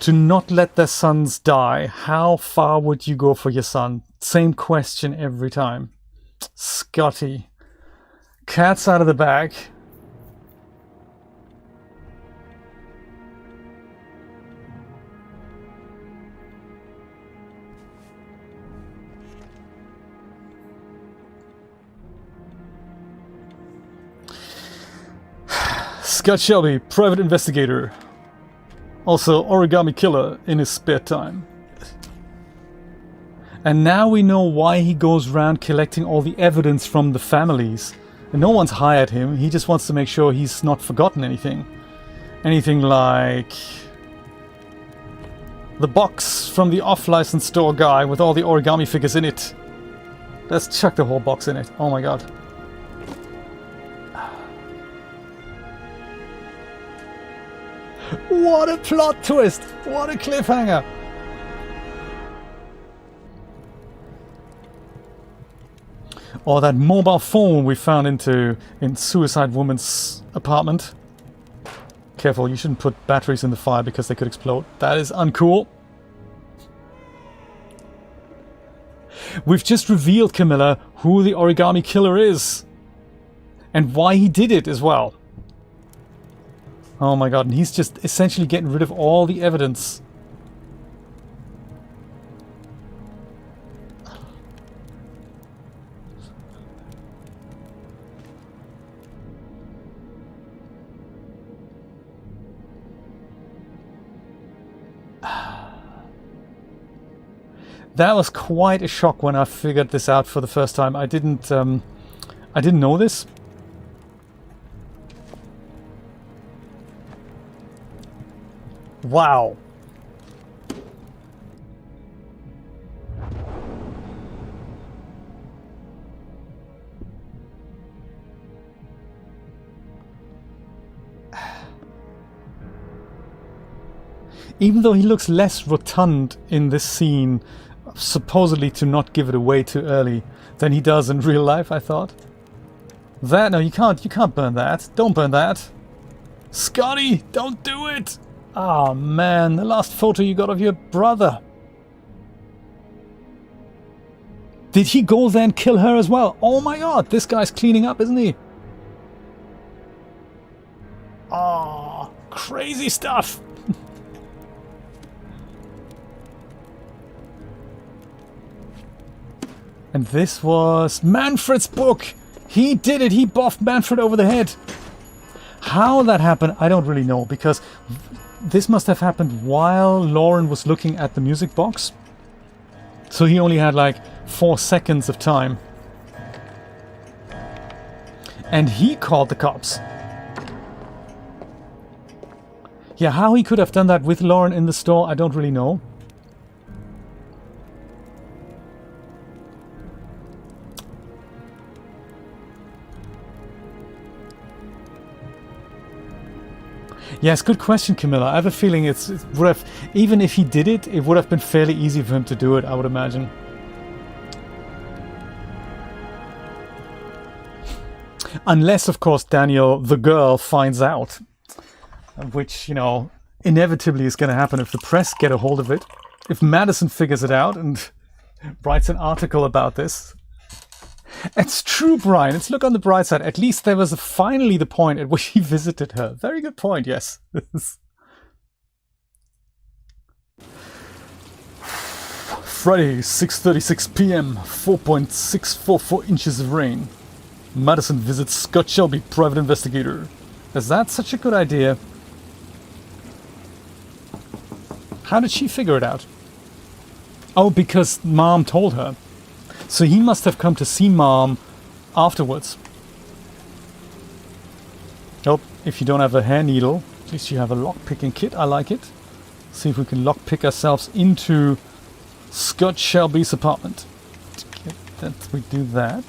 to not let their sons die. How far would you go for your son? Same question every time. Scotty. Cat's out of the bag. Scott Shelby, private investigator. Also Origami Killer in his spare time. And now we know why he goes around collecting all the evidence from the families. And no one's hired him, he just wants to make sure he's not forgotten anything. Anything like the box from the off-license store guy with all the origami figures in it. Let's chuck the whole box in it. Oh my god. What a plot twist! What a cliffhanger! Or that mobile phone we found in Suicide Woman's apartment. Careful, you shouldn't put batteries in the fire because they could explode. That is uncool. We've just revealed, Camilla, who the Origami Killer is. And why he did it as well. Oh my god, and he's just essentially getting rid of all the evidence. That was quite a shock when I figured this out for the first time. I didn't know this. Wow. Even though he looks less rotund in this scene, supposedly to not give it away too early, than he does in real life, I thought. That, no, you can't burn that. Don't burn that. Scotty, don't do it! Ah, man, the last photo you got of your brother. Did he go there and kill her as well? Oh my god, this guy's cleaning up, isn't he? Ah, crazy stuff. And this was Manfred's book. He did it. He boffed Manfred over the head. How that happened, I don't really know, because this must have happened while Lauren was looking at the music box. So he only had like 4 seconds of time. And he called the cops. Yeah, how he could have done that with Lauren in the store, I don't really know. Yes, good question, Camilla. I have a feeling it would have, even if he did it, it would have been fairly easy for him to do it, I would imagine. Unless, of course, Daniel, the girl, finds out. Which, you know, inevitably is going to happen if the press get a hold of it. If Madison figures it out and writes an article about this. It's true, Brian. Let's look on the bright side. At least there was finally the point at which he visited her. Very good point, yes. Friday, 6:36 p.m. 4.644 inches of rain. Madison visits Scott Shelby, private investigator. Is that such a good idea? How did she figure it out? Oh, because Mom told her. So he must have come to see Mom afterwards. Oh, if you don't have a hair needle, at least you have a lock-picking kit. I like it. See if we can lock-pick ourselves into Scott Shelby's apartment. Okay, that we do that.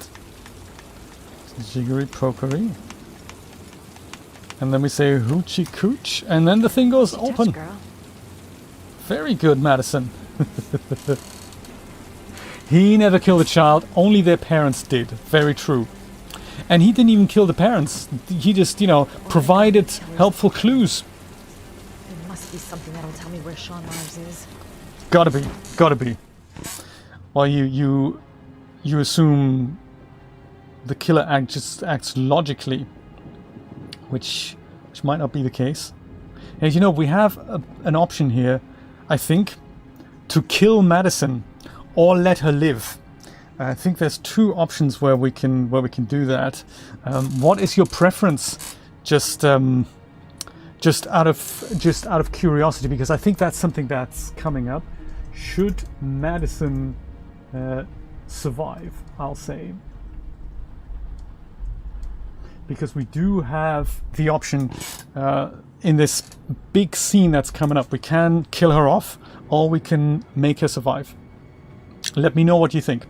Jiggery-pokery. And then we say hoochie cooch, and then the thing goes open. Girl. Very good, Madison. He never killed a child, only their parents did. Very true. And he didn't even kill the parents. He just, you know, provided helpful clues. There must be something that'll tell me where Shaun Mars is. Gotta be. Well, you assume the killer just acts logically, which might not be the case. And you know, we have an option here, I think, to kill Madison or let her live. I think there's two options where we can do that. What is your preference? Just out of curiosity, because I think that's something that's coming up. Should Madison survive? I'll say, because we do have the option in this big scene that's coming up. We can kill her off, or we can make her survive. Let me know what you think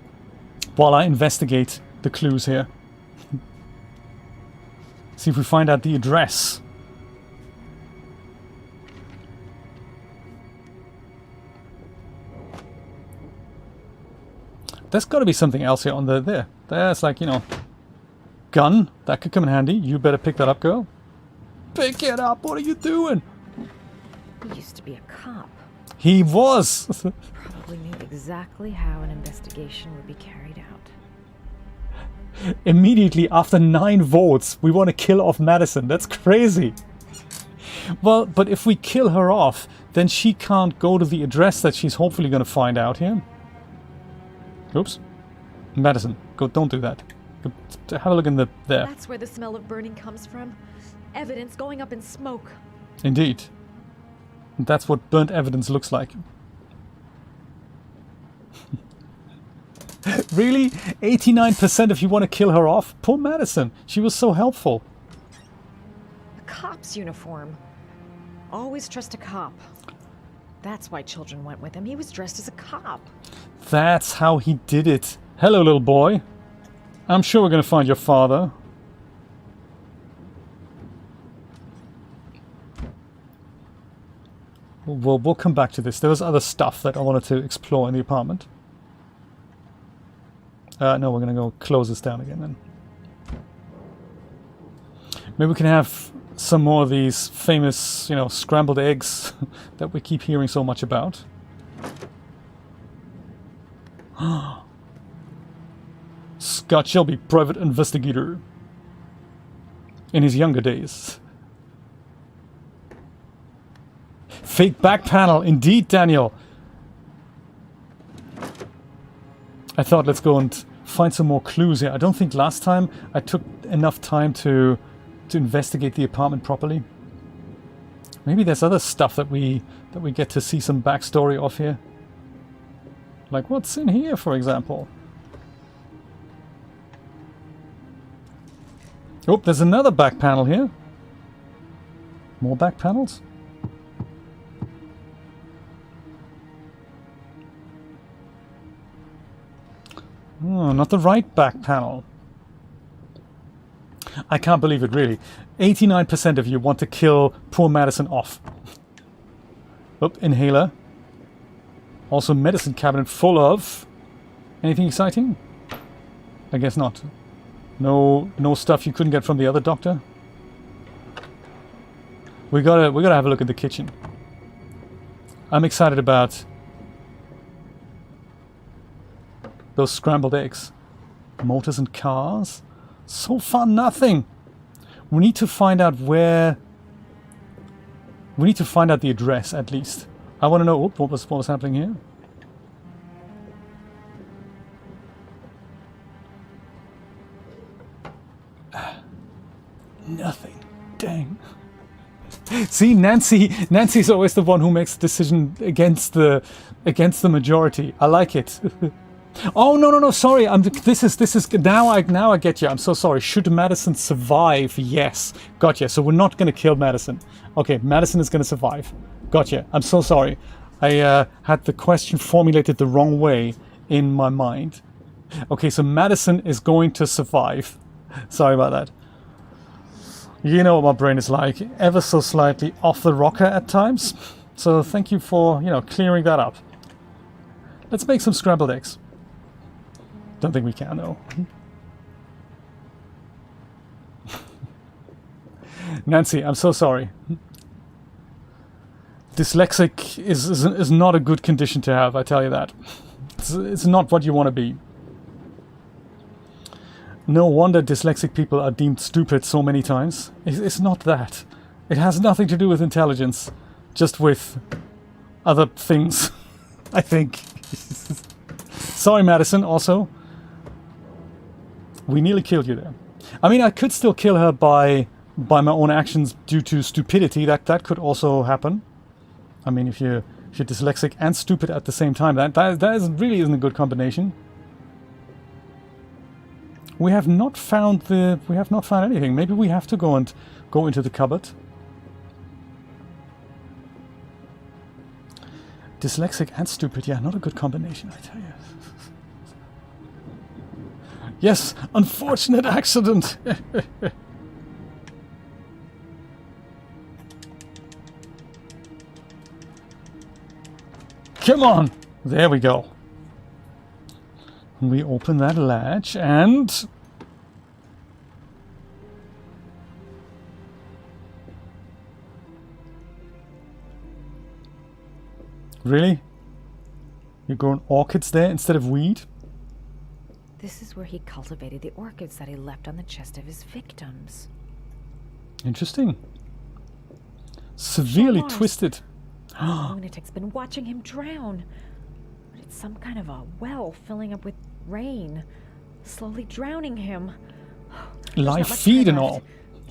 while I investigate the clues here. See if we find out the address. There's got to be something else here on there. There's like, you know, gun. That could come in handy. You better pick that up, girl. Pick it up. What are you doing? He used to be a cop. He was. Probably knew exactly how an investigation would be carried out. Immediately after 9 votes, we want to kill off Madison. That's crazy. Well, but if we kill her off, then she can't go to the address that she's hopefully going to find out here. Oops. Madison, go, don't do that. Go, have a look in there. That's where the smell of burning comes from. Evidence going up in smoke. Indeed. That's what burnt evidence looks like. Really? 89% if you want to kill her off? Poor Madison. She was so helpful. A cop's uniform. Always trust a cop. That's why children went with him. He was dressed as a cop. That's how he did it. Hello, little boy. I'm sure we're going to find your father. We'll come back to this. There was other stuff that I wanted to explore in the apartment. No, we're going to go close this down again then. Maybe we can have some more of these famous, you know, scrambled eggs that we keep hearing so much about. Scott Shelby, private investigator. In his younger days. Fake back panel, indeed, Daniel. I thought, let's go and find some more clues here. I don't think last time I took enough time to investigate the apartment properly. Maybe there's other stuff that we get to see some backstory of here. Like what's in here, for example? Oh, there's another back panel here. More back panels? Oh, not the right back panel. I can't believe it, really. 89% of you want to kill poor Madison off. Oop, inhaler. Also medicine cabinet full of... Anything exciting? I guess not. No stuff you couldn't get from the other doctor? We gotta have a look at the kitchen. I'm excited about those scrambled eggs. Motors and cars. So far, nothing. We need to find out where... We need to find out the address, at least. I want to know... What was happening here? Nothing. Dang. See, Nancy's always the one who makes the decision against the majority. I like it. Oh no! Sorry. This is now I get you. I'm so sorry. Should Madison survive? Yes. Gotcha. So we're not going to kill Madison. Okay, Madison is going to survive. Gotcha. I'm so sorry. I had the question formulated the wrong way in my mind. Okay, so Madison is going to survive. Sorry about that. You know what my brain is like, ever so slightly off the rocker at times. So thank you for, you know, clearing that up. Let's make some scrambled eggs. Don't think we can, though. Nancy, I'm so sorry. Dyslexic is not a good condition to have, I tell you that. It's not what you want to be. No wonder dyslexic people are deemed stupid so many times. It's not that. It has nothing to do with intelligence, just with other things, I think. Sorry, Madison, also. We nearly killed you there. I mean, I could still kill her by my own actions due to stupidity. That could also happen. I mean, if you're dyslexic and stupid at the same time, that really isn't a good combination. We have not found anything. Maybe we have to go into the cupboard. Dyslexic and stupid, yeah, not a good combination, I tell you. Yes, unfortunate accident. Come on! There we go. We open that latch and... Really? You're growing orchids there instead of weed? This is where he cultivated the orchids that he left on the chest of his victims. Interesting. Severely twisted. The lunatic's been watching him drown. But it's some kind of a well filling up with rain, slowly drowning him. Live feed and all.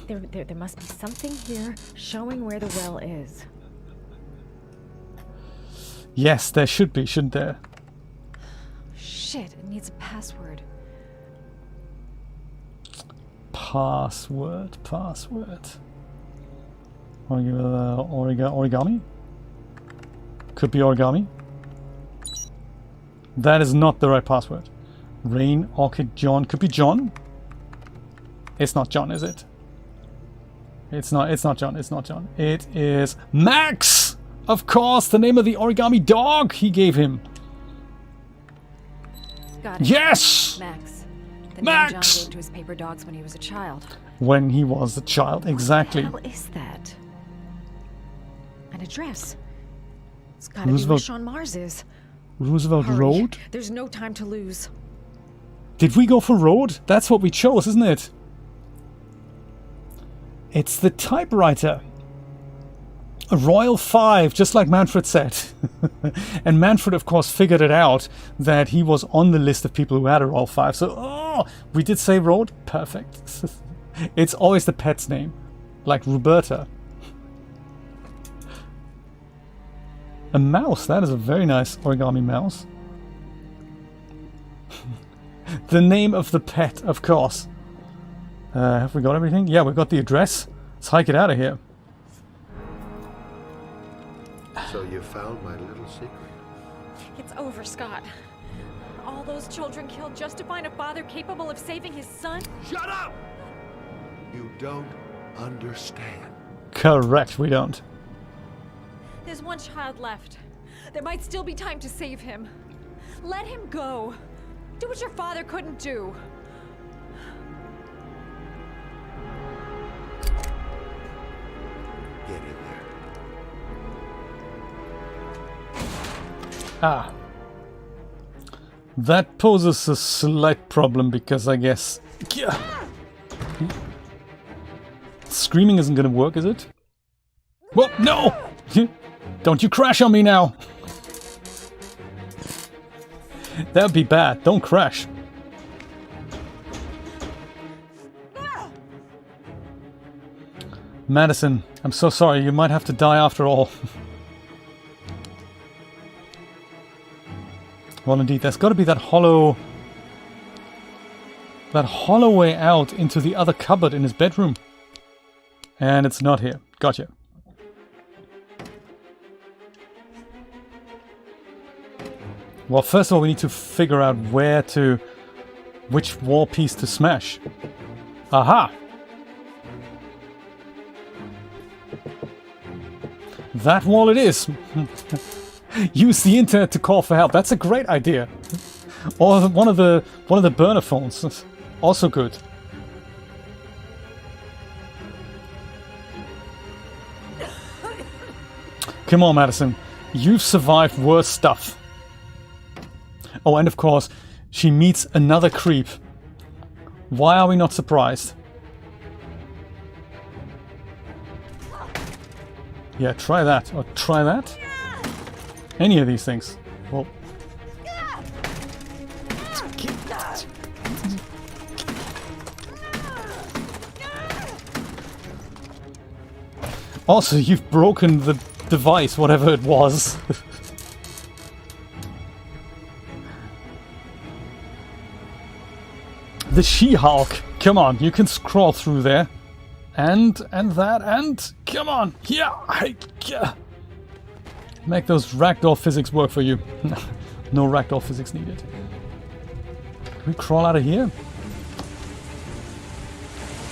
There must be something here showing where the well is. Yes, there should be, shouldn't there? Shit, it needs a password. Password. Origami? Could be origami. That is not the right password. Rain, Orchid, John. Could be John. It's not John, is it? It's not John. It is Max! Of course, the name of the origami dog he gave him. Got it. Yes! Max. The Max! name John gave to his paper dogs when he was a child. When he was a child, exactly. What the hell is that? An address. It's gotta be where Shaun Mars is. Roosevelt Hurry. Road? There's no time to lose. Did we go for road? That's what we chose, isn't it? It's the typewriter. A Royal 5, just like Manfred said. And Manfred, of course, figured it out that he was on the list of people who had a Royal 5. So, we did say road? Perfect. It's always the pet's name. Like Roberta. A mouse. That is a very nice origami mouse. The name of the pet, of course. Have we got everything? Yeah, we've got the address. Let's hike it out of here. So you found my little secret? It's over, Scott. All those children killed just to find a father capable of saving his son? Shut up! You don't understand. Correct, we don't. There's one child left. There might still be time to save him. Let him go. Do what your father couldn't do. Get in there. Ah. That poses a slight problem because I guess... Screaming isn't gonna work, is it? Well, no! Don't you crash on me now! That would be bad. Don't crash. Madison, I'm so sorry. You might have to die after all. Well, indeed, there's got to be that hollow way out into the other cupboard in his bedroom. And it's not here. Gotcha. Well, first of all, we need to figure out which wall piece to smash. Aha! that wall it is. Use the internet to call for help. That's a great idea. Or one of the burner phones. Also good. Come on, Madison. You've survived worse stuff. Oh, and of course, she meets another creep. Why are we not surprised? Yeah, try that. Or try that. Any of these things. Well. Also, you've broken the device, whatever it was. The She-Hulk. Come on, you can scroll through there. And that, and come on. Yeah. Make those ragdoll physics work for you. No ragdoll physics needed. Can we crawl out of here?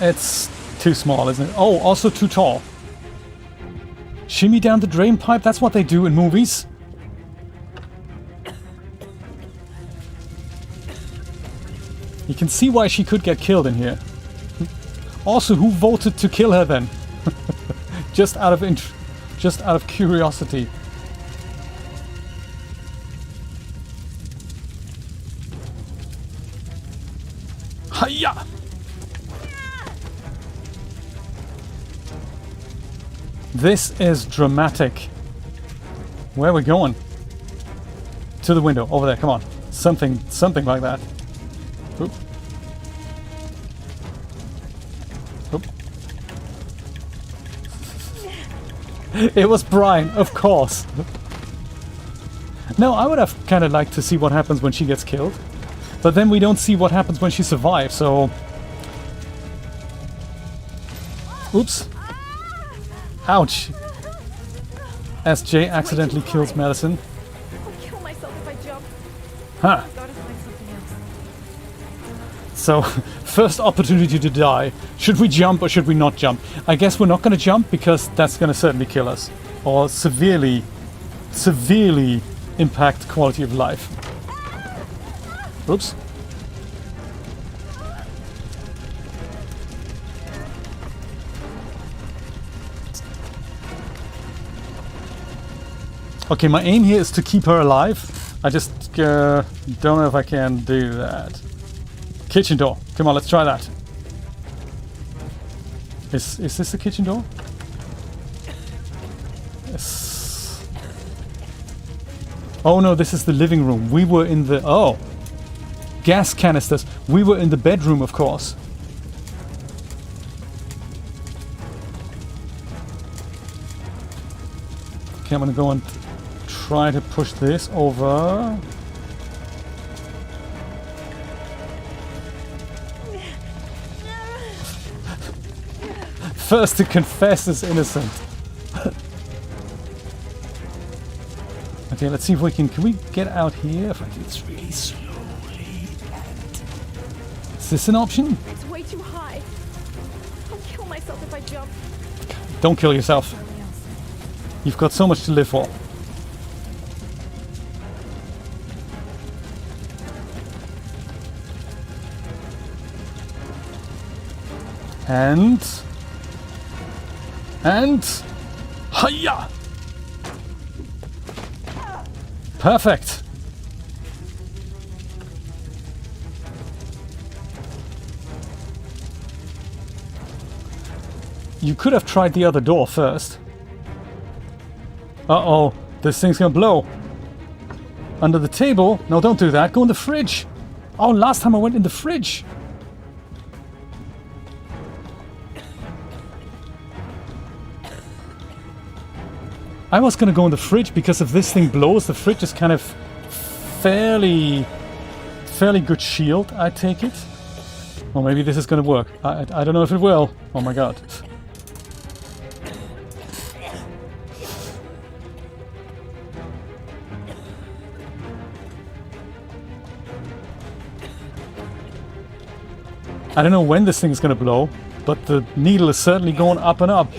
It's too small, isn't it? Oh, also too tall. Shimmy down the drain pipe, that's what they do in movies. You can see why she could get killed in here. Also, who voted to kill her then? just out of curiosity. Hiya! This is dramatic. Where are we going? To the window, over there, come on. Something like that. Oop. Oop. It was Brian, of course. No, I would have kind of liked to see what happens when she gets killed. But then we don't see what happens when she survives, so... Oops. Ouch. As Jay accidentally kills Madison. I'll kill myself if I jump. Huh. I've got to find something else. So, first opportunity to die. Should we jump or should we not jump? I guess we're not going to jump because that's going to certainly kill us. Or severely impact quality of life. Oops. Okay, my aim here is to keep her alive. I just don't know if I can do that. Kitchen door. Come on, let's try that. Is this the kitchen door? Yes. Oh no, this is the living room. We were in the... Oh! Gas canisters. We were in the bedroom, of course. Okay, I'm gonna go and try to push this over. First to confess is innocent. Okay, let's see if we can we get out here? If I do this really slowly. Is this an option? It's way too high. I'll kill myself if I jump. Don't kill yourself. You've got so much to live for. And hiya! Perfect. You could have tried the other door first. Uh-oh, this thing's gonna blow. Under the table? No, don't do that. Go in the fridge. Oh, last time I went in the fridge. I was gonna go in the fridge because if this thing blows, the fridge is kind of fairly good shield, I take it. Or maybe this is gonna work. I don't know if it will. Oh my god. I don't know when this thing is gonna blow, but the needle is certainly going up and up.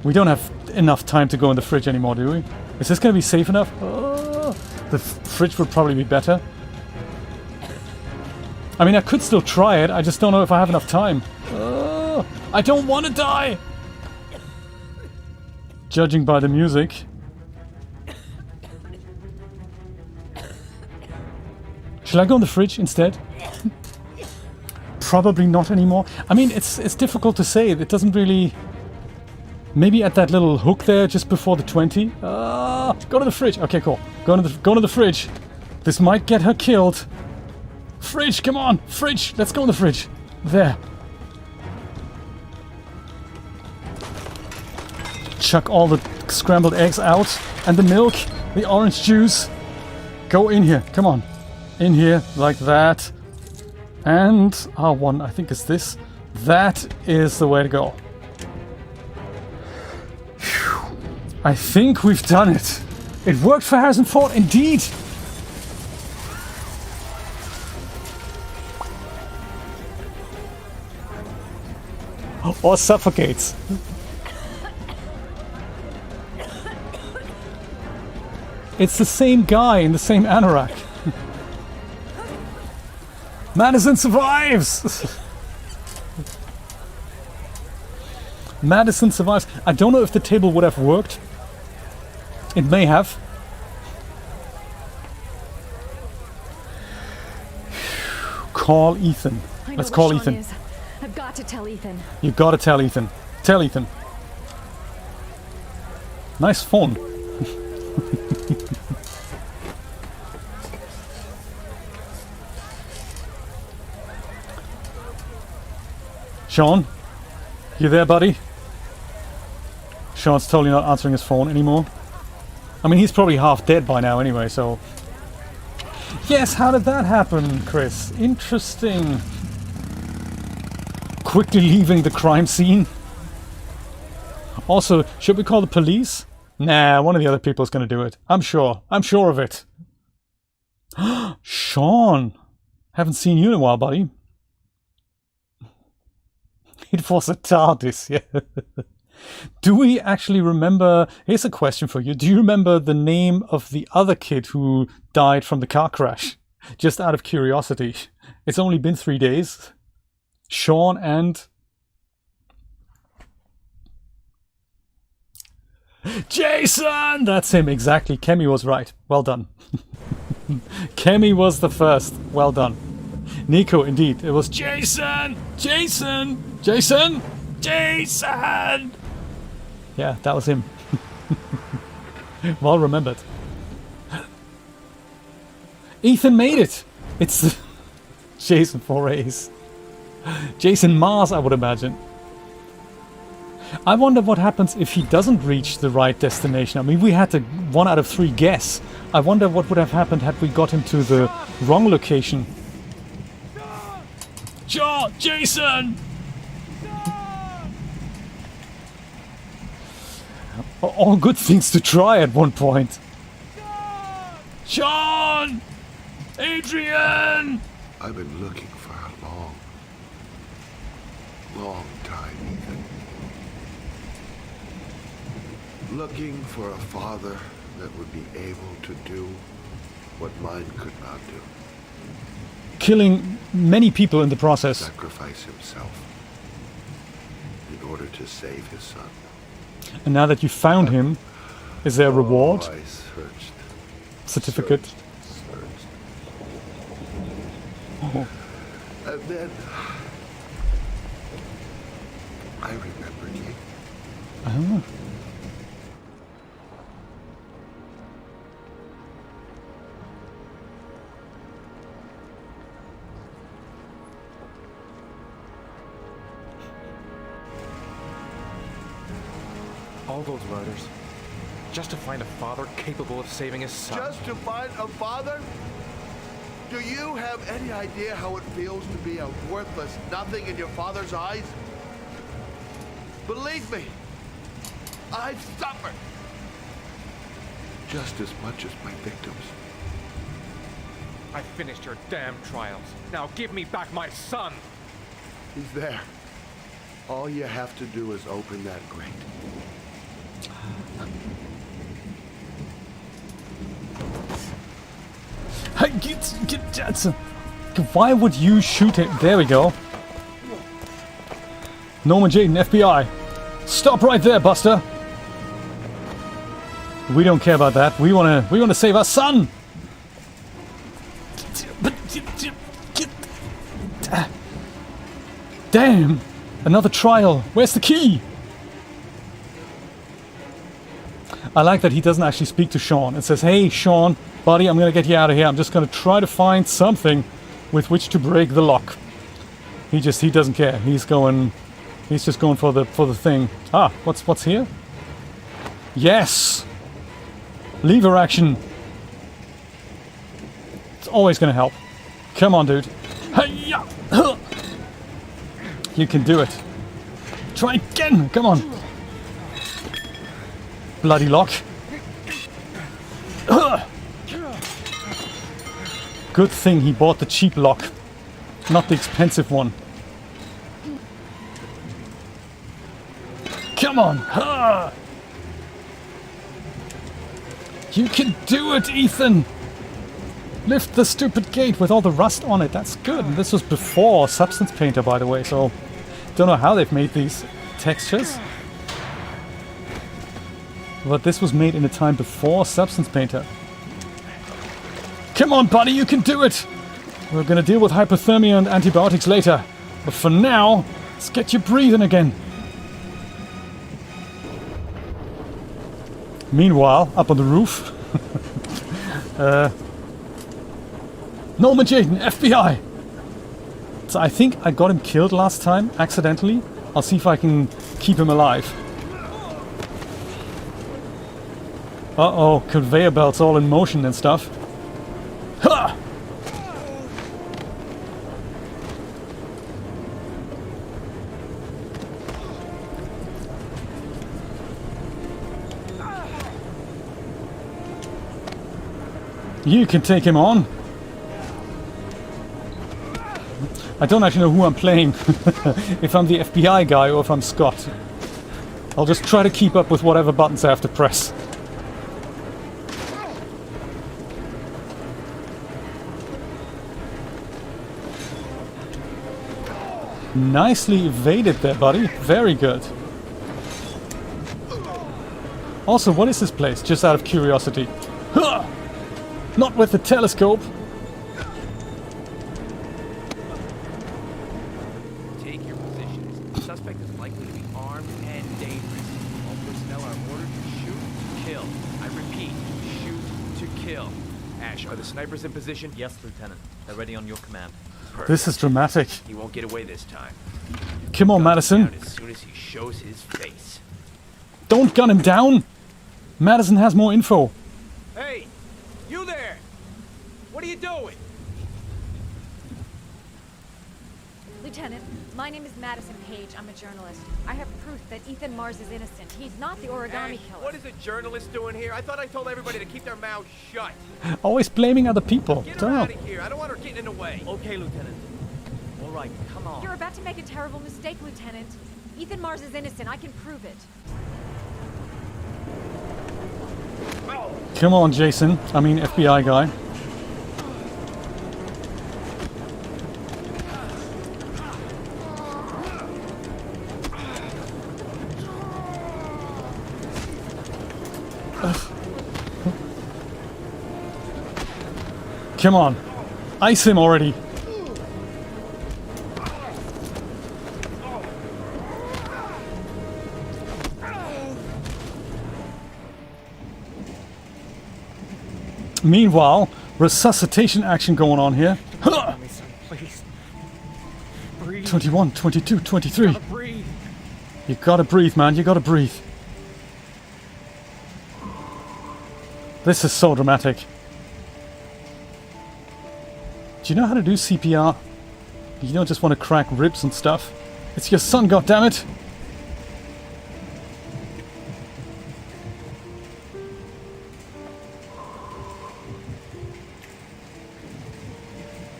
We don't have enough time to go in the fridge anymore, do we? Is this going to be safe enough? Oh, the fridge would probably be better. I mean, I could still try it. I just don't know if I have enough time. Oh, I don't want to die! Judging by the music. Shall I go in the fridge instead? Probably not anymore. I mean, it's difficult to say. It doesn't really... Maybe at that little hook there just before the 20. Go to the fridge. Okay, cool. Go to the fridge. This might get her killed. Fridge, come on. Fridge. Let's go in the fridge. There. Chuck all the scrambled eggs out. And the milk. The orange juice. Go in here. Come on. In here. Like that. And R1, I think is this. That is the way to go. Whew. I think we've done it. It worked for Harrison Ford, indeed. Or suffocates. It's the same guy in the same anorak. Madison survives! Madison survives. I don't know if the table would have worked. It may have. Call Ethan. Let's call Ethan. Is. I've got to tell Ethan. You've got to tell Ethan. Tell Ethan. Nice phone. Shaun? You there, buddy? Shaun's totally not answering his phone anymore. I mean, he's probably half dead by now anyway, so... Yes, how did that happen, Chris? Interesting. Quickly leaving the crime scene. Also, should we call the police? Nah, one of the other people is going to do it. I'm sure. I'm sure of it. Shaun! Haven't seen you in a while, buddy. It was a TARDIS, yeah. Do we actually remember... Here's a question for you. Do you remember the name of the other kid who died from the car crash? Just out of curiosity. It's only been 3 days. Shaun and... Jason! That's him, exactly. Kemi was right. Well done. Kemi was the first. Well done. Nico, indeed. It was Jason! Jason! Jason! Jason! Yeah, that was him. Well remembered. Ethan made it! It's Jason Voorhees. Jason Mars, I would imagine. I wonder what happens if he doesn't reach the right destination. I mean, we had a 1 out of 3 guess. I wonder what would have happened had we got him to the wrong location. Shaun! Jason! All good things to try at one point. Shaun! Adrian! I've been looking for a long, long time, Ethan. Looking for a father that would be able to do what mine could not do. Killing many people in the process. Sacrifice himself in order to save his son. And now that you found him, is there a reward? I searched. Certificate? Searched. Oh. And then I remembered you. Oh. All those murders, just to find a father capable of saving his son. Just to find a father? Do you have any idea how it feels to be a worthless nothing in your father's eyes? Believe me, I've suffered just as much as my victims. I finished your damn trials. Now give me back my son! He's there. All you have to do is open that grate. Hey, get Jetson. Why would you shoot him? There we go. Norman Jayden, FBI. Stop right there, Buster. We don't care about that. We wanna save our son. Damn! Another trial. Where's the key? I like that he doesn't actually speak to Shaun. It says, "Hey, Shaun, buddy, I'm gonna get you out of here. I'm just gonna try to find something with which to break the lock." He doesn't care. He's just going for the thing. Ah, what's here? Yes! Lever action. It's always gonna help. Come on, dude. Hey-ya! You can do it. Try again. Come on. Bloody lock. Good thing he bought the cheap lock, not the expensive one. Come on. You can do it, Ethan. Lift the stupid gate with all the rust on it. That's good. And this was before Substance Painter, by the way, so don't know how they've made these textures. But this was made in a time before Substance Painter. Come on, buddy, you can do it! We're gonna deal with hypothermia and antibiotics later. But for now, let's get you breathing again. Meanwhile, up on the roof... Norman Jayden, FBI! So I think I got him killed last time, accidentally. I'll see if I can keep him alive. Uh-oh, conveyor belts all in motion and stuff. Ha! You can take him on. I don't actually know who I'm playing. If I'm the FBI guy or if I'm Scott. I'll just try to keep up with whatever buttons I have to press. Nicely evaded there, buddy. Very good. Also, what is this place? Just out of curiosity. Huh! Not with the telescope. Take your positions. The suspect is likely to be armed and dangerous. All personnel are ordered to shoot to kill. I repeat, shoot to kill. Ash, are the snipers in position? Yes, Lieutenant. They're ready on your command. Perfect. This is dramatic. He won't get away this time. Come on, Madison. As soon as he shows his face. Don't gun him down. Madison has more info. Hey, you there! What are you doing? Lieutenant, my name is Madison Page. I'm a journalist. I have proof that Ethan Mars is innocent. He's not the Origami Killer. What is a journalist doing here? I thought I told everybody to keep their mouths shut. Always blaming other people. Get her Don't know. out of here. I don't want her getting in the way. Okay, Lieutenant. All right, come on. You're about to make a terrible mistake, Lieutenant. Ethan Mars is innocent. I can prove it. Come on, Jason. I mean, FBI guy. Come on. Ice him already. Meanwhile, resuscitation action going on here. Huh! 21, 22, 23. You gotta breathe, man. You gotta breathe. This is so dramatic. Do you know how to do CPR? You don't just want to crack ribs and stuff. It's your son, goddammit!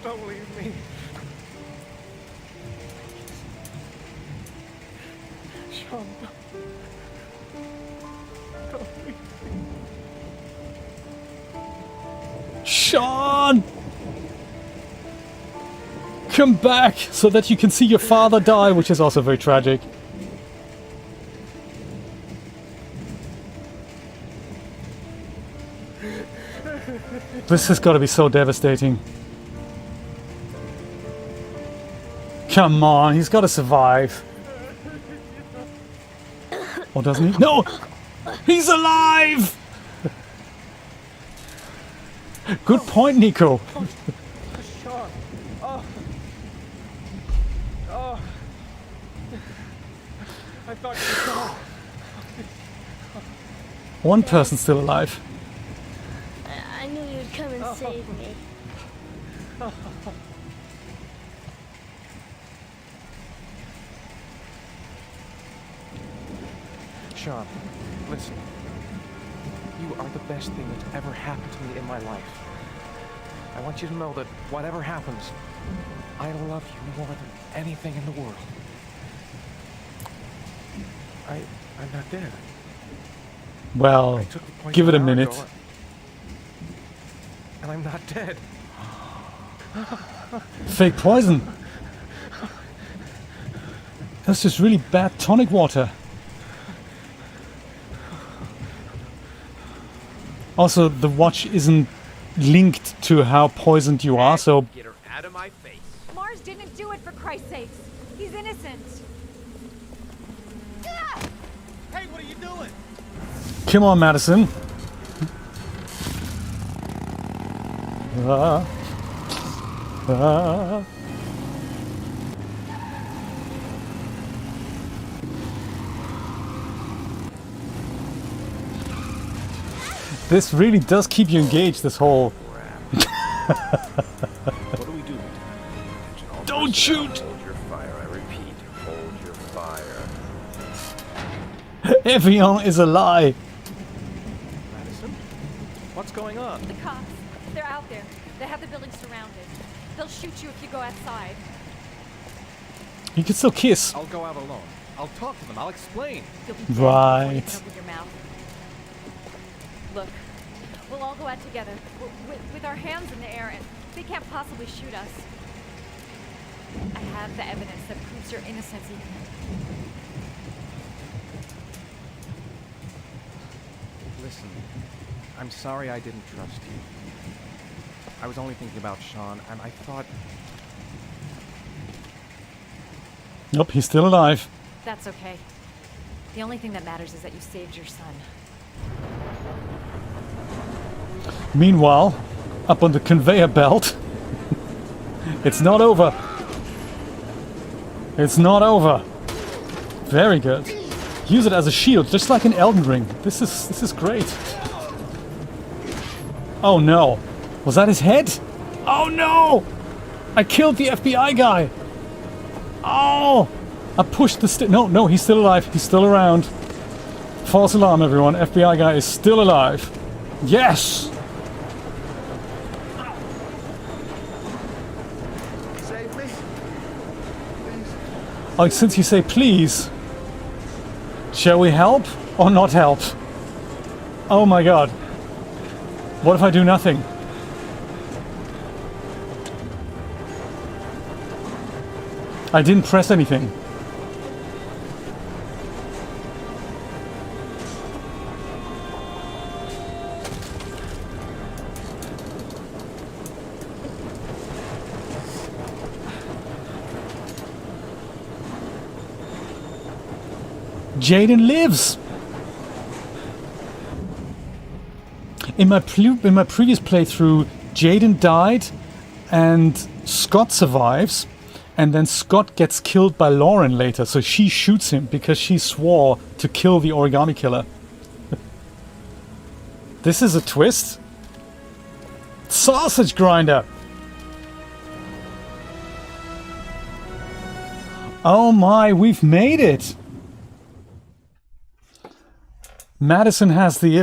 Don't leave me. Shaun, don't leave me. Shaun! Come back so that you can see your father die, which is also very tragic. This has got to be so devastating. Come on, he's got to survive. Or doesn't he? No! He's alive! Good point, Nico. Shaun. Oh. I thought you were gone. One person's still alive. I knew you'd come and save me. Shaun, listen. You are the best thing that's ever happened to me in my life. I want you to know that whatever happens, I love you more than anything in the world. I'm not dead. Well, give it a minute. And I'm not dead. Fake poison. That's just really bad tonic water. Also, the watch isn't linked to how poisoned you are, so... Get her out of my face. Mars didn't do it, for Christ's sakes. He's innocent. Hey, what are you doing? Come on, Madison. This really does keep you engaged, this whole... What do we do? Don't shoot! Hold your fire, I repeat. Hold your fire. Evian is a lie. Madison? What's going on? The cops. They're out there. They have the building surrounded. They'll shoot you if you go outside. You can still kiss. I'll go out alone. I'll talk to them. I'll explain. You'll be dead Right. before you can open your mouth. Look, we'll all go out together, with our hands in the air, and they can't possibly shoot us. I have the evidence that proves your innocence, Ethan. Listen, I'm sorry I didn't trust you. I was only thinking about Shaun, and I thought... Nope, he's still alive. That's okay. The only thing that matters is that you saved your son. Meanwhile, up on the conveyor belt, it's not over. It's not over. Very good. Use it as a shield, just like in Elden Ring. This is great. Oh no. Was that his head? Oh no! I killed the FBI guy. Oh! I pushed the no, he's still alive. He's still around. False alarm, everyone. FBI guy is still alive. Yes! Save me. Oh, since you say please, shall we help or not help? Oh my god. What if I do nothing? I didn't press anything. Jaden lives! In my previous playthrough, Jaden died and Scott survives, and then Scott gets killed by Lauren later, so she shoots him because she swore to kill the Origami Killer. This is a twist. Sausage grinder! Oh my, we've made it! Madison has the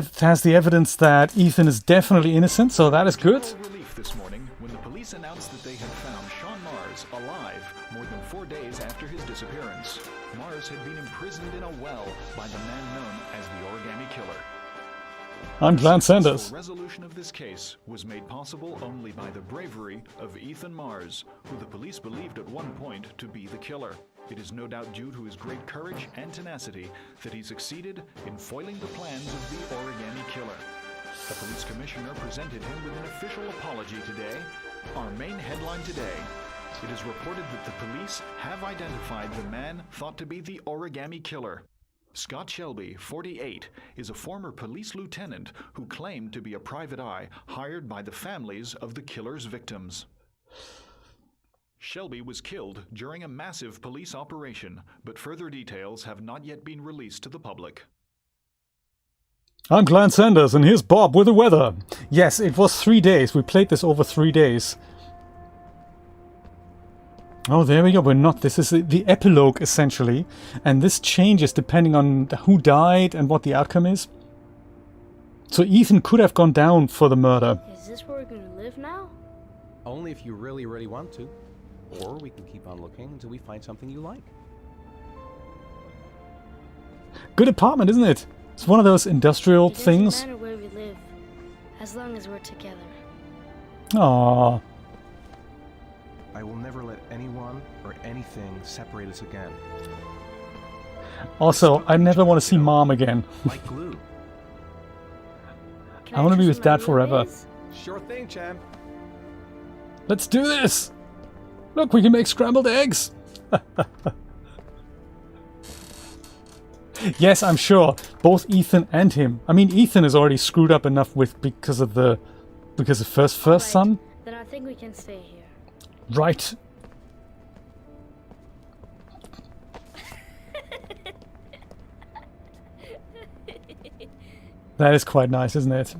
evidence that Ethan is definitely innocent, so that is good. Relief this morning when the police announced that they had found Shaun Mars alive more than 4 days after his disappearance. Mars had been imprisoned in a well by the man known as the Origami Killer. I'm Glenn Sanders. The resolution of this case was made possible only by the bravery of Ethan Mars, who the police believed at one point to be the killer. It is no doubt due to his great courage and tenacity that he succeeded in foiling the plans of the Origami Killer. The police commissioner presented him with an official apology today. Our main headline today: it is reported that the police have identified the man thought to be the Origami Killer. Scott Shelby, 48, is a former police lieutenant who claimed to be a private eye hired by the families of the killer's victims. Shelby was killed during a massive police operation, but further details have not yet been released to the public. I'm Glenn Sanders, and here's Bob with the weather. Yes, it was 3 days. We played this over 3 days. Oh, there we go. We're not. This is the epilogue, essentially. And this changes depending on who died and what the outcome is. So Ethan could have gone down for the murder. Is this where we're going to live now? Only if you really, really want to. Or we can keep on looking until we find something you like. Good apartment, isn't it? It's one of those industrial things. It doesn't matter where we live, as long as we're together. Aww. I will never let anyone or anything separate us again. Also, I never want to see Mom again. Like glue. I want to be with Dad forever. Sure thing, champ. Let's do this! Look, we can make scrambled eggs! Yes, I'm sure. Both Ethan and him. I mean, Ethan is already screwed up enough with because of first son. Then I think we can stay here. Right. That is quite nice, isn't it?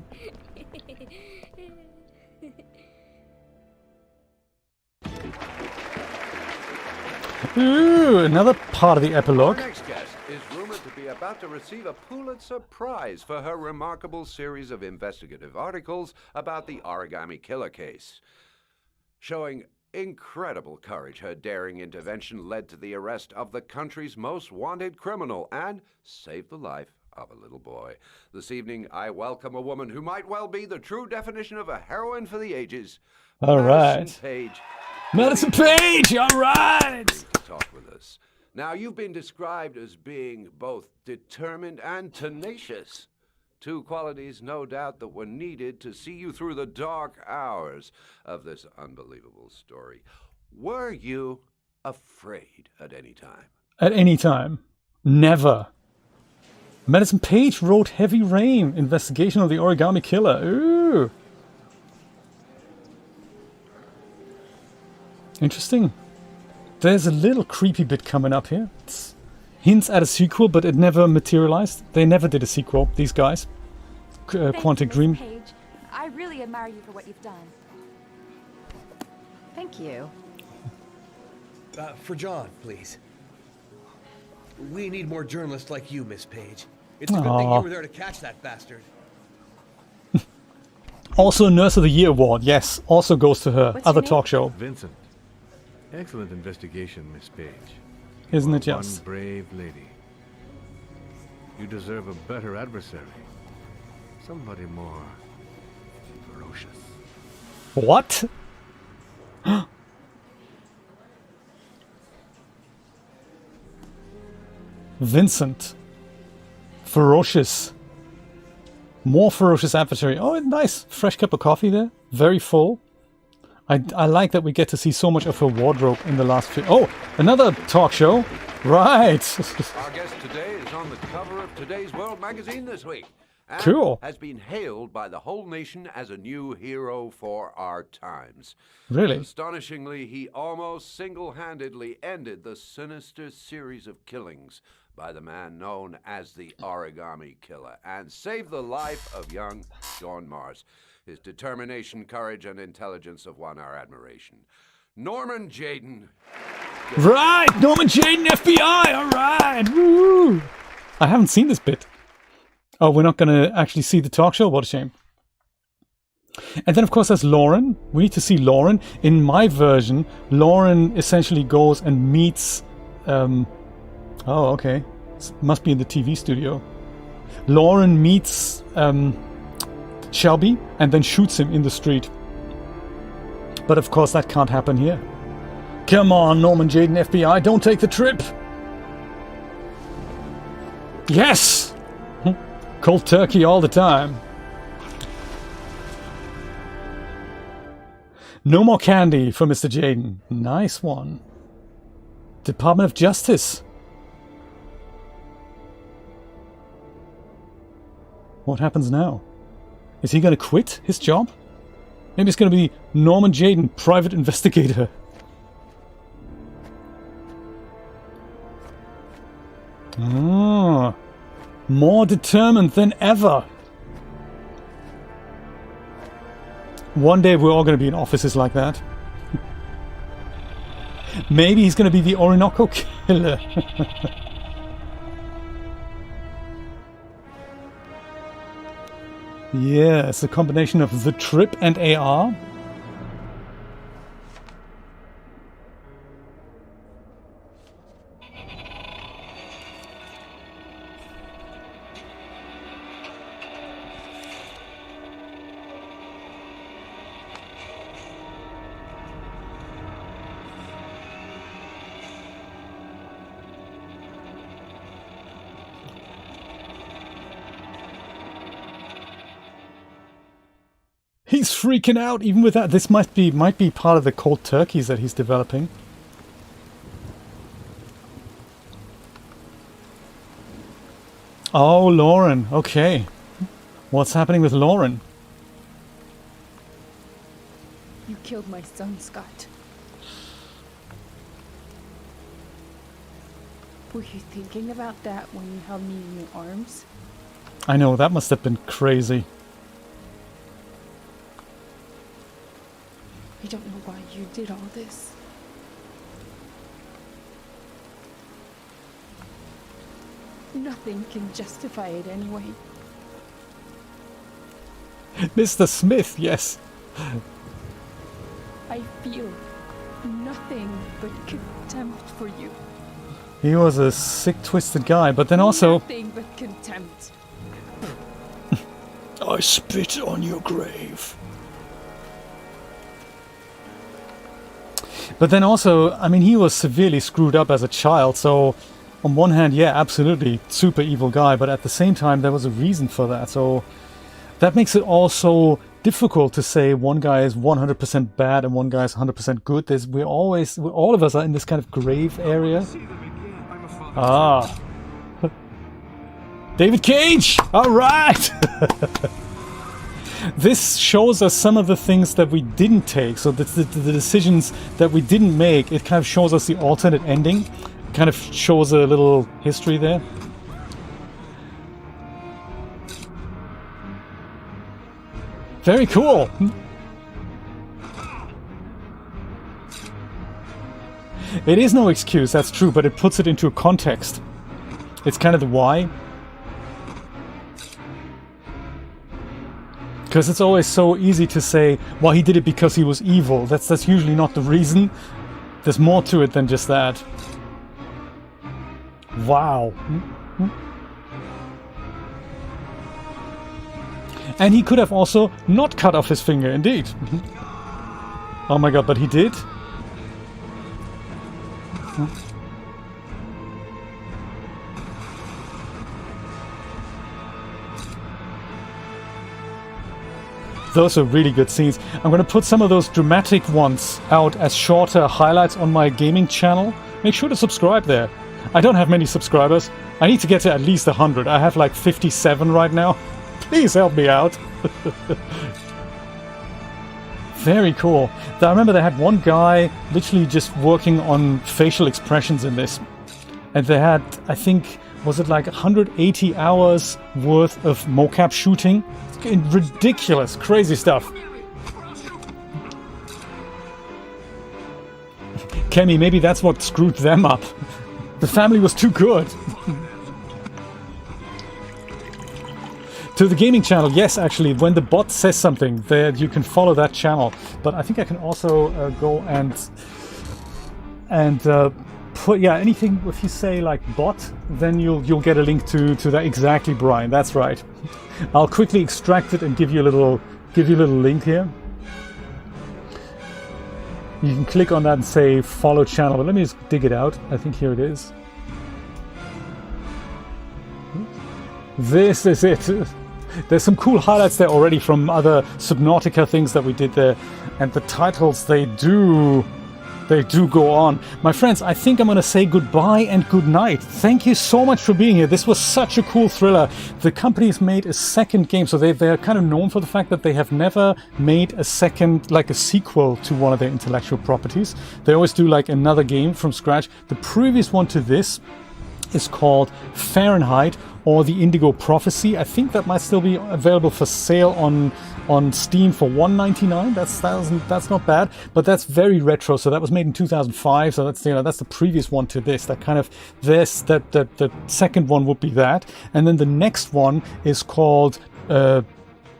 Ooh, another part of the epilogue. Our next guest is rumored to be about to receive a Pulitzer Prize for her remarkable series of investigative articles about the Origami Killer case. Showing incredible courage, her daring intervention led to the arrest of the country's most wanted criminal and saved the life of a little boy. This evening, I welcome a woman who might well be the true definition of a heroine for the ages. All right. Madison Page. Madison Page, all right! Talk with us. Now, you've been described as being both determined and tenacious. Two qualities, no doubt, that were needed to see you through the dark hours of this unbelievable story. Were you afraid at any time? At any time. Never. Madison Page wrote Heavy Rain, Investigation of the Origami Killer. Ooh. Interesting. There's a little creepy bit coming up here. It's hints at a sequel, but it never materialized. They never did a sequel, these guys. Quantic Dream. Page, I really admire you for what you've done. Thank you. For John, please. We need more journalists like you, Miss Page. It's a good thing you were there to catch that bastard. Also, Nurse of the Year award, yes, also goes to her. Other talk show. Vincent. Excellent investigation, Miss Page. Isn't it You are just? one brave lady. You deserve a better adversary. Somebody more ferocious. What? Vincent. Ferocious. More ferocious adversary. Oh, nice. Fresh cup of coffee there. Very full. I like that we get to see so much of her wardrobe in the last few... Oh, another talk show. Right. Our guest today is on the cover of Today's World magazine this week. And Cool. has been hailed by the whole nation as a new hero for our times. Really? Astonishingly, he almost single-handedly ended the sinister series of killings by the man known as the Origami Killer and saved the life of young Shaun Mars. His determination, courage, and intelligence have won our admiration. Norman Jayden. Right! Norman Jayden, FBI! Alright! Woo! I haven't seen this bit. Oh, we're not going to actually see the talk show? What a shame. And then, of course, there's Lauren. We need to see Lauren. In my version, Lauren essentially goes and meets... oh, okay. Must be in the TV studio. Lauren meets Shelby and then shoots him in the street. But of course that can't happen here. Come on, Norman Jayden, FBI, don't take the trip! Yes! Cold turkey all the time. No more candy for Mr. Jayden. Nice one. Department of Justice. What happens now? Is he going to quit his job? Maybe it's going to be Norman Jayden, private investigator. Ah, more determined than ever. One day we're all going to be in offices like that. Maybe he's going to be the Origami Killer. Yeah, it's a combination of the trip and AR. He's freaking out even with that. This might be part of the cold turkeys that he's developing. Oh, Lauren. Okay. What's happening with Lauren? You killed my son, Scott. Were you thinking about that when you held me in your arms? I know, that must have been crazy. I don't know why you did all this. Nothing can justify it anyway. Mr. Smith, yes. I feel nothing but contempt for you. He was a sick, twisted guy, but then also... Nothing but contempt. I spit on your grave. But then also, I mean, he was severely screwed up as a child, so on one hand, yeah, absolutely, super evil guy, but at the same time, there was a reason for that, so that makes it also difficult to say one guy is 100% bad and one guy is 100% good. All of us are in this kind of grave area. Ah. David Cage! Alright! This shows us some of the things that we didn't take, so the decisions that we didn't make. It kind of shows us the alternate ending. It kind of shows a little history there. Very cool! It is no excuse, that's true, but it puts it into a context. It's kind of the why. Because it's always so easy to say, well, he did it because he was evil. That's usually not the reason. There's more to it than just that. Wow. And he could have also not cut off his finger, indeed. Oh my god, but he did? Those are really good scenes. I'm going to put some of those dramatic ones out as shorter highlights on my gaming channel. Make sure to subscribe there. I don't have many subscribers. I need to get to at least 100. I have like 57 right now. Please help me out. Very cool. I remember they had one guy literally just working on facial expressions in this. And they had, I think, was it like 180 hours worth of mocap shooting? Ridiculous, crazy stuff. Kemi, maybe that's what screwed them up. The family was too good. To the gaming channel, yes, actually, when the bot says something, you can follow that channel. But I think I can also go and put, yeah, anything, if you say like bot, then you'll get a link to that. Exactly, Brian, that's right. I'll quickly extract it and give you a little link here. You can click on that and say follow channel, but let me just dig it out. I think here it is. This is it. There's some cool highlights there already from other Subnautica things that we did there, and the titles, they do go on. My friends, I think I'm going to say goodbye and good night. Thank you so much for being here. This was such a cool thriller. The company's made a second game, so they're kind of known for the fact that they have never made a second, like a sequel to one of their intellectual properties. They always do like another game from scratch. The previous one to this is called Fahrenheit, or the Indigo Prophecy. I think that might still be available for sale on Steam for $1.99. That's not bad, but that's very retro. So that was made in 2005. So that's, you know, that's the previous one to this. That kind of the second one would be that, and then the next one is called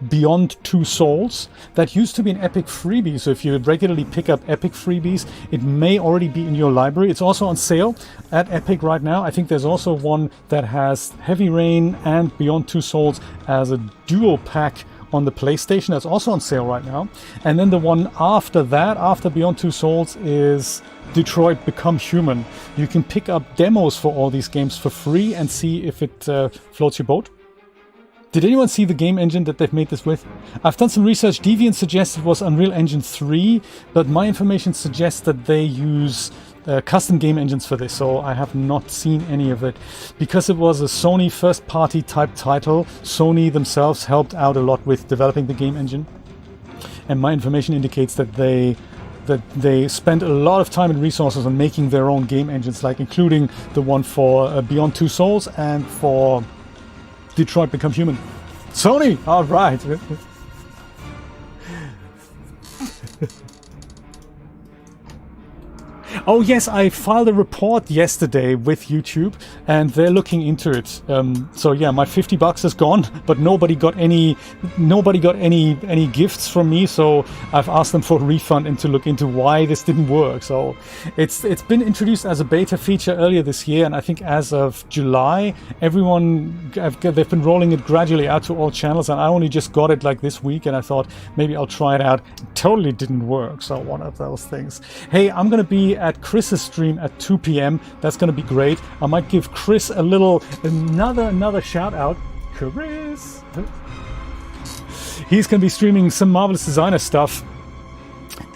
Beyond Two Souls. That used to be an Epic freebie, so if you regularly pick up Epic freebies, it may already be in your library. It's also on sale at Epic right now. I think there's also one that has Heavy Rain and Beyond Two Souls as a dual pack on the PlayStation. That's also on sale right now. And then the one after that, after Beyond Two Souls, is Detroit Become Human. You can pick up demos for all these games for free and see if it floats your boat. Did anyone see the game engine that they've made this with? I've done some research. Deviant suggests it was Unreal Engine 3, but my information suggests that they use custom game engines for this, so I have not seen any of it. Because it was a Sony first-party type title, Sony themselves helped out a lot with developing the game engine. And my information indicates that they spent a lot of time and resources on making their own game engines, like including the one for Beyond Two Souls and for Detroit Become Human. Sony! All right. Oh yes, I filed a report yesterday with YouTube, and they're looking into it. So yeah, my $50 is gone, but nobody got any gifts from me. So I've asked them for a refund and to look into why this didn't work. So it's been introduced as a beta feature earlier this year, and I think as of July, they've been rolling it gradually out to all channels, and I only just got it like this week, and I thought maybe I'll try it out. It totally didn't work. So one of those things. Hey, I'm gonna be at Chris's stream at 2 p.m. That's going to be great. I might give Chris another shout out. Chris! He's going to be streaming some Marvelous Designer stuff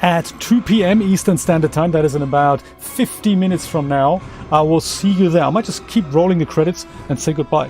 at 2 p.m. Eastern Standard Time. That is in about 50 minutes from now. I will see you there. I might just keep rolling the credits and say goodbye.